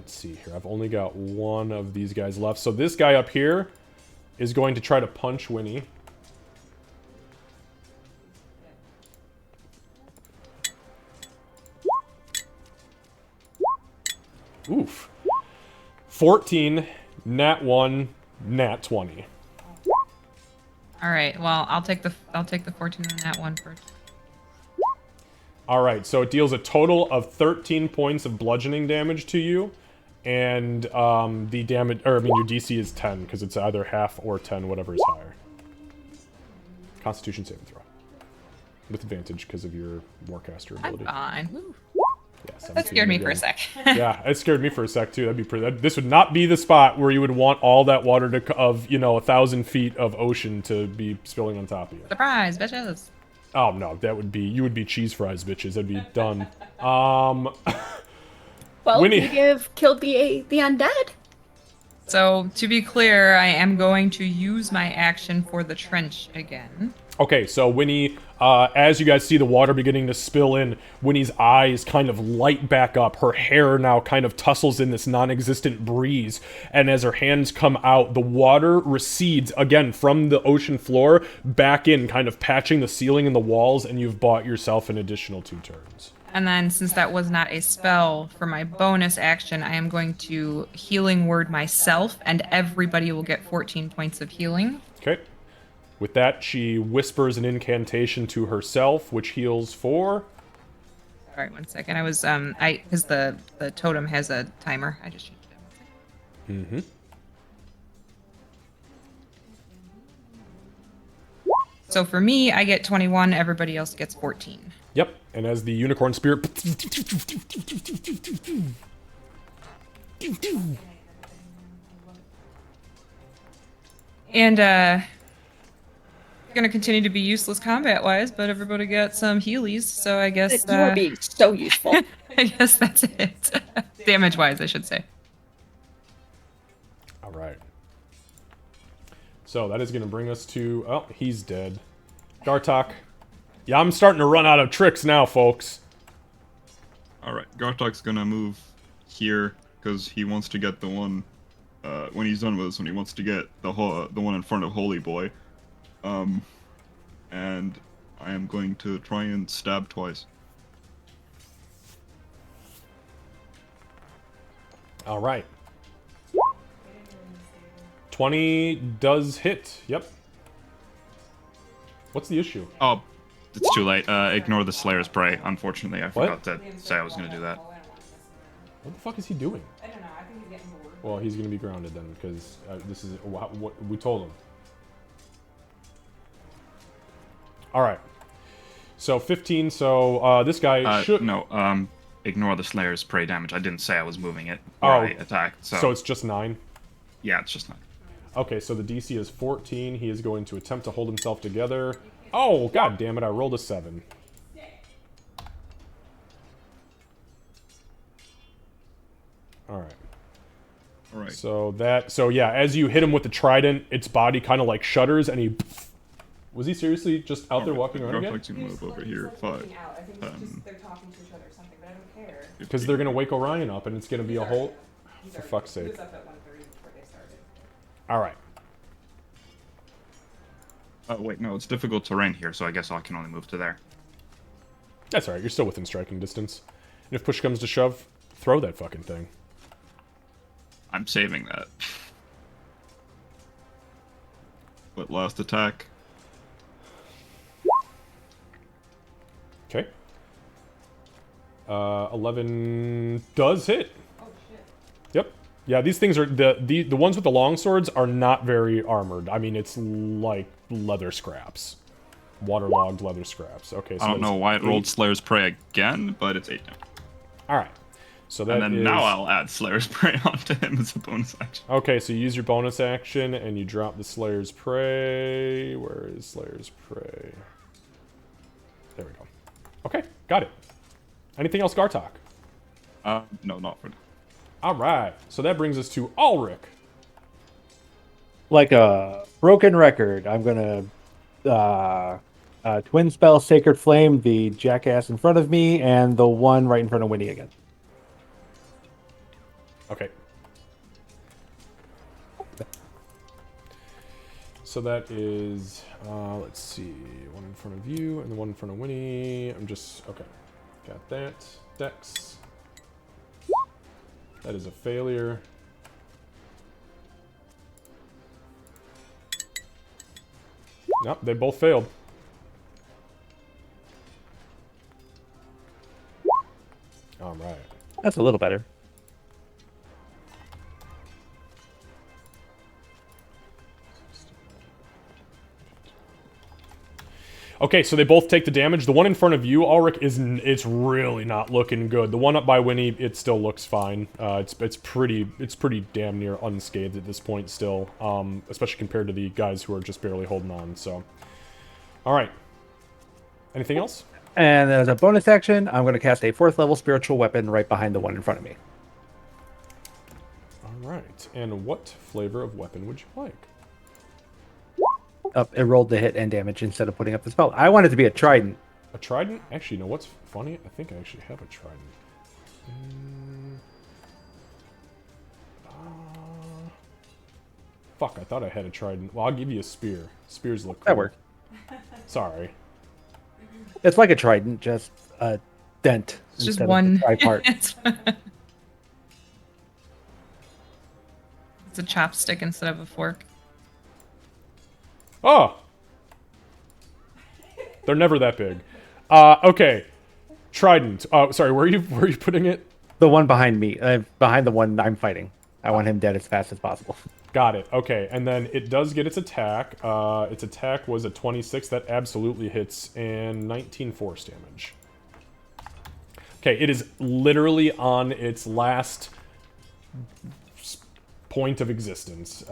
see here. I've only got one of these guys left. So this guy up here is going to try to punch Winnie. Oof. 14, nat 1, nat 20. All right. Well, I'll take the 14 on that one first. All right, so it deals a total of 13 points of bludgeoning damage to you, and the damage, or I mean, your DC is 10 because it's either half or 10, whatever is higher. Constitution saving throw with advantage because of your Warcaster ability. I'm fine. Woo. Yeah, That 17 scared me for a again. sec. Yeah, it scared me for a sec too. That'd be pretty. This would not be the spot where you would want all that water of 1,000 feet of ocean to be spilling on top of you. Surprise, bitches. Oh no, you would be cheese fries, bitches. That'd be done. Well, Winnie. you've killed the undead. So, to be clear, I am going to use my action for the trench again. Okay, so Winnie, as you guys see the water beginning to spill in, Winnie's eyes kind of light back up. Her hair now kind of tussles in this non-existent breeze. And as her hands come out, the water recedes again from the ocean floor back in, kind of patching the ceiling and the walls, and you've bought yourself an additional 2 turns. And then, since that was not a spell, for my bonus action, I am going to healing word myself, and everybody will get 14 points of healing. Okay. With that, she whispers an incantation to herself, which heals for... Sorry, 1 second. I was because the totem has a timer. I just changed it. 1 second. Mm-hmm. So for me, I get 21. Everybody else gets 14. Yep. And as the unicorn spear. And gonna continue to be useless combat wise, but everybody got some healies, so I guess You are being so useful. I guess that's it. Damage wise, I should say. All right. So that is going to bring us to... Oh, he's dead. Gartok. Yeah, I'm starting to run out of tricks now, folks. Alright, Gartok's gonna move here, because he wants to get the one... when he's done with this one, he wants to get the one in front of Holy Boy. And I am going to try and stab twice. All right. 20 does hit. Yep. What's the issue? Oh, it's too late. Ignore the Slayer's Prey. Unfortunately, I forgot to say I was going to do that. What the fuck is he doing? I don't know. I think he's getting bored. Well, he's going to be grounded then, because this is what we told him. All right. So 15. So this guy should... No, ignore the Slayer's Prey damage. I didn't say I was moving it or I attacked. So it's just 9? Yeah, it's just 9. Okay, so the DC is 14. He is going to attempt to hold himself together. Oh, god damn it, I rolled a 7. Alright. Alright. So yeah, as you hit him with the trident, its body kind of like shudders and he... Was he seriously just out there walking around again? Gartok's gonna move over here. 5. They're talking to each other or something, but I don't care. Because they're going to wake Orion up and it's going to be a whole... For fuck's sake. He was up at 1:30 before they started. Alright. Oh, wait, no, it's difficult terrain here, so I guess I can only move to there. That's alright, you're still within striking distance. And if push comes to shove, throw that fucking thing. I'm saving that. But last attack. Okay. 11 does hit. Oh shit. Yep. Yeah, these things are the ones with the long swords are not very armored. I mean, it's like leather scraps, waterlogged leather scraps. Okay, so I don't know why it rolled 8. Slayer's Prey again, but it's 8 now. All right. So that And then is... now I'll add Slayer's Prey onto him as a bonus action. Okay, so you use your bonus action and you drop the Slayer's Prey. Where is Slayer's Prey? There we go. Okay, got it. Anything else, Gartok? No, not for now. All right. So that brings us to Ulrich. Like a broken record, I'm gonna twin spell Sacred Flame the jackass in front of me and the one right in front of Winnie again. Okay. So that is, let's see, one in front of you and the one in front of Winnie. I'm just, okay. Got that. Dex. That is a failure. Nope, they both failed. All right. That's a little better. Okay, so they both take the damage. The one in front of you, Ulrich, it's really not looking good. The one up by Winnie, it still looks fine. It's pretty damn near unscathed at this point still, especially compared to the guys who are just barely holding on. So, all right. Anything else? And as a bonus action, I'm going to cast a 4th level spiritual weapon right behind the one in front of me. All right. And what flavor of weapon would you like? It rolled the hit and damage instead of putting up the spell. I want it to be a trident. A trident? Actually, you know what's funny? I think I actually have a trident. Fuck, I thought I had a trident. Well, I'll give you a spear. Spears look cool. That worked. Sorry. It's like a trident, just a dent. It's just instead of one. a tripart. It's a chopstick instead of a fork. Oh! They're never that big. Okay. Trident. Oh, sorry. Where are you putting it? The one behind me, behind the one I'm fighting. I want him dead as fast as possible. Got it. Okay, and then it does get its attack. Its attack was a 26. That absolutely hits, and 19 force damage. Okay, it is literally on its last point of existence.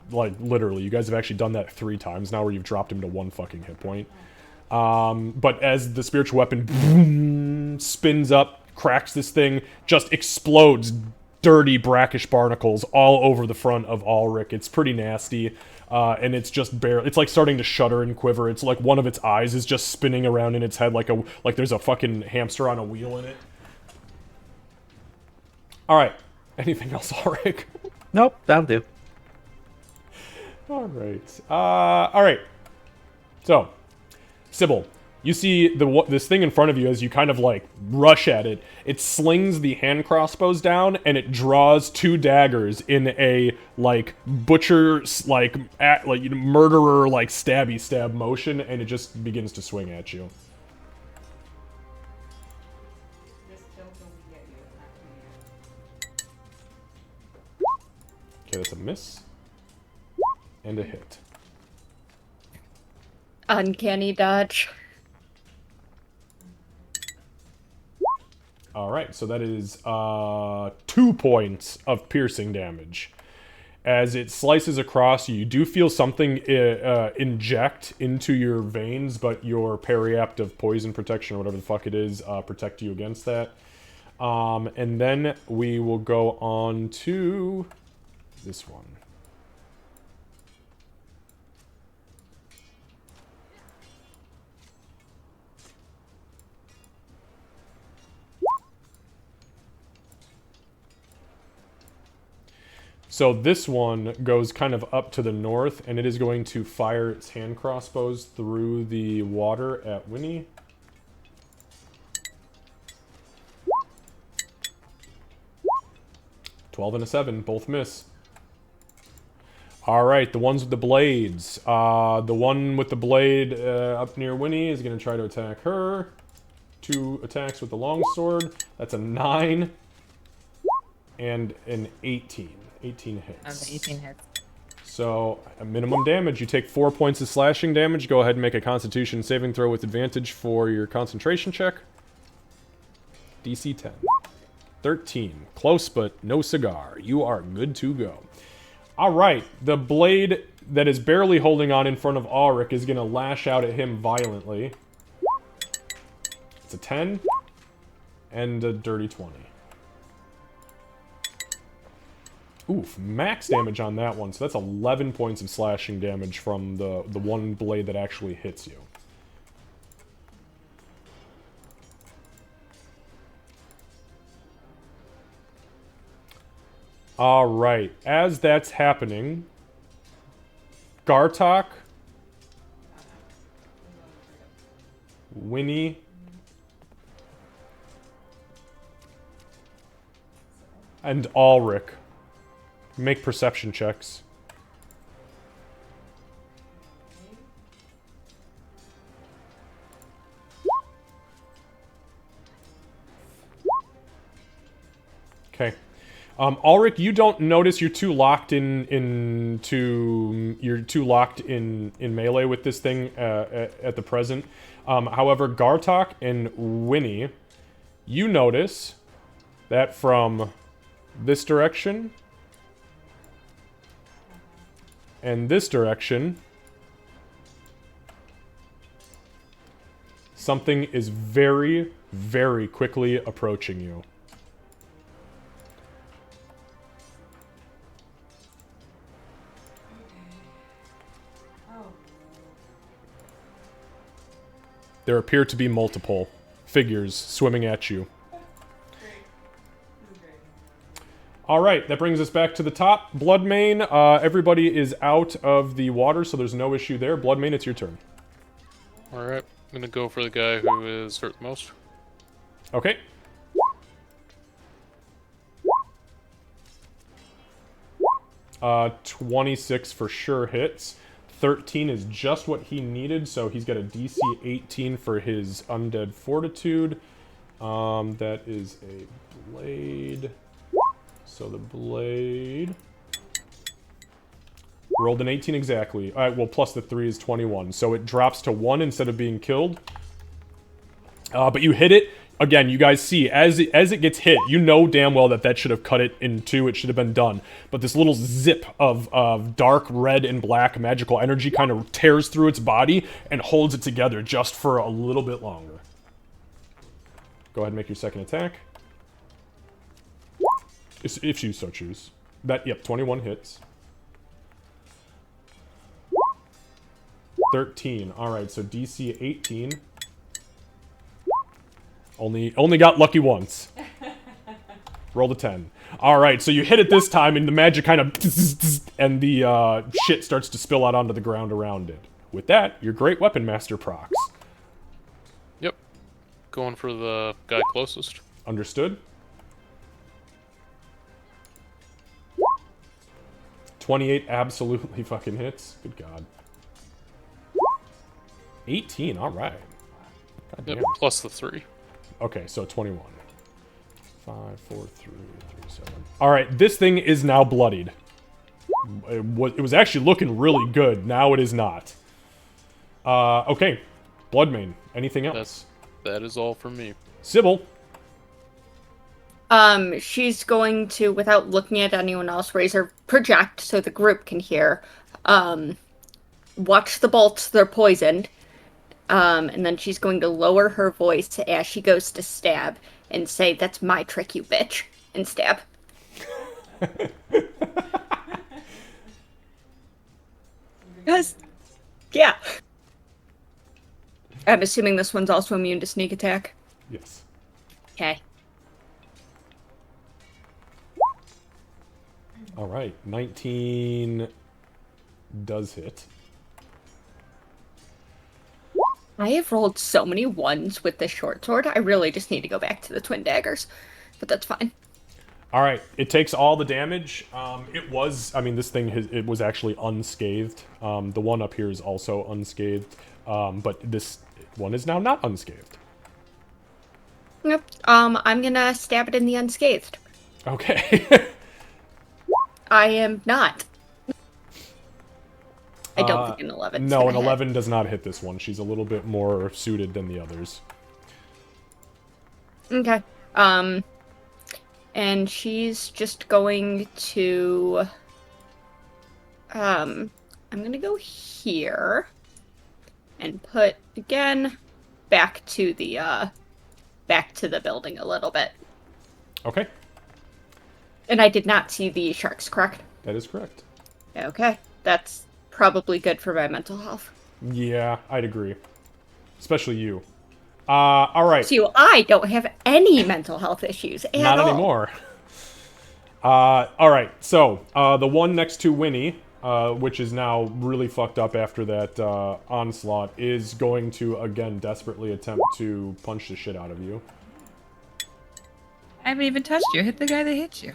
Like, literally. You guys have actually done that 3 times now where you've dropped him to 1 fucking hit point. But as the spiritual weapon boom, spins up, cracks this thing, just explodes dirty, brackish barnacles all over the front of Ulrich. It's pretty nasty. And it's just it's like starting to shudder and quiver. It's like one of its eyes is just spinning around in its head like there's a fucking hamster on a wheel in it. Alright. Anything else, Ulrich? Nope, that'll do. Alright. Alright. So, Sybil, you see this thing in front of you as you kind of like rush at it. It slings the hand crossbows down and it draws 2 daggers in a like butcher murderer like stabby stab motion, and it just begins to swing at you. Okay, that's a miss and a hit. Uncanny dodge. Alright, so that is 2 points of piercing damage. As it slices across you, you do feel something inject into your veins, but your periaptive poison protection, or whatever the fuck it is, protect you against that. And then we will go on to this one. So this one goes kind of up to the north, and it is going to fire its hand crossbows through the water at Winnie. $12 and a 7, both miss. Alright, the ones with the blades. The one with the blade up near Winnie is going to try to attack her. 2 attacks with the longsword. That's a 9 and an 18. 18 hits. 18 hits. So, a minimum damage. You take 4 points of slashing damage. Go ahead and make a Constitution saving throw with advantage for your concentration check. DC 10. 13. Close, but no cigar. You are good to go. Alright, the blade that is barely holding on in front of Ulrich is going to lash out at him violently. It's a 10 and a dirty 20. Oof, max damage on that one. So that's 11 points of slashing damage from the one blade that actually hits you. Alright, as that's happening, Gartok, Winnie, and Ulrich make perception checks. Okay. Ulrich, you don't notice you're too locked in melee with this thing at the present. However, Gartok and Winnie, you notice that from this direction and this direction, something is very, very quickly approaching you. There appear to be multiple figures swimming at you. Alright, that brings us back to the top. Bloodmane, everybody is out of the water, so there's no issue there. Bloodmane, it's your turn. Alright, I'm gonna go for the guy who is hurt the most. Okay. Uh, 26 for sure hits. 13 is just what he needed, so he's got a DC 18 for his Undead Fortitude. That is a blade. So the blade... Rolled an 18 exactly. Alright, well, plus the 3 is 21. So it drops to 1 instead of being killed. But you hit it. Again, you guys see, as it gets hit, you know damn well that should have cut it in two. It should have been done. But this little zip of dark red and black magical energy kind of tears through its body and holds it together just for a little bit longer. Go ahead and make your second attack. If you so choose. Yep, 21 hits. 13. Alright, so DC 18. Only got lucky once. Rolled a 10. Alright, so you hit it this time, and the magic kind of... and the shit starts to spill out onto the ground around it. With that, your Great Weapon Master procs. Yep. Going for the guy closest. Understood? 28 absolutely fucking hits. Good God. 18, alright. Yep, plus the 3. Okay, so 21. 5, 4, 3, 3, 7. Alright, this thing is now bloodied. It was actually looking really good. Now it is not. Okay. Bloodmane. Anything else? That is all for me. Sybil. She's going to, without looking at anyone else, raise her project so the group can hear. Watch the bolts, they're poisoned. And then she's going to lower her voice as she goes to stab and say, "That's my trick, you bitch," and stab. Because, yeah. I'm assuming this one's also immune to sneak attack. Yes. Okay. Alright, 19 does hit. I have rolled so many ones with this short sword. I really just need to go back to the twin daggers. But that's fine. Alright, it takes all the damage. This thing, it was actually unscathed. The one up here is also unscathed. But this one is now not unscathed. Yep. I'm gonna stab it in the unscathed. Okay. I am not. I don't think an 11. No, an 11 does not hit this one. She's a little bit more suited than the others. Okay. And she's just going to... I'm gonna go here and put, again, back to the building a little bit. Okay. And I did not see the sharks, correct? That is correct. Okay. That's probably good for my mental health. Yeah, I'd agree. Especially you. Alright. So I don't have any mental health issues at Not all. anymore. Alright, so, the one next to Winnie, which is now really fucked up after that onslaught, is going to, again, desperately attempt to punch the shit out of you. I haven't even touched you. Hit the guy that hit you.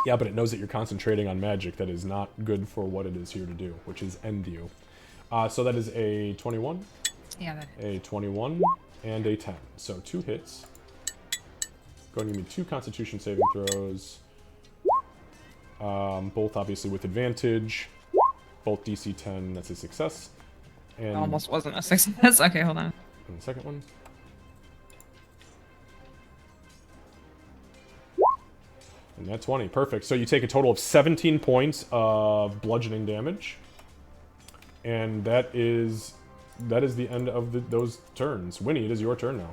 Yeah, but it knows that you're concentrating on magic that is not good for what it is here to do, which is end you. So that is a 21. Yeah, that A 21 and a 10. So 2 hits. Go ahead and give me 2 Constitution saving throws. Both obviously with advantage. Both DC 10. That's a success. And almost wasn't a success. Okay, hold on. And the second one. And that's 20. Perfect. So you take a total of 17 points of bludgeoning damage. And that is the end of those turns. Winnie, it is your turn now.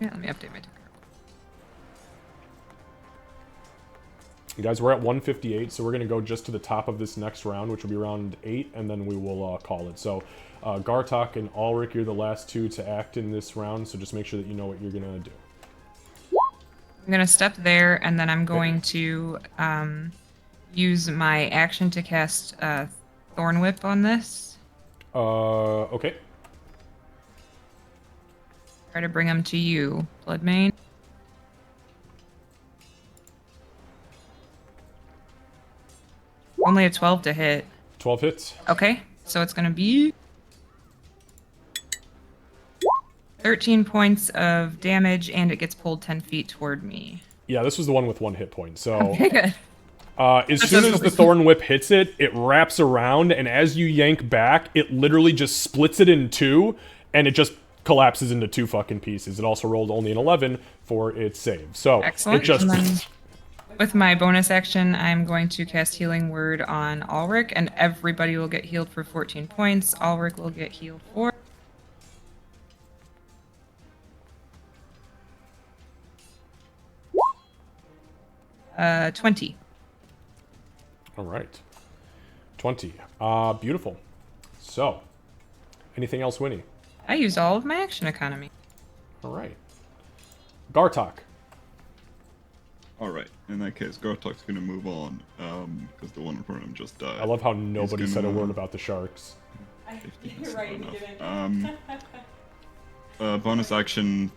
Yeah, let me update my ticker. You guys, we're at 158, so we're going to go just to the top of this next round, which will be round 8, and then we will call it. So, Gartok and Ulrich, you're the last 2 to act in this round, so just make sure that you know what you're going to do. I'm going to step there, and then I'm going to use my action to cast Thorn Whip on this. Okay. Try to bring him to you, Bloodmane. Only a 12 to hit. 12 hits. Okay, so it's gonna be 13 points of damage, and it gets pulled 10 feet toward me. Yeah, this was the one with 1 hit point. So Okay, good. as soon as the thorn whip hits it, it wraps around, and as you yank back, it literally just splits it in two, and it just collapses into 2 fucking pieces. It also rolled only an 11 for its save. So Excellent. it just... And then with my bonus action, I'm going to cast Healing Word on Ulrich, and everybody will get healed for 14 points. Ulrich will get healed for 20. All right. 20. Beautiful. So, anything else, Winnie? I used all of my action economy. All right. Gartok. All right. In that case, Gartok's gonna move on, because the one in front of him just died. I love how nobody He's said a gonna- word about the sharks. 15, that's not enough. Bonus action.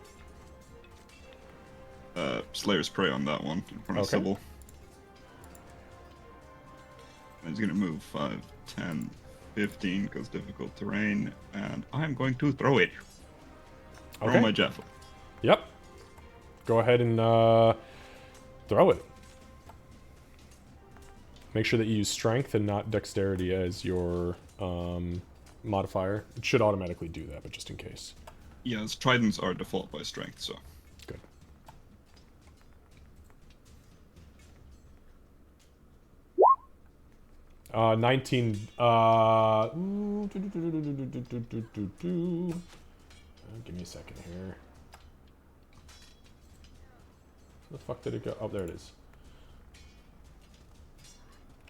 Slayer's Prey on that one in front of Okay. Sybil. And he's gonna move 5, 10, 15 because difficult terrain, and I'm going to throw it. Throw Okay. my javelin. Yep. Go ahead and throw it. Make sure that you use strength and not dexterity as your modifier. It should automatically do that, but just in case. Yes, tridents are default by strength, so. Good. Uh, 19. Give me a second here. Where the fuck did it go? Oh, there it is.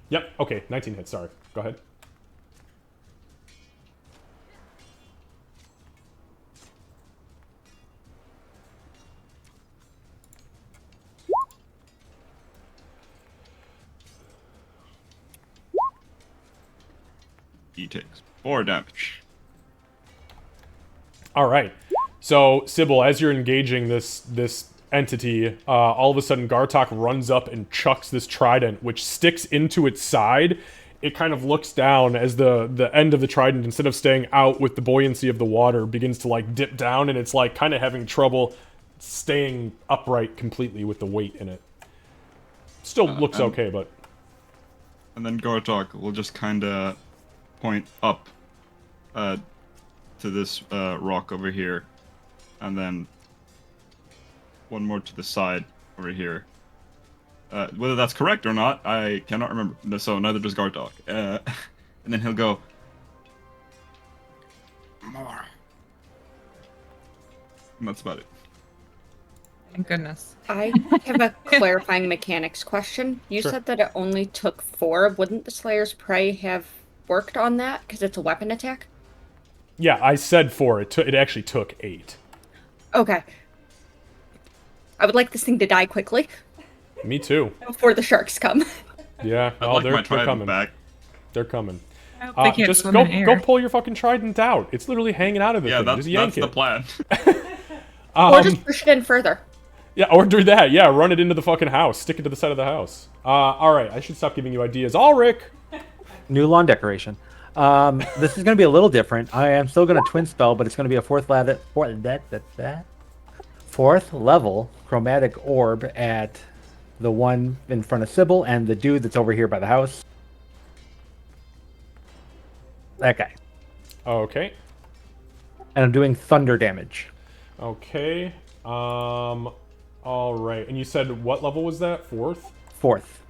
Yep, okay, 19 hits, sorry. Go ahead. He takes 4 damage. All right. So, Sybil, as you're engaging this entity, all of a sudden Gartok runs up and chucks this trident, which sticks into its side. It kind of looks down as the end of the trident, instead of staying out with the buoyancy of the water, begins to like dip down, and it's like kind of having trouble staying upright completely with the weight in it. Still looks okay, but... And then Gartok will just kind of point up to this rock over here, and then one more to the side over here. Whether that's correct or not, I cannot remember. So neither does Gartok. And then he'll go, more. And that's about it. Thank goodness. I have a clarifying mechanics question. You Sure. said that it only took 4. Wouldn't the Slayer's Prey have worked on that because it's a weapon attack? Yeah, I said 4. It actually took 8. Okay. I would like this thing to die quickly Me too. before the sharks come. Yeah, I'd oh, like they're my trident coming. back. They're coming. I hope they can't Just swim go in air. go pull your fucking trident out. It's literally hanging out of the Yeah, thing. that's Just yank the it. plan. Or just push it in further. Yeah, or do that. Yeah, run it into the fucking house. Stick it to the side of the house. All right, I should stop giving you ideas. Ulrich! New lawn decoration. This is going to be a little different. I am still going to twin spell, but it's going to be a fourth level chromatic orb at the one in front of Sybil and the dude that's over here by the house. That guy. Okay. And I'm doing thunder damage. Okay. All right. And you said what level was that? 4th? Fourth.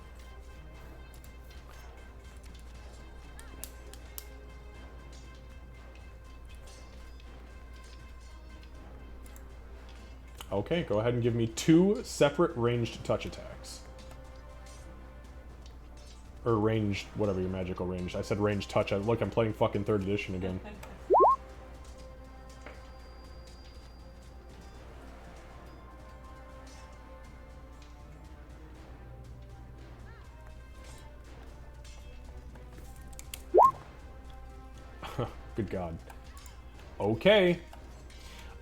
Okay, go ahead and give me 2 separate ranged touch attacks. Or ranged, whatever your magical range. I said ranged touch. Look, I'm playing fucking 3rd edition again. Good God. Okay.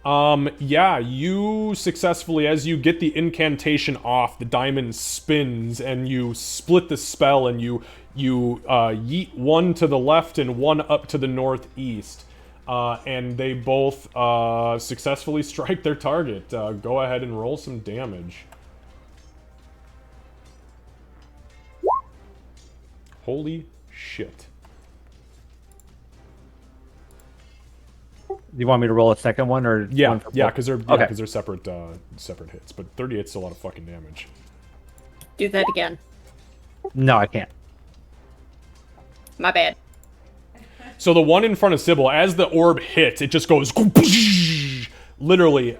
Yeah, you successfully, as you get the incantation off, the diamond spins, and you split the spell, and you yeet one to the left and one up to the northeast. And they both successfully strike their target. Go ahead and roll some damage. Holy shit. Do you want me to roll a second one or Yeah, one for yeah, both? because they're Okay. separate separate hits. But 38's a lot of fucking damage. Do that again. No, I can't. My bad. So the one in front of Sybil, as the orb hits, it just goes literally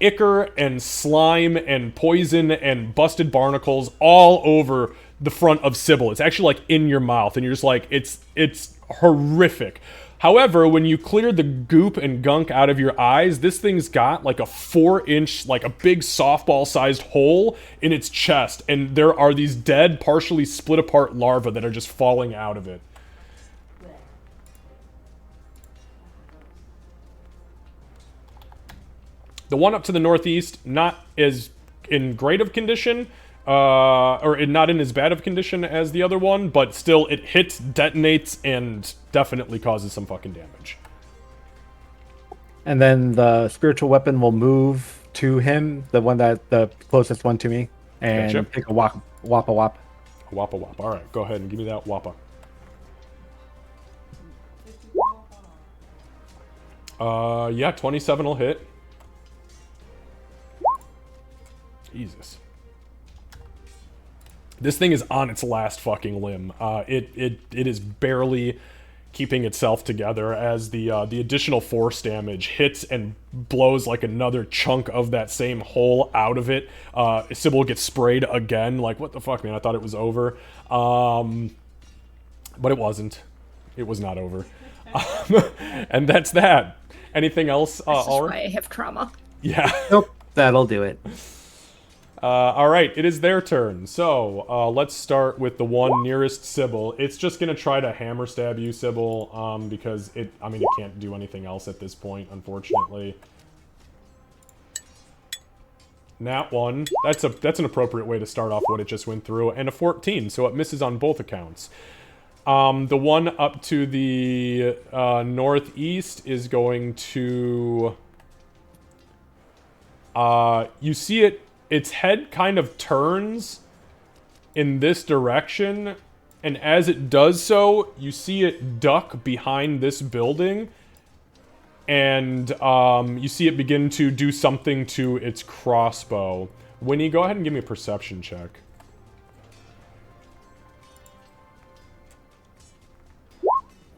ichor and slime and poison and busted barnacles all over the front of Sybil. It's actually like in your mouth, and you're just like, it's horrific. However, when you clear the goop and gunk out of your eyes, this thing's got like a 4-inch, like a big softball-sized hole in its chest, and there are these dead, partially split apart larvae that are just falling out of it. The one up to the northeast, not as in great of condition, or not in as bad of condition as the other one, but still it hits, detonates, and definitely causes some fucking damage. And then the spiritual weapon will move to him, the closest one to me, and Gotcha. take a wappa wap. Wappa wap. Alright, go ahead and give me that wappa. Yeah, 27 will hit. Jesus. This thing is on its last fucking limb. It is barely keeping itself together as the additional force damage hits and blows like another chunk of that same hole out of it. Sybil gets sprayed again. Like, what the fuck, man? I thought it was over. But it wasn't. It was not over. And that's that. Anything else, This is Ulrich? why I have trauma. Yeah. Nope, that'll do it. Alright, it is their turn. So, let's start with the one nearest Sybil. It's just gonna try to hammer stab you, Sybil, because it can't do anything else at this point, unfortunately. Nat 1. That's an appropriate way to start off what it just went through. And a 14, so it misses on both accounts. The one up to the northeast is going to... you see its head kind of turns in this direction, and as it does so, you see it duck behind this building, and you see it begin to do something to its crossbow. Winnie, go ahead and give me a perception check.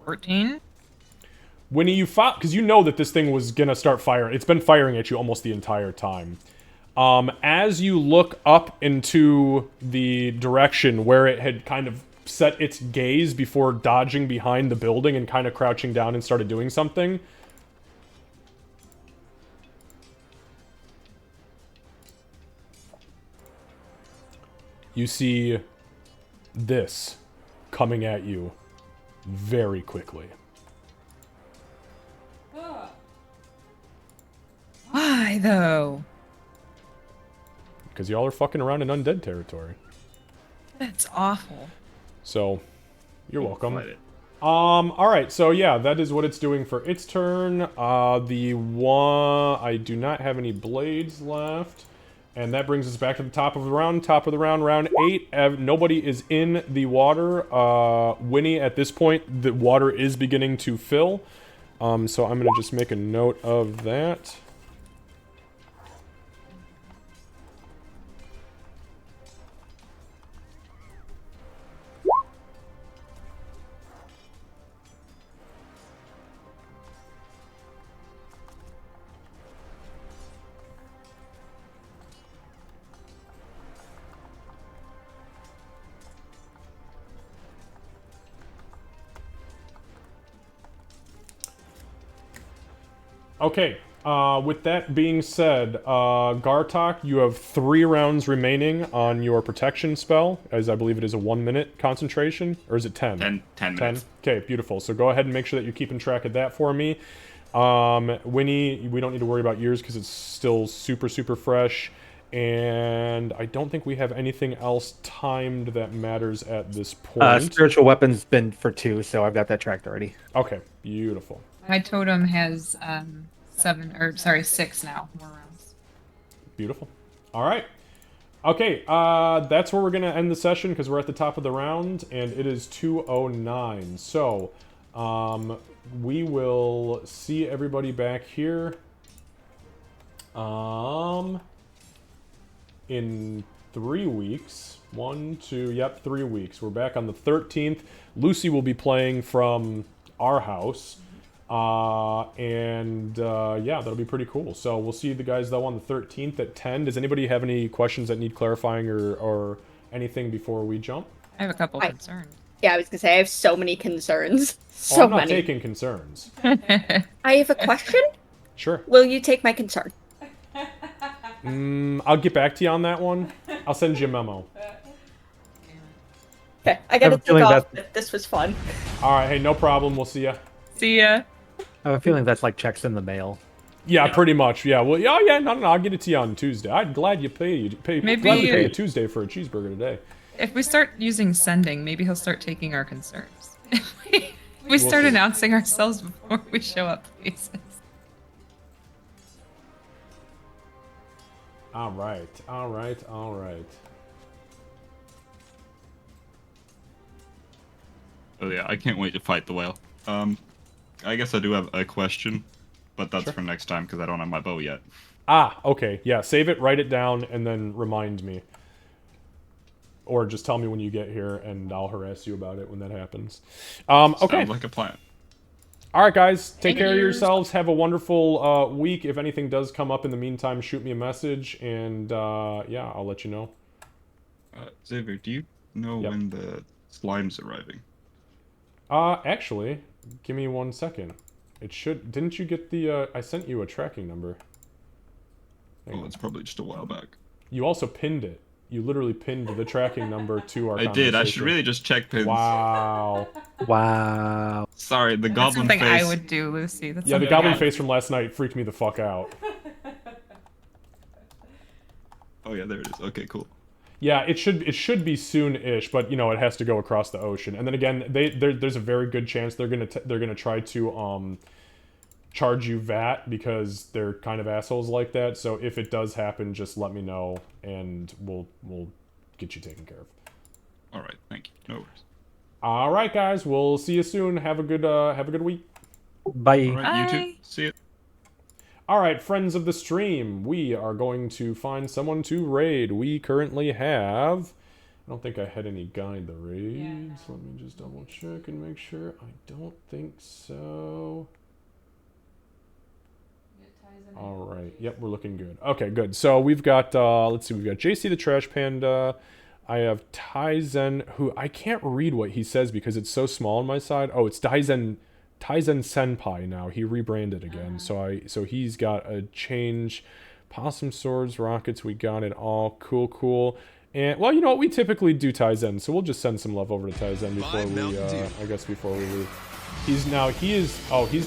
14. Winnie, you fought because you know that this thing was gonna start firing. It's been firing at you almost the entire time. As you look up into the direction where it had kind of set its gaze before dodging behind the building and kind of crouching down and started doing something, you see this coming at you very quickly. Why, though? Because y'all are fucking around in undead territory. That's awful. So, you're welcome. Fight it. Alright, so yeah, that is what it's doing for its turn. The one... I do not have any blades left. And that brings us back to the top of the round. Top of the round, round 8. Nobody is in the water. Winnie, at this point, the water is beginning to fill. So I'm going to just make a note of that. Okay, with that being said, Gartok, you have 3 rounds remaining on your protection spell, as I believe it is a 1-minute concentration, or is it 10? 10 minutes. 10? Okay, beautiful. So go ahead and make sure that you're keeping track of that for me. Winnie, we don't need to worry about yours because it's still super, super fresh. And I don't think we have anything else timed that matters at this point. Spiritual weapons been for 2, so I've got that tracked already. Okay, beautiful. My totem has 6 now, more rounds. Beautiful. All right. Okay, that's where we're going to end the session because we're at the top of the round, and it is 2:09. So, we will see everybody back here in 3 weeks. 3 weeks. We're back on the 13th. Lucy will be playing from our house. Yeah, that'll be pretty cool. So we'll see the guys, though, on the 13th at 10. Does anybody have any questions that need clarifying or anything before we jump? I have a couple concerns. Yeah, I was gonna say I have so many concerns. Oh, I'm not taking concerns. I have a question. Sure. Will you take my concern? I'll get back to you on that one. I'll send you a memo. Okay, I gotta have a feeling take off. that- This was fun. All right, hey, no problem. We'll see ya. See ya. I have a feeling that's like checks in the mail. Yeah, pretty much. Yeah. Well, yeah. No. I'll get it to you on Tuesday. I'm glad you paid. Maybe- Glad we paid a Tuesday for a cheeseburger today. If we start using sending, maybe he'll start taking our concerns. We start see. announcing ourselves before we show up places. All right. Oh yeah, I can't wait to fight the whale. I guess I do have a question, but that's for next time because I don't have my bow yet. Okay. Yeah, save it, write it down, and then remind me. Or just tell me when you get here, and I'll harass you about it when that happens. Okay. Sounds like a plan. All right, guys. Take care of yourselves. Have a wonderful week. If anything does come up in the meantime, shoot me a message, and yeah, I'll let you know. Xavier, do you know Yep. when the slime's arriving? Actually, give me 1 second. It should... Didn't you get the... I sent you a tracking number. Hang Oh, on. it's probably just a while back. You also pinned it. You literally pinned the tracking number to our I did. I should conversation. really just check pins. Wow. Wow. Sorry, the That's goblin something face. I would do, Lucy. That's Yeah, the something goblin I- face from last night freaked me the fuck out. Oh yeah, there it is. Okay, cool. Yeah, it should be soon-ish, but you know it has to go across the ocean. And then again, there's a very good chance they're gonna try to charge you VAT because they're kind of assholes like that. So if it does happen, just let me know and we'll get you taken care of. All right, thank you. No worries. All right, guys, we'll see you soon. Have a good week. Bye. All right, you Bye. too. See ya. All right, friends of the stream, we are going to find someone to raid. We currently have... I don't think I had any guide the raids. Let me just double check and make sure. I don't think so. All right. Yep, we're looking good. Okay, good. So we've got, let's see, we've got JC the Trash Panda. I have Taizen, who I can't read what he says because it's so small on my side. Oh, it's Taizen Senpai now. He rebranded again. So he's got a change. Possum swords, rockets, we got it all. Cool. And well, you know what? We typically do Taizen, so we'll just send some love over to Taizen before before we leave. He's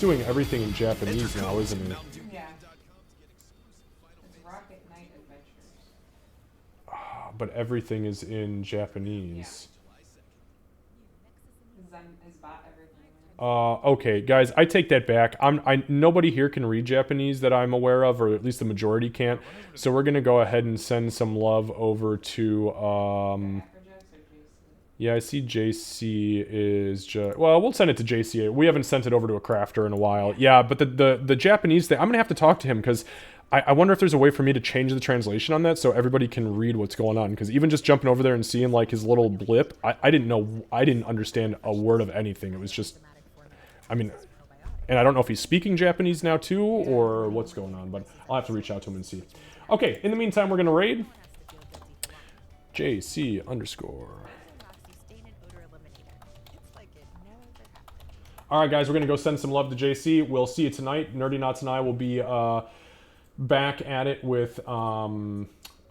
doing everything in Japanese now, isn't he? Yeah. It's Rocket Knight Adventures. But everything is in Japanese. His bot everything. Okay, guys, I take that back. Nobody here can read Japanese that I'm aware of, or at least the majority can't. So we're gonna go ahead and send some love over to yeah, I see JC is just... Well, we'll send it to JC. We haven't sent it over to a crafter in a while. Yeah, but the Japanese thing, I'm gonna have to talk to him because I wonder if there's a way for me to change the translation on that so everybody can read what's going on. Because even just jumping over there and seeing like his little blip, I didn't understand a word of anything. It was just, I mean, and I don't know if he's speaking Japanese now too or what's going on, but I'll have to reach out to him and see. Okay, in the meantime, we're gonna raid JC _ Alright guys, we're going to go send some love to JC. We'll see you tonight. Nerdy Knots and I will be back at it with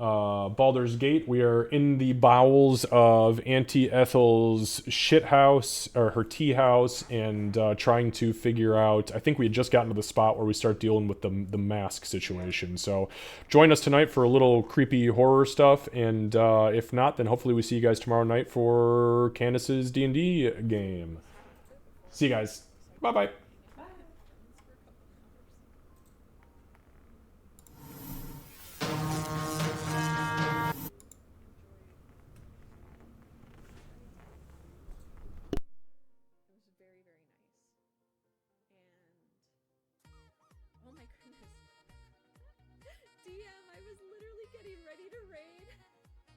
Baldur's Gate. We are in the bowels of Auntie Ethel's shit house, or her tea house, and trying to figure out. I think we had just gotten to the spot where we start dealing with the mask situation. So join us tonight for a little creepy horror stuff, and if not, then hopefully we see you guys tomorrow night for Candace's D&D game. See you guys. Bye bye.